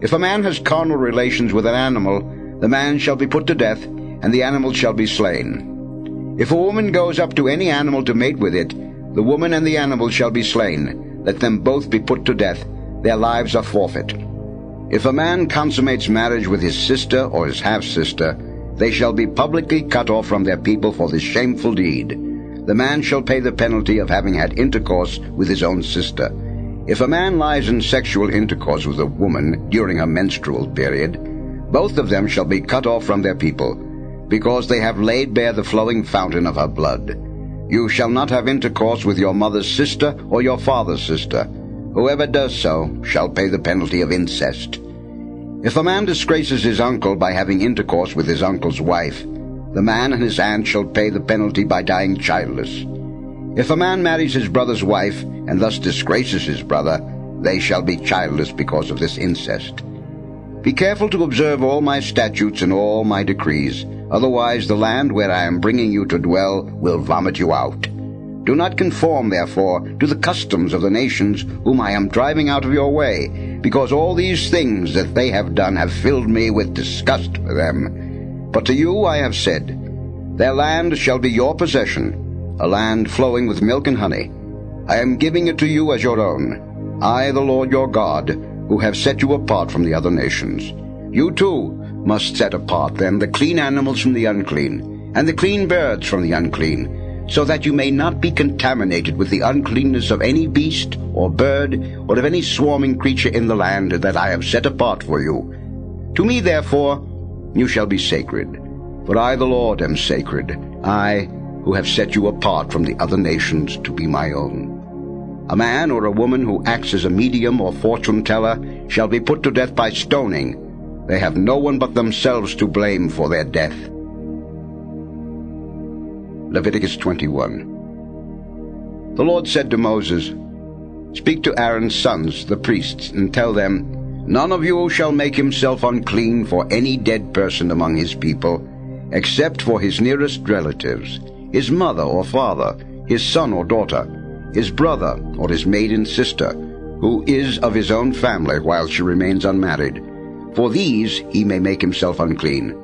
If a man has carnal relations with an animal, the man shall be put to death, and the animal shall be slain. If a woman goes up to any animal to mate with it, the woman and the animal shall be slain. Let them both be put to death. Their lives are forfeit. If a man consummates marriage with his sister or his half-sister, they shall be publicly cut off from their people for this shameful deed. The man shall pay the penalty of having had intercourse with his own sister. If a man lies in sexual intercourse with a woman during her menstrual period, both of them shall be cut off from their people, because they have laid bare the flowing fountain of her blood. You shall not have intercourse with your mother's sister or your father's sister. Whoever does so shall pay the penalty of incest. If a man disgraces his uncle by having intercourse with his uncle's wife, the man and his aunt shall pay the penalty by dying childless. If a man marries his brother's wife and thus disgraces his brother, they shall be childless because of this incest. Be careful to observe all my statutes and all my decrees. Otherwise the land where I am bringing you to dwell will vomit you out. Do not conform, therefore, to the customs of the nations whom I am driving out of your way, because all these things that they have done have filled me with disgust for them. But to you I have said, their land shall be your possession, a land flowing with milk and honey. I am giving it to you as your own. I, the Lord your God, who have set you apart from the other nations. You too must set apart then the clean animals from the unclean, and the clean birds from the unclean, so that you may not be contaminated with the uncleanness of any beast or bird or of any swarming creature in the land that I have set apart for you. To me, therefore, you shall be sacred, for I, the Lord, am sacred, I, who have set you apart from the other nations to be my own. A man or a woman who acts as a medium or fortune-teller shall be put to death by stoning. They have no one but themselves to blame for their death. Leviticus 21. The Lord said to Moses, Speak to Aaron's sons, the priests, and tell them, None of you shall make himself unclean for any dead person among his people, except for his nearest relatives, his mother or father, his son or daughter, his brother or his maiden sister, who is of his own family while she remains unmarried. For these he may make himself unclean.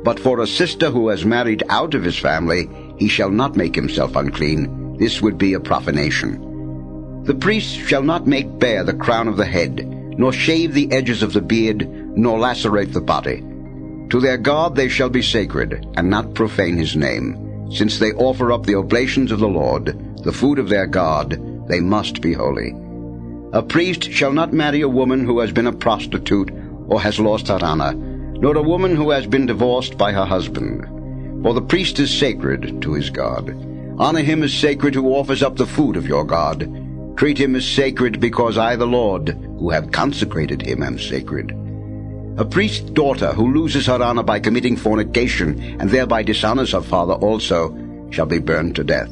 But for a sister who has married out of his family, he shall not make himself unclean. This would be a profanation. The priest shall not make bare the crown of the head, nor shave the edges of the beard, nor lacerate the body. To their God they shall be sacred, and not profane his name. Since they offer up the oblations of the Lord, the food of their God, they must be holy. A priest shall not marry a woman who has been a prostitute or has lost her honor, nor a woman who has been divorced by her husband. For the priest is sacred to his God. Honor him as sacred who offers up the food of your God. Treat him as sacred because I, the Lord, who have consecrated him, am sacred. A priest's daughter who loses her honor by committing fornication and thereby dishonors her father also shall be burned to death.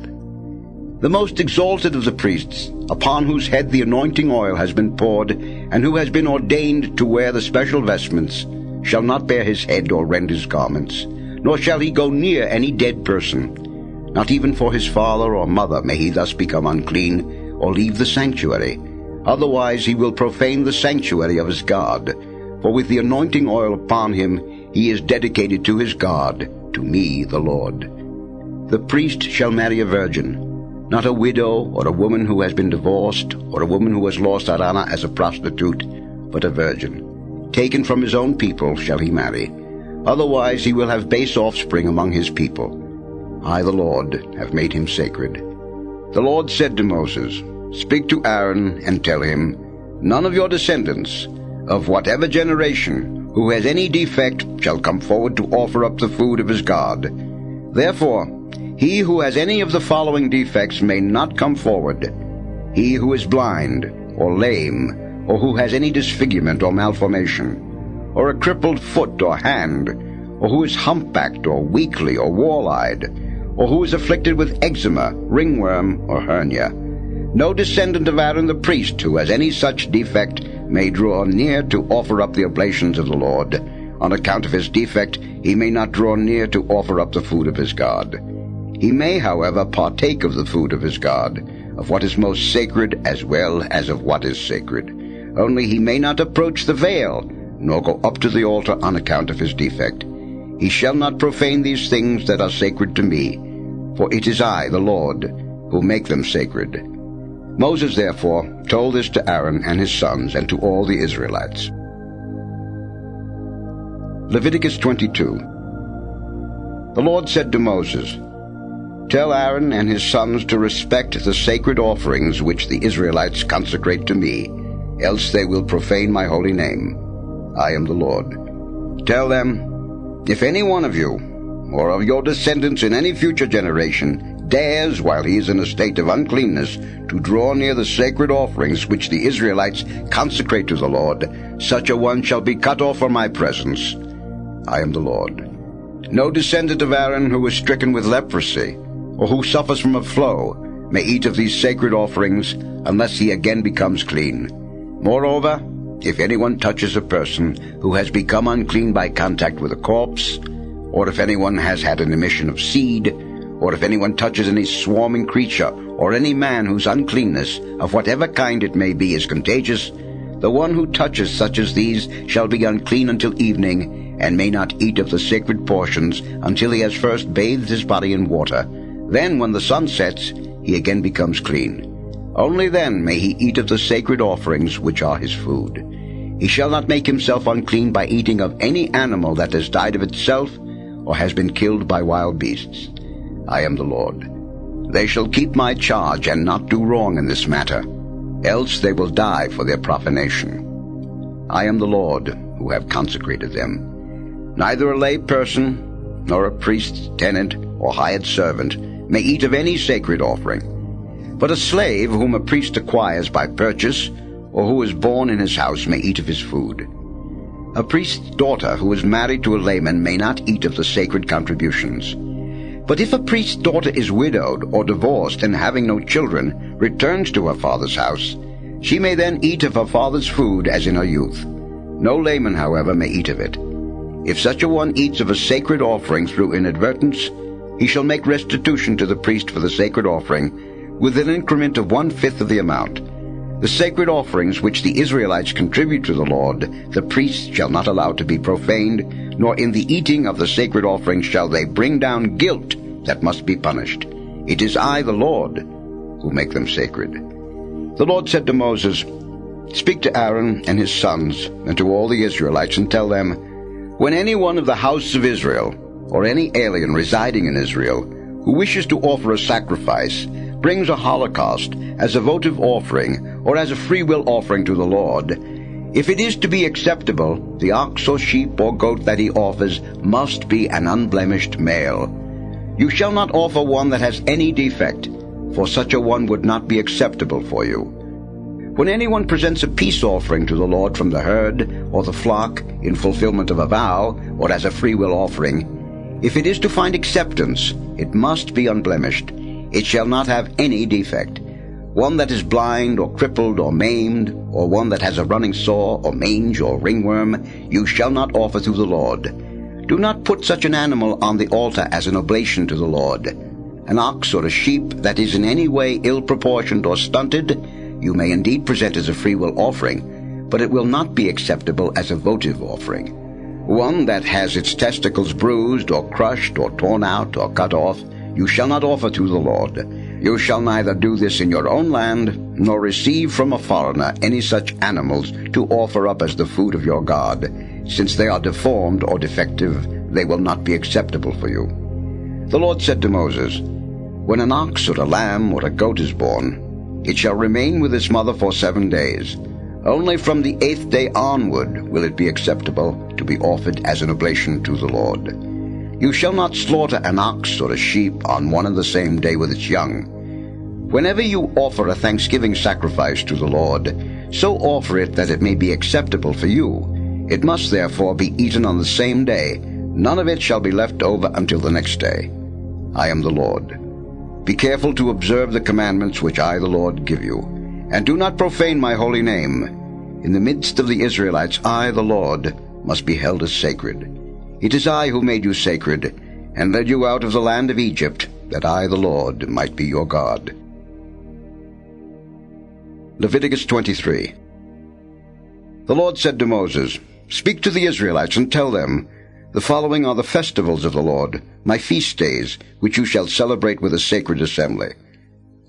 The most exalted of the priests, upon whose head the anointing oil has been poured, and who has been ordained to wear the special vestments, shall not bare his head or rend his garments, nor shall he go near any dead person. Not even for his father or mother may he thus become unclean, or leave the sanctuary. Otherwise he will profane the sanctuary of his God. For with the anointing oil upon him he is dedicated to his God, to me the Lord. The priest shall marry a virgin, not a widow or a woman who has been divorced, or a woman who has lost her honor as a prostitute, but a virgin. Taken from his own people shall he marry. Otherwise he will have base offspring among his people. I, the Lord, have made him sacred. The Lord said to Moses, Speak to Aaron and tell him, None of your descendants, of whatever generation, who has any defect, shall come forward to offer up the food of his God. Therefore, he who has any of the following defects may not come forward: he who is blind, or lame, or who has any disfigurement or malformation, or a crippled foot or hand, or who is humpbacked or weakly or wall-eyed, or who is afflicted with eczema, ringworm, or hernia. No descendant of Aaron the priest who has any such defect may draw near to offer up the oblations of the Lord. On account of his defect he may not draw near to offer up the food of his God. He may, however, partake of the food of his God, of what is most sacred as well as of what is sacred. Only he may not approach the veil, nor go up to the altar on account of his defect. He shall not profane these things that are sacred to me, for it is I, the Lord, who make them sacred. Moses therefore told this to Aaron and his sons and to all the Israelites. Leviticus 22. The Lord said to Moses, Tell Aaron and his sons to respect the sacred offerings which the Israelites consecrate to me, else they will profane my holy name. I am the Lord. Tell them, If any one of you, or of your descendants in any future generation, dares, while he is in a state of uncleanness, to draw near the sacred offerings which the Israelites consecrate to the Lord, such a one shall be cut off from my presence. I am the Lord. No descendant of Aaron who is stricken with leprosy, or who suffers from a flow, may eat of these sacred offerings, unless he again becomes clean. Moreover, If anyone touches a person who has become unclean by contact with a corpse, or if anyone has had an emission of seed, or if anyone touches any swarming creature, or any man whose uncleanness, of whatever kind it may be, is contagious, the one who touches such as these shall be unclean until evening, and may not eat of the sacred portions until he has first bathed his body in water. Then, when the sun sets, he again becomes clean. Only then may he eat of the sacred offerings which are his food. He shall not make himself unclean by eating of any animal that has died of itself, or has been killed by wild beasts. I am the Lord. They shall keep my charge and not do wrong in this matter, else they will die for their profanation. I am the Lord who have consecrated them. Neither a lay person, nor a priest's tenant or hired servant may eat of any sacred offering. But a slave whom a priest acquires by purchase, or who is born in his house, may eat of his food. A priest's daughter who is married to a layman may not eat of the sacred contributions. But if a priest's daughter is widowed or divorced and having no children returns to her father's house, she may then eat of her father's food as in her youth. No layman, however, may eat of it. If such a one eats of a sacred offering through inadvertence, he shall make restitution to the priest for the sacred offering, with an increment of 1/5 of the amount. The sacred offerings which the Israelites contribute to the Lord, the priests shall not allow to be profaned, nor in the eating of the sacred offerings shall they bring down guilt that must be punished. It is I, the Lord, who make them sacred. The Lord said to Moses, Speak to Aaron and his sons, and to all the Israelites, and tell them, When any one of the house of Israel, or any alien residing in Israel, who wishes to offer a sacrifice, brings a holocaust as a votive offering, or as a freewill offering to the Lord, if it is to be acceptable, the ox or sheep or goat that he offers must be an unblemished male. You shall not offer one that has any defect, for such a one would not be acceptable for you. When anyone presents a peace offering to the Lord from the herd or the flock in fulfillment of a vow, or as a freewill offering, if it is to find acceptance, it must be unblemished. It shall not have any defect. One that is blind or crippled or maimed, or one that has a running sore or mange or ringworm, you shall not offer to the Lord. Do not put such an animal on the altar as an oblation to the Lord. An ox or a sheep that is in any way ill-proportioned or stunted, you may indeed present as a freewill offering, but it will not be acceptable as a votive offering. One that has its testicles bruised or crushed or torn out or cut off, you shall not offer to the Lord. You shall neither do this in your own land, nor receive from a foreigner any such animals to offer up as the food of your God. Since they are deformed or defective, they will not be acceptable for you. The Lord said to Moses, When an ox or a lamb or a goat is born, it shall remain with its mother for 7 days. Only from the 8th day onward will it be acceptable to be offered as an oblation to the Lord. You shall not slaughter an ox or a sheep on one and the same day with its young. Whenever you offer a thanksgiving sacrifice to the Lord, so offer it that it may be acceptable for you. It must therefore be eaten on the same day. None of it shall be left over until the next day. I am the Lord. Be careful to observe the commandments which I, the Lord, give you, and do not profane my holy name. In the midst of the Israelites, I, the Lord, must be held as sacred. It is I who made you sacred, and led you out of the land of Egypt, that I, the Lord, might be your God. Leviticus 23. The Lord said to Moses, Speak to the Israelites and tell them, The following are the festivals of the Lord, my feast days, which you shall celebrate with a sacred assembly.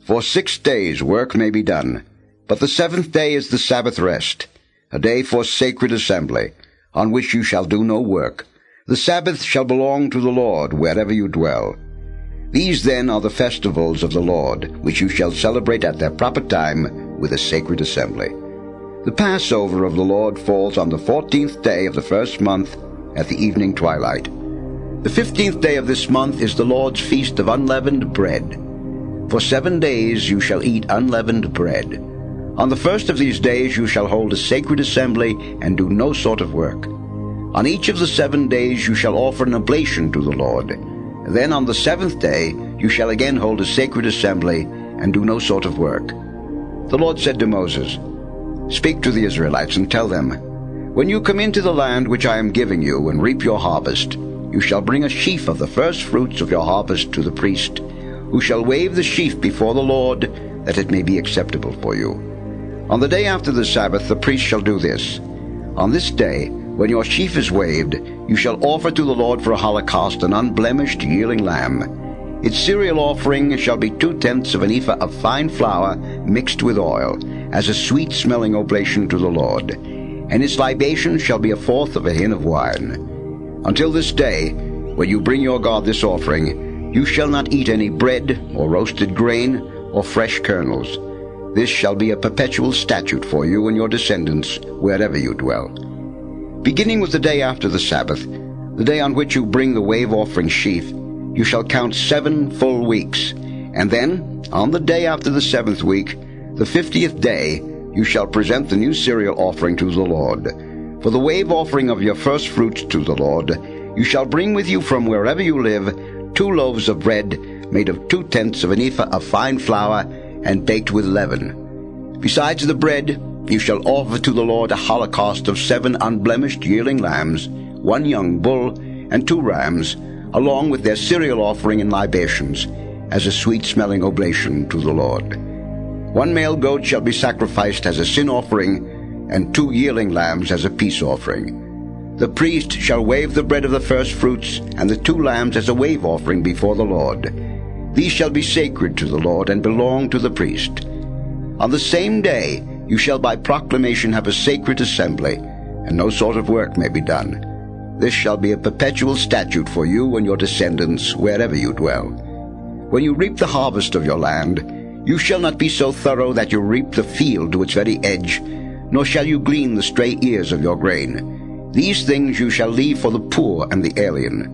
For 6 days work may be done, but the 7th day is the Sabbath rest, a day for sacred assembly, on which you shall do no work. The Sabbath shall belong to the Lord wherever you dwell. These then are the festivals of the Lord, which you shall celebrate at their proper time with a sacred assembly. The Passover of the Lord falls on the 14th day of the first month at the evening twilight. The 15th day of this month is the Lord's feast of unleavened bread. For 7 days you shall eat unleavened bread. On the first of these days you shall hold a sacred assembly and do no sort of work. On each of the 7 days you shall offer an oblation to the Lord. Then on the 7th day you shall again hold a sacred assembly and do no sort of work. The Lord said to Moses, Speak to the Israelites and tell them, When you come into the land which I am giving you and reap your harvest, you shall bring a sheaf of the first fruits of your harvest to the priest, who shall wave the sheaf before the Lord, that it may be acceptable for you. On the day after the Sabbath the priest shall do this. On this day, when your sheaf is waved, you shall offer to the Lord for a holocaust an unblemished yearling lamb. Its cereal offering shall be 2/10 of an ephah of fine flour mixed with oil, as a sweet-smelling oblation to the Lord. And its libation shall be 1/4 of a hin of wine. Until this day, when you bring your God this offering, you shall not eat any bread, or roasted grain, or fresh kernels. This shall be a perpetual statute for you and your descendants, wherever you dwell. Beginning with the day after the Sabbath, the day on which you bring the wave offering sheaf, you shall count 7 full weeks. And then, on the day after the 7th week, the 50th day, you shall present the new cereal offering to the Lord. For the wave offering of your first fruits to the Lord, you shall bring with you from wherever you live 2 loaves of bread made of 2/10 of an ephah of fine flour and baked with leaven. Besides the bread, you shall offer to the Lord a holocaust of 7 unblemished yearling lambs, 1 young bull, and 2 rams, along with their cereal offering and libations, as a sweet-smelling oblation to the Lord. 1 male goat shall be sacrificed as a sin offering, and 2 yearling lambs as a peace offering. The priest shall wave the bread of the first fruits and the 2 lambs as a wave offering before the Lord. These shall be sacred to the Lord and belong to the priest. On the same day you shall by proclamation have a sacred assembly, and no sort of work may be done. This shall be a perpetual statute for you and your descendants wherever you dwell. When you reap the harvest of your land, you shall not be so thorough that you reap the field to its very edge, nor shall you glean the stray ears of your grain. These things you shall leave for the poor and the alien.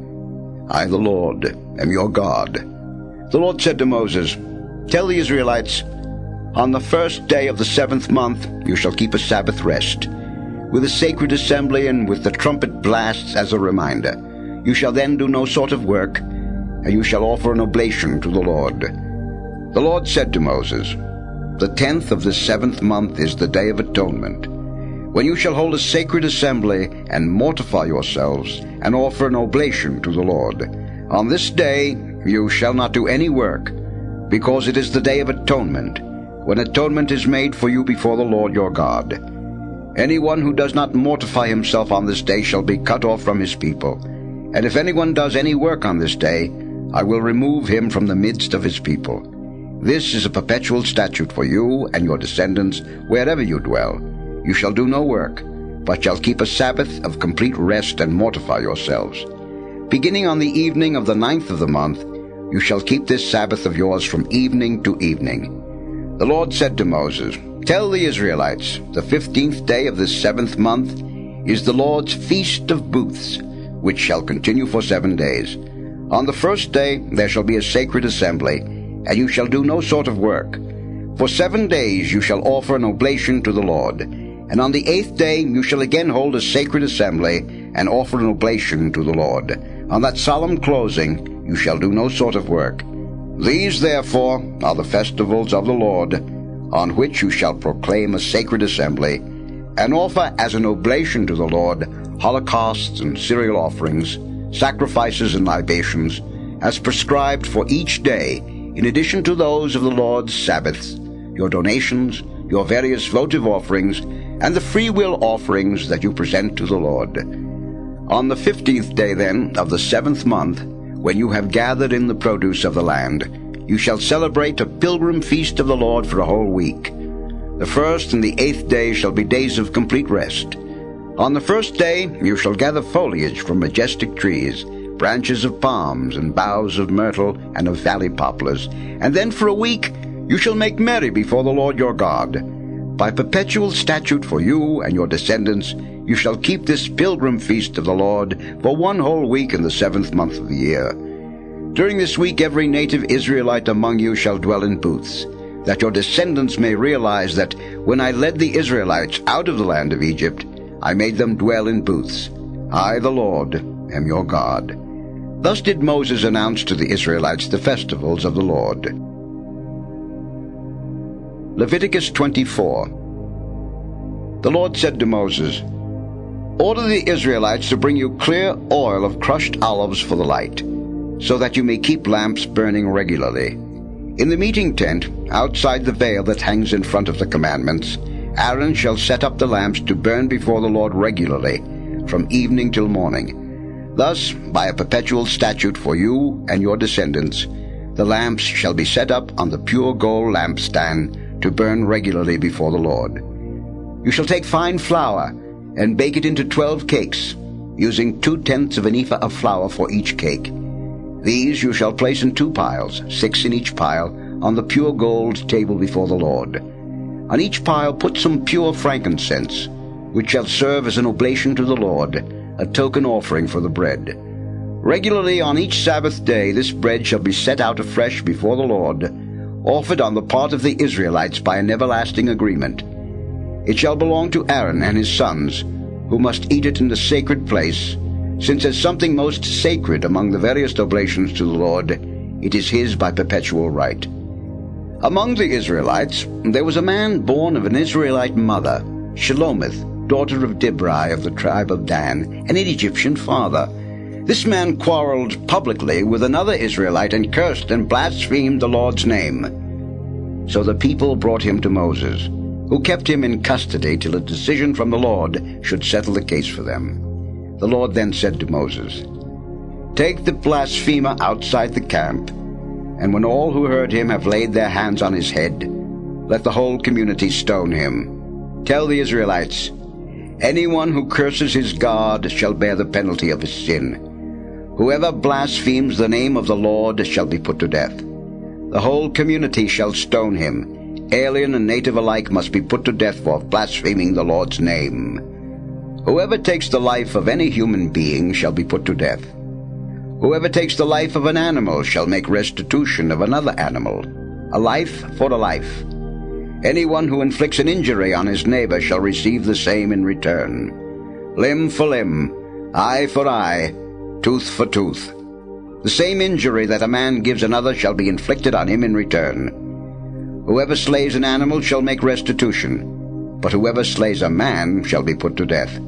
I, the Lord, am your God. The Lord said to Moses, Tell the Israelites, On the first day of the 7th month you shall keep a Sabbath rest, with a sacred assembly and with the trumpet blasts as a reminder. You shall then do no sort of work, and you shall offer an oblation to the Lord. The Lord said to Moses, The 10th of the 7th month is the Day of Atonement, when you shall hold a sacred assembly and mortify yourselves, and offer an oblation to the Lord. On this day you shall not do any work, because it is the Day of Atonement, when atonement is made for you before the Lord your God. Anyone who does not mortify himself on this day shall be cut off from his people. And if anyone does any work on this day, I will remove him from the midst of his people. This is a perpetual statute for you and your descendants wherever you dwell. You shall do no work, but shall keep a Sabbath of complete rest and mortify yourselves. Beginning on the evening of the 9th of the month, you shall keep this Sabbath of yours from evening to evening. The Lord said to Moses, Tell the Israelites, the 15th day of this 7th month is the Lord's Feast of Booths, which shall continue for 7 days. On the first day there shall be a sacred assembly, and you shall do no sort of work. For 7 days you shall offer an oblation to the Lord, and on the 8th day you shall again hold a sacred assembly, and offer an oblation to the Lord. On that solemn closing you shall do no sort of work. These therefore are the festivals of the Lord, on which you shall proclaim a sacred assembly, and offer as an oblation to the Lord holocausts and cereal offerings, sacrifices and libations, as prescribed for each day, in addition to those of the Lord's Sabbaths, your donations, your various votive offerings, and the freewill offerings that you present to the Lord. On the 15th day then of the 7th month, when you have gathered in the produce of the land, you shall celebrate a pilgrim feast of the Lord for a whole week. The 1st and the 8th day shall be days of complete rest. On the 1st day you shall gather foliage from majestic trees, branches of palms and boughs of myrtle and of valley poplars, and then for a week you shall make merry before the Lord your God. By perpetual statute for you and your descendants you shall keep this pilgrim feast of the Lord for 1 whole week in the 7th month of the year. During this week every native Israelite among you shall dwell in booths, that your descendants may realize that when I led the Israelites out of the land of Egypt, I made them dwell in booths. I, the Lord, am your God. Thus did Moses announce to the Israelites the festivals of the Lord. Leviticus 24. The Lord said to Moses, "Order the Israelites to bring you clear oil of crushed olives for the light, so that you may keep lamps burning regularly. In the meeting tent, outside the veil that hangs in front of the commandments, Aaron shall set up the lamps to burn before the Lord regularly, from evening till morning. Thus, by a perpetual statute for you and your descendants, the lamps shall be set up on the pure gold lampstand to burn regularly before the Lord. You shall take fine flour and bake it into 12 cakes, using 2/10 of an ephah of flour for each cake. These you shall place in 2 piles, 6 in each pile, on the pure gold table before the Lord. On each pile put some pure frankincense, which shall serve as an oblation to the Lord, a token offering for the bread. Regularly on each Sabbath day this bread shall be set out afresh before the Lord, offered on the part of the Israelites by an everlasting agreement. It shall belong to Aaron and his sons, who must eat it in the sacred place, since as something most sacred among the various oblations to the Lord, it is his by perpetual right. Among the Israelites there was a man born of an Israelite mother, Shelomith, daughter of Dibri of the tribe of Dan, and an Egyptian father. This man quarreled publicly with another Israelite and cursed and blasphemed the Lord's name. So the people brought him to Moses, who kept him in custody till a decision from the Lord should settle the case for them. The Lord then said to Moses, "Take the blasphemer outside the camp, and when all who heard him have laid their hands on his head, let the whole community stone him. Tell the Israelites, anyone who curses his God shall bear the penalty of his sin. Whoever blasphemes the name of the Lord shall be put to death. The whole community shall stone him. Alien and native alike must be put to death for blaspheming the Lord's name. Whoever takes the life of any human being shall be put to death. Whoever takes the life of an animal shall make restitution of another animal, a life for a life. Anyone who inflicts an injury on his neighbor shall receive the same in return. Limb for limb, eye for eye, tooth for tooth. The same injury that a man gives another shall be inflicted on him in return. Whoever slays an animal shall make restitution, but whoever slays a man shall be put to death.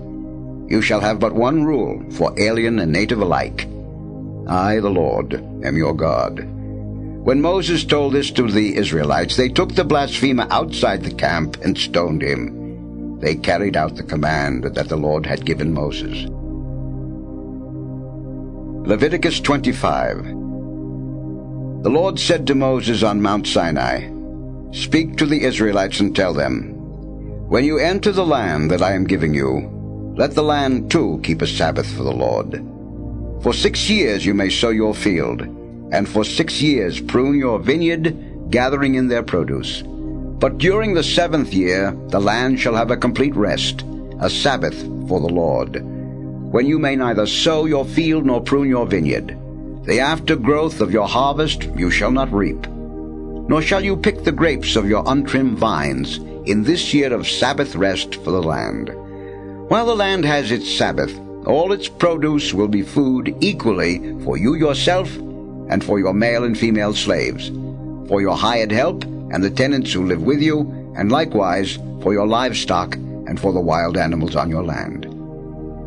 You shall have but one rule for alien and native alike. I, the Lord, am your God." When Moses told this to the Israelites, they took the blasphemer outside the camp and stoned him. They carried out the command that the Lord had given Moses. Leviticus 25. The Lord said to Moses on Mount Sinai, "Speak to the Israelites and tell them, when you enter the land that I am giving you, let the land too keep a Sabbath for the Lord. For 6 years you may sow your field, and for 6 years prune your vineyard, gathering in their produce. But during the 7th year the land shall have a complete rest, a Sabbath for the Lord, when you may neither sow your field nor prune your vineyard. The aftergrowth of your harvest you shall not reap, nor shall you pick the grapes of your untrimmed vines in this year of Sabbath rest for the land. While the land has its Sabbath, all its produce will be food equally for you yourself and for your male and female slaves, for your hired help and the tenants who live with you, and likewise for your livestock and for the wild animals on your land.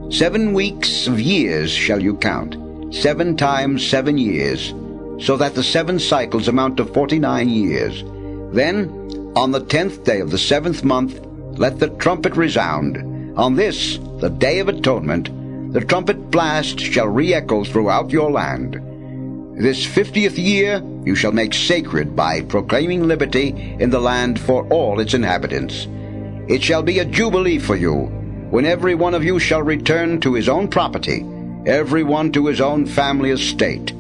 7 weeks of years shall you count, 7 times 7 years, so that the 7 cycles amount to 49 years. Then, on the 10th day of the 7th month, let the trumpet resound. On this, the Day of Atonement, the trumpet blast shall re-echo throughout your land. This 50th year you shall make sacred by proclaiming liberty in the land for all its inhabitants. It shall be a jubilee for you, when every one of you shall return to his own property, every one to his own family estate.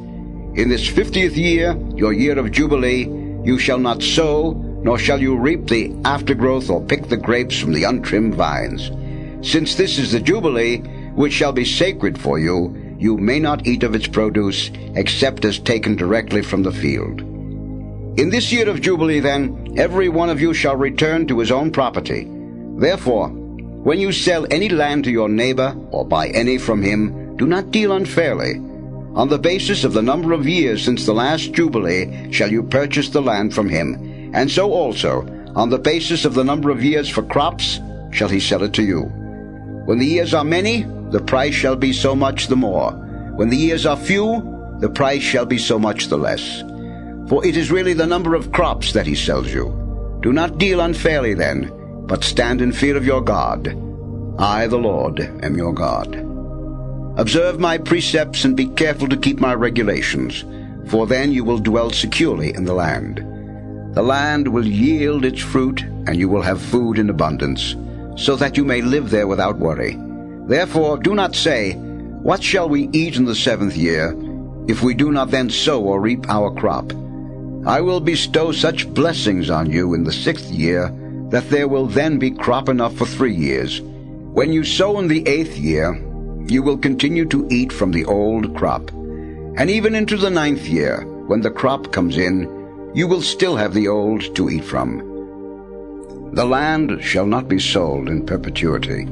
In this 50th year, your year of Jubilee, you shall not sow, nor shall you reap the aftergrowth or pick the grapes from the untrimmed vines. Since this is the Jubilee, which shall be sacred for you, you may not eat of its produce, except as taken directly from the field. In this year of Jubilee, then, every one of you shall return to his own property. Therefore, when you sell any land to your neighbor, or buy any from him, do not deal unfairly. On the basis of the number of years since the last Jubilee shall you purchase the land from him, and so also on the basis of the number of years for crops, shall he sell it to you. When the years are many, the price shall be so much the more. When the years are few, the price shall be so much the less. For it is really the number of crops that he sells you. Do not deal unfairly then, but stand in fear of your God. I, the Lord, am your God. Observe my precepts and be careful to keep my regulations, for then you will dwell securely in the land. The land will yield its fruit, and you will have food in abundance, so that you may live there without worry. Therefore do not say, "What shall we eat in the 7th year, if we do not then sow or reap our crop?" I will bestow such blessings on you in the 6th year, that there will then be crop enough for 3 years. When you sow in the 8th year, you will continue to eat from the old crop. And even into the 9th year, when the crop comes in, you will still have the old to eat from. The land shall not be sold in perpetuity,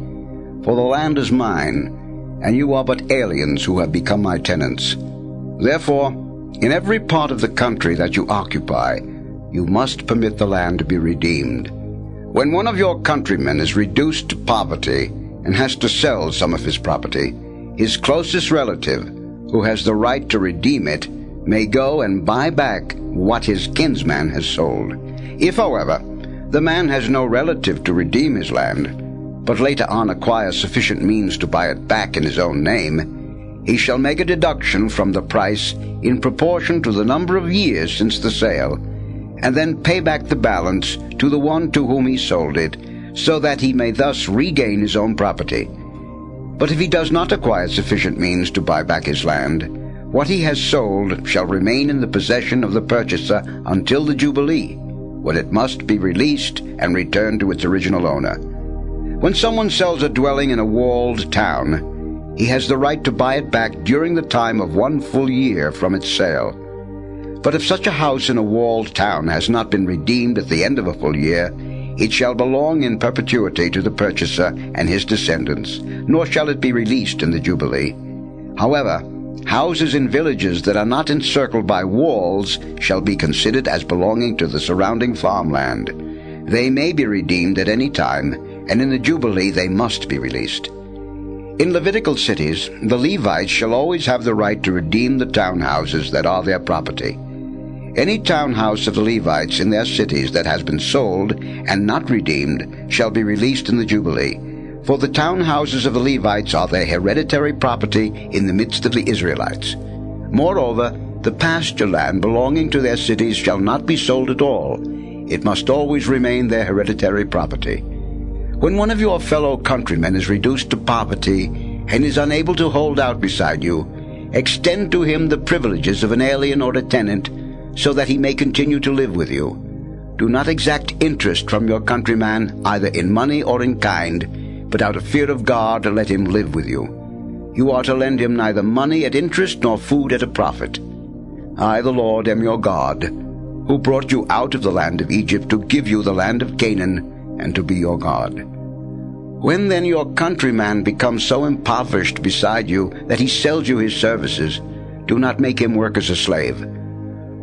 for the land is mine, and you are but aliens who have become my tenants. Therefore, in every part of the country that you occupy, you must permit the land to be redeemed. When one of your countrymen is reduced to poverty and has to sell some of his property, his closest relative, who has the right to redeem it, may go and buy back what his kinsman has sold. If, however, the man has no relative to redeem his land, but later on acquires sufficient means to buy it back in his own name, he shall make a deduction from the price in proportion to the number of years since the sale, and then pay back the balance to the one to whom he sold it, so that he may thus regain his own property. But if he does not acquire sufficient means to buy back his land, what he has sold shall remain in the possession of the purchaser until the Jubilee, when it must be released and returned to its original owner. When someone sells a dwelling in a walled town, he has the right to buy it back during the time of 1 full year from its sale. But if such a house in a walled town has not been redeemed at the end of a full year, it shall belong in perpetuity to the purchaser and his descendants, nor shall it be released in the Jubilee. However, houses in villages that are not encircled by walls shall be considered as belonging to the surrounding farmland. They may be redeemed at any time, and in the Jubilee they must be released. In Levitical cities, the Levites shall always have the right to redeem the townhouses that are their property. Any townhouse of the Levites in their cities that has been sold and not redeemed shall be released in the Jubilee, for the townhouses of the Levites are their hereditary property in the midst of the Israelites. Moreover, the pasture land belonging to their cities shall not be sold at all. It must always remain their hereditary property. When one of your fellow countrymen is reduced to poverty and is unable to hold out beside you, extend to him the privileges of an alien or a tenant, so that he may continue to live with you. Do not exact interest from your countryman, either in money or in kind, but out of fear of God let him live with you. You are to lend him neither money at interest nor food at a profit. I, the Lord, am your God, who brought you out of the land of Egypt to give you the land of Canaan, and to be your God. When then your countryman becomes so impoverished beside you that he sells you his services, do not make him work as a slave.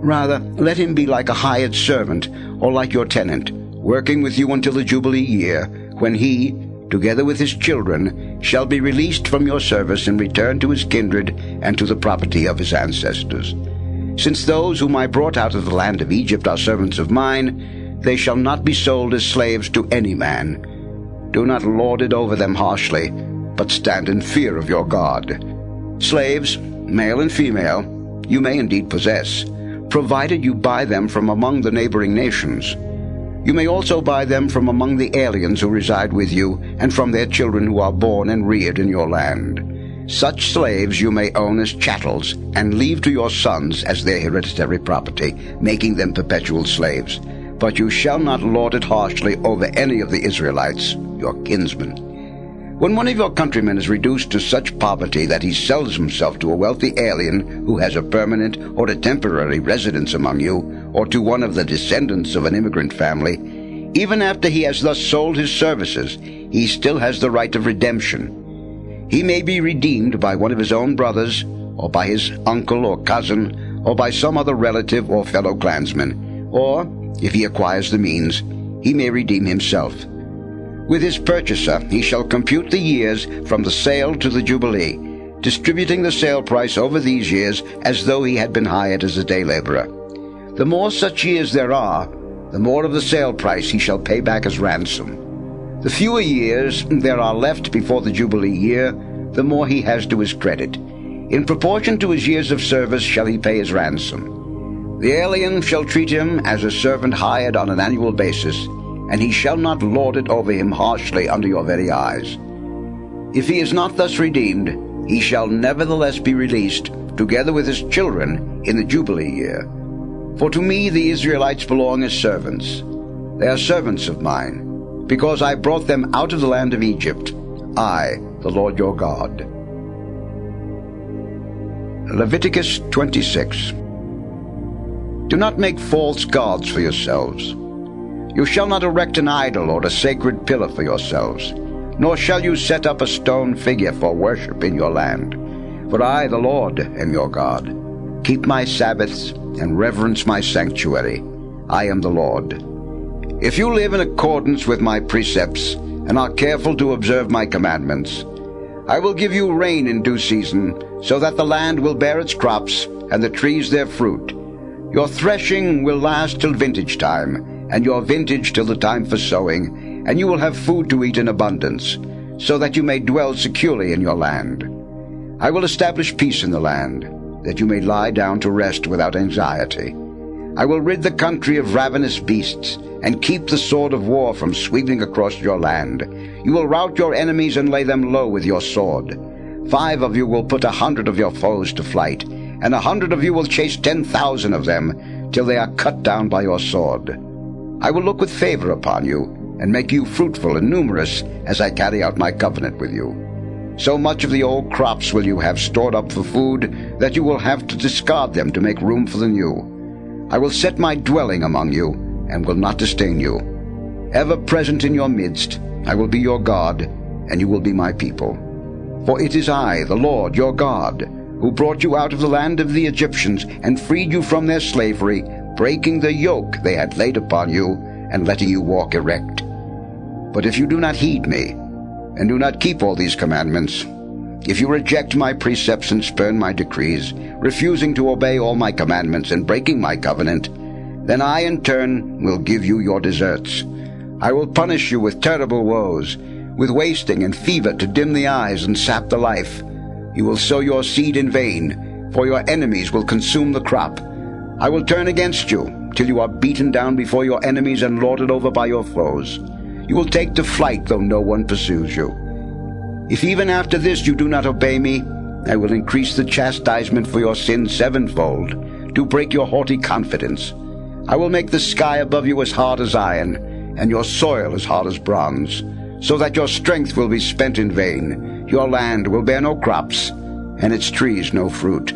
Rather, let him be like a hired servant, or like your tenant, working with you until the Jubilee year, when he, together with his children, shall be released from your service and return to his kindred and to the property of his ancestors. Since those whom I brought out of the land of Egypt are servants of mine, they shall not be sold as slaves to any man. Do not lord it over them harshly, but stand in fear of your God. Slaves, male and female, you may indeed possess, provided you buy them from among the neighboring nations. You may also buy them from among the aliens who reside with you, and from their children who are born and reared in your land. Such slaves you may own as chattels, and leave to your sons as their hereditary property, making them perpetual slaves. But you shall not lord it harshly over any of the Israelites, your kinsmen. When one of your countrymen is reduced to such poverty that he sells himself to a wealthy alien who has a permanent or a temporary residence among you, or to one of the descendants of an immigrant family, even after he has thus sold his services, he still has the right of redemption. He may be redeemed by one of his own brothers, or by his uncle or cousin, or by some other relative or fellow clansman, or, if he acquires the means, he may redeem himself. With his purchaser he shall compute the years from the sale to the Jubilee, distributing the sale price over these years as though he had been hired as a day laborer. The more such years there are, the more of the sale price he shall pay back as ransom. The fewer years there are left before the Jubilee year, the more he has to his credit. In proportion to his years of service shall he pay his ransom. The alien shall treat him as a servant hired on an annual basis, and he shall not lord it over him harshly under your very eyes. If he is not thus redeemed, he shall nevertheless be released, together with his children, in the Jubilee year. For to me the Israelites belong as servants. They are servants of mine, because I brought them out of the land of Egypt, I, the Lord your God. Leviticus 26. Do not make false gods for yourselves. You shall not erect an idol or a sacred pillar for yourselves, nor shall you set up a stone figure for worship in your land. For I, the Lord, am your God. Keep my Sabbaths and reverence my sanctuary. I am the Lord. If you live in accordance with my precepts and are careful to observe my commandments, I will give you rain in due season, so that the land will bear its crops and the trees their fruit. Your threshing will last till vintage time, and your vintage till the time for sowing, and you will have food to eat in abundance, so that you may dwell securely in your land. I will establish peace in the land, that you may lie down to rest without anxiety. I will rid the country of ravenous beasts, and keep the sword of war from sweeping across your land. You will rout your enemies and lay them low with your sword. 5 of you will put 100 of your foes to flight, and 100 of you will chase 10,000 of them, till they are cut down by your sword. I will look with favor upon you, and make you fruitful and numerous as I carry out my covenant with you. So much of the old crops will you have stored up for food, that you will have to discard them to make room for the new. I will set my dwelling among you, and will not disdain you. Ever present in your midst, I will be your God, and you will be my people. For it is I, the Lord your God, who brought you out of the land of the Egyptians, and freed you from their slavery, breaking the yoke they had laid upon you, and letting you walk erect. But if you do not heed me, and do not keep all these commandments, if you reject my precepts and spurn my decrees, refusing to obey all my commandments and breaking my covenant, then I in turn will give you your deserts. I will punish you with terrible woes, with wasting and fever to dim the eyes and sap the life. You will sow your seed in vain, for your enemies will consume the crop. I will turn against you, till you are beaten down before your enemies and lorded over by your foes. You will take to flight, though no one pursues you. If even after this you do not obey me, I will increase the chastisement for your sins 7-fold, to break your haughty confidence. I will make the sky above you as hard as iron, and your soil as hard as bronze, so that your strength will be spent in vain, your land will bear no crops, and its trees no fruit.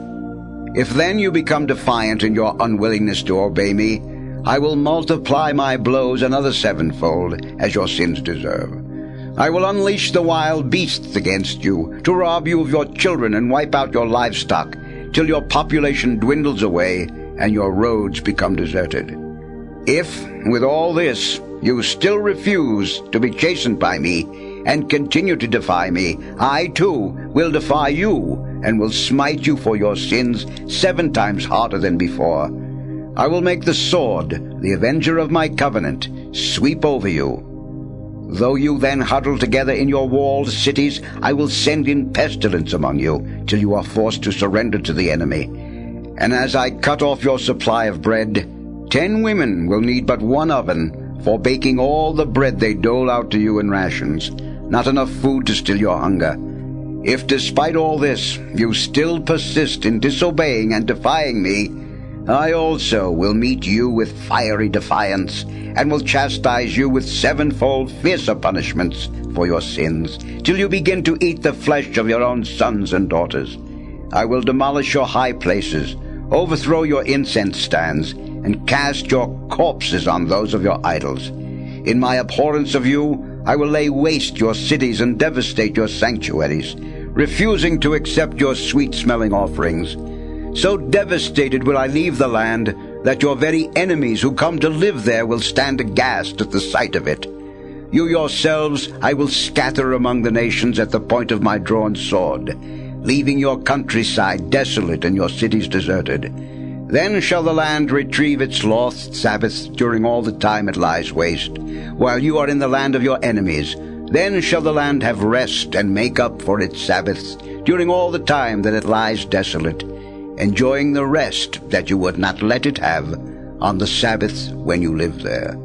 If then you become defiant in your unwillingness to obey me, I will multiply my blows another 7-fold, as your sins deserve. I will unleash the wild beasts against you, to rob you of your children and wipe out your livestock, till your population dwindles away and your roads become deserted. If, with all this, you still refuse to be chastened by me, and continue to defy me, I too will defy you, and will smite you for your sins 7 times harder than before. I will make the sword, the avenger of my covenant, sweep over you. Though you then huddle together in your walled cities, I will send in pestilence among you, till you are forced to surrender to the enemy. And as I cut off your supply of bread, 10 women will need but 1 oven, for baking all the bread they dole out to you in rations, not enough food to still your hunger. If despite all this you still persist in disobeying and defying me, I also will meet you with fiery defiance, and will chastise you with 7-fold fiercer punishments for your sins, till you begin to eat the flesh of your own sons and daughters. I will demolish your high places, overthrow your incense stands, and cast your corpses on those of your idols. In my abhorrence of you, I will lay waste your cities and devastate your sanctuaries, refusing to accept your sweet-smelling offerings. So devastated will I leave the land, that your very enemies who come to live there will stand aghast at the sight of it. You yourselves I will scatter among the nations at the point of my drawn sword, leaving your countryside desolate and your cities deserted. Then shall the land retrieve its lost Sabbaths during all the time it lies waste, while you are in the land of your enemies. Then shall the land have rest and make up for its Sabbaths during all the time that it lies desolate, enjoying the rest that you would not let it have on the Sabbaths when you live there.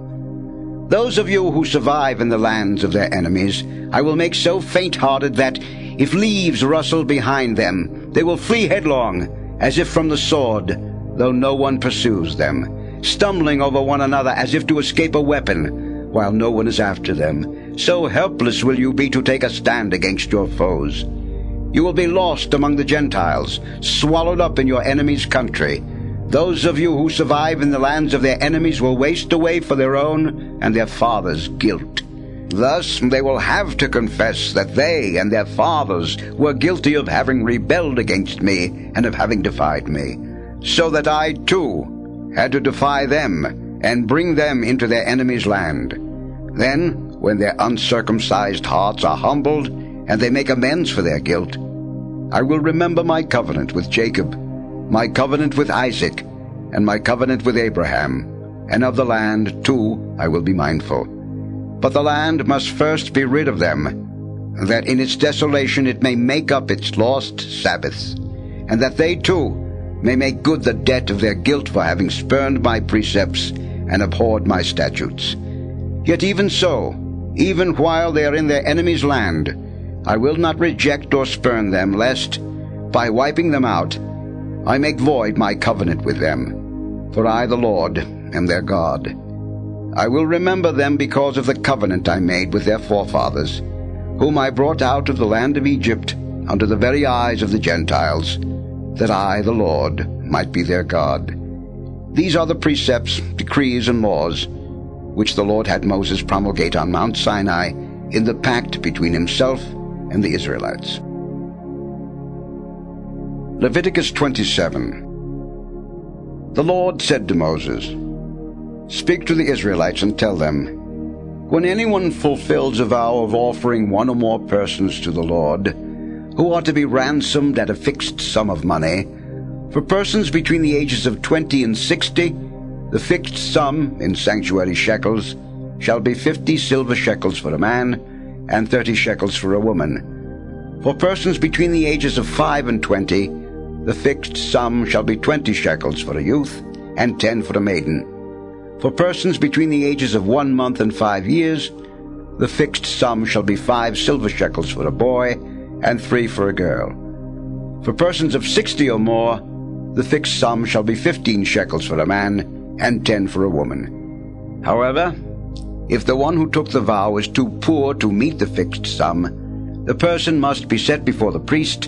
Those of you who survive in the lands of their enemies I will make so faint-hearted that, if leaves rustle behind them, they will flee headlong, as if from the sword, though no one pursues them, stumbling over one another as if to escape a weapon, while no one is after them. So helpless will you be to take a stand against your foes. You will be lost among the Gentiles, swallowed up in your enemy's country. Those of you who survive in the lands of their enemies will waste away for their own and their fathers' guilt. Thus they will have to confess that they and their fathers were guilty of having rebelled against me and of having defied me, so that I too had to defy them and bring them into their enemies' land. Then, when their uncircumcised hearts are humbled and they make amends for their guilt, I will remember my covenant with Jacob, my covenant with Isaac, and my covenant with Abraham, and of the land, too, I will be mindful. But the land must first be rid of them, that in its desolation it may make up its lost Sabbaths, and that they, too, may make good the debt of their guilt for having spurned my precepts and abhorred my statutes. Yet even so, even while they are in their enemy's land, I will not reject or spurn them, lest, by wiping them out, I make void my covenant with them. For I, the Lord, am their God. I will remember them because of the covenant I made with their forefathers, whom I brought out of the land of Egypt under the very eyes of the Gentiles, that I, the Lord, might be their God. These are the precepts, decrees, and laws, which the Lord had Moses promulgate on Mount Sinai in the pact between himself and the Israelites. Leviticus 27. The Lord said to Moses, Speak to the Israelites and tell them, When anyone fulfills a vow of offering one or more persons to the Lord, who are to be ransomed at a fixed sum of money, for persons between the ages of 20 and 60, the fixed sum in sanctuary shekels shall be 50 silver shekels for a man, and 30 shekels for a woman. For persons between the ages of 5 and 20, the fixed sum shall be 20 shekels for a youth, and 10 for a maiden. For persons between the ages of 1 month and 5 years, the fixed sum shall be 5 silver shekels for a boy, and 3 for a girl. For persons of 60 or more, the fixed sum shall be 15 shekels for a man, and 10 for a woman. However, if the one who took the vow is too poor to meet the fixed sum, the person must be set before the priest,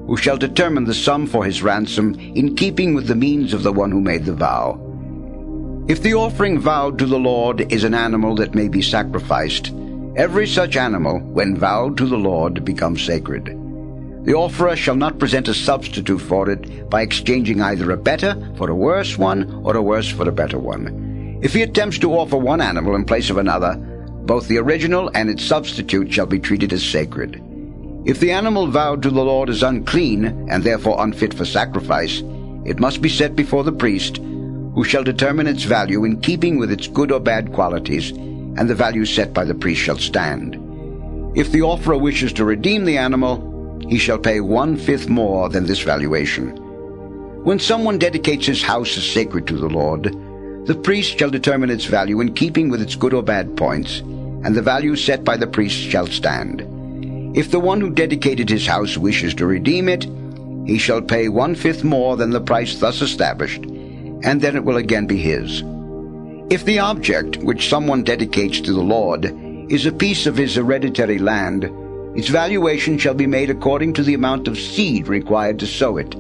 who shall determine the sum for his ransom in keeping with the means of the one who made the vow. If the offering vowed to the Lord is an animal that may be sacrificed, every such animal, when vowed to the Lord, becomes sacred. The offerer shall not present a substitute for it by exchanging either a better for a worse one or a worse for a better one. If he attempts to offer one animal in place of another, both the original and its substitute shall be treated as sacred. If the animal vowed to the Lord is unclean and therefore unfit for sacrifice, it must be set before the priest, who shall determine its value in keeping with its good or bad qualities, and the value set by the priest shall stand. If the offerer wishes to redeem the animal, he shall pay 1/5 more than this valuation. When someone dedicates his house as sacred to the Lord, the priest shall determine its value in keeping with its good or bad points, and the value set by the priest shall stand. If the one who dedicated his house wishes to redeem it, he shall pay 1/5 more than the price thus established, and then it will again be his. If the object which someone dedicates to the Lord is a piece of his hereditary land, its valuation shall be made according to the amount of seed required to sow it,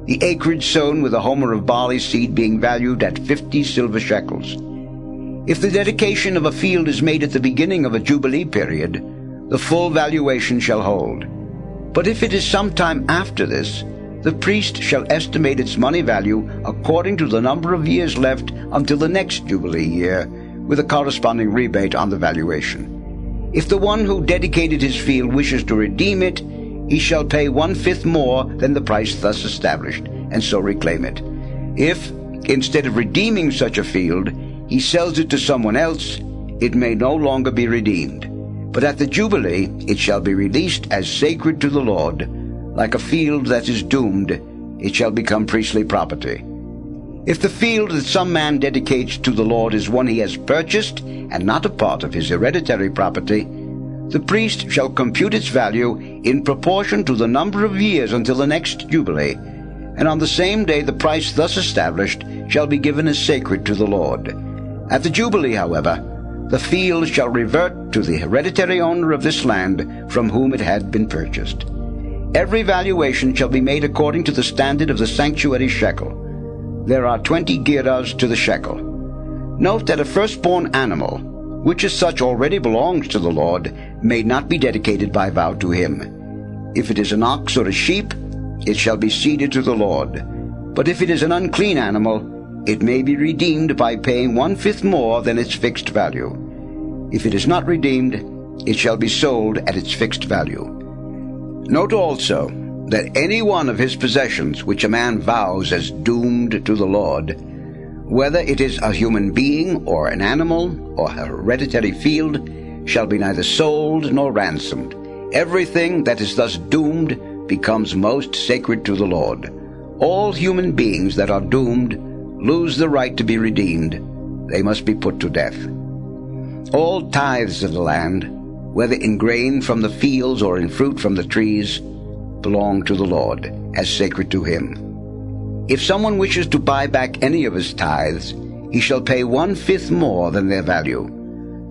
the acreage sown with a homer of barley seed being valued at 50 silver shekels. If the dedication of a field is made at the beginning of a Jubilee period, the full valuation shall hold. But if it is some time after this, the priest shall estimate its money value according to the number of years left until the next Jubilee year, with a corresponding rebate on the valuation. If the one who dedicated his field wishes to redeem it, he shall pay 1/5 more than the price thus established, and so reclaim it. If, instead of redeeming such a field, he sells it to someone else, it may no longer be redeemed. But at the Jubilee it shall be released as sacred to the Lord. Like a field that is doomed, it shall become priestly property. If the field that some man dedicates to the Lord is one he has purchased, and not a part of his hereditary property, the priest shall compute its value in proportion to the number of years until the next Jubilee, and on the same day the price thus established shall be given as sacred to the Lord. At the Jubilee, however, the field shall revert to the hereditary owner of this land from whom it had been purchased. Every valuation shall be made according to the standard of the sanctuary shekel. There are 20 gerahs to the shekel. Note that a firstborn animal, which as such already belongs to the Lord, may not be dedicated by vow to him. If it is an ox or a sheep, it shall be ceded to the Lord. But if it is an unclean animal, it may be redeemed by paying 1/5 more than its fixed value. If it is not redeemed, it shall be sold at its fixed value. Note also that any one of his possessions which a man vows as doomed to the Lord, whether it is a human being or an animal or a hereditary field, shall be neither sold nor ransomed. Everything that is thus doomed becomes most sacred to the Lord. All human beings that are doomed lose the right to be redeemed. They must be put to death. All tithes of the land, whether in grain from the fields or in fruit from the trees, belong to the Lord, as sacred to him. If someone wishes to buy back any of his tithes, he shall pay 1/5 more than their value.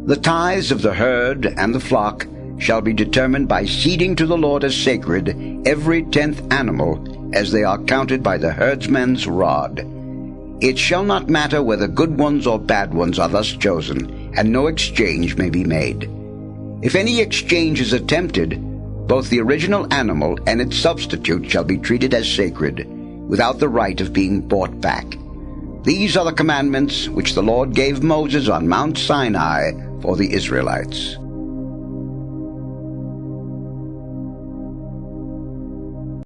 The tithes of the herd and the flock shall be determined by ceding to the Lord as sacred every 10th animal, as they are counted by the herdsman's rod. It shall not matter whether good ones or bad ones are thus chosen, and no exchange may be made. If any exchange is attempted, both the original animal and its substitute shall be treated as sacred, without the right of being bought back. These are the commandments which the Lord gave Moses on Mount Sinai for the Israelites.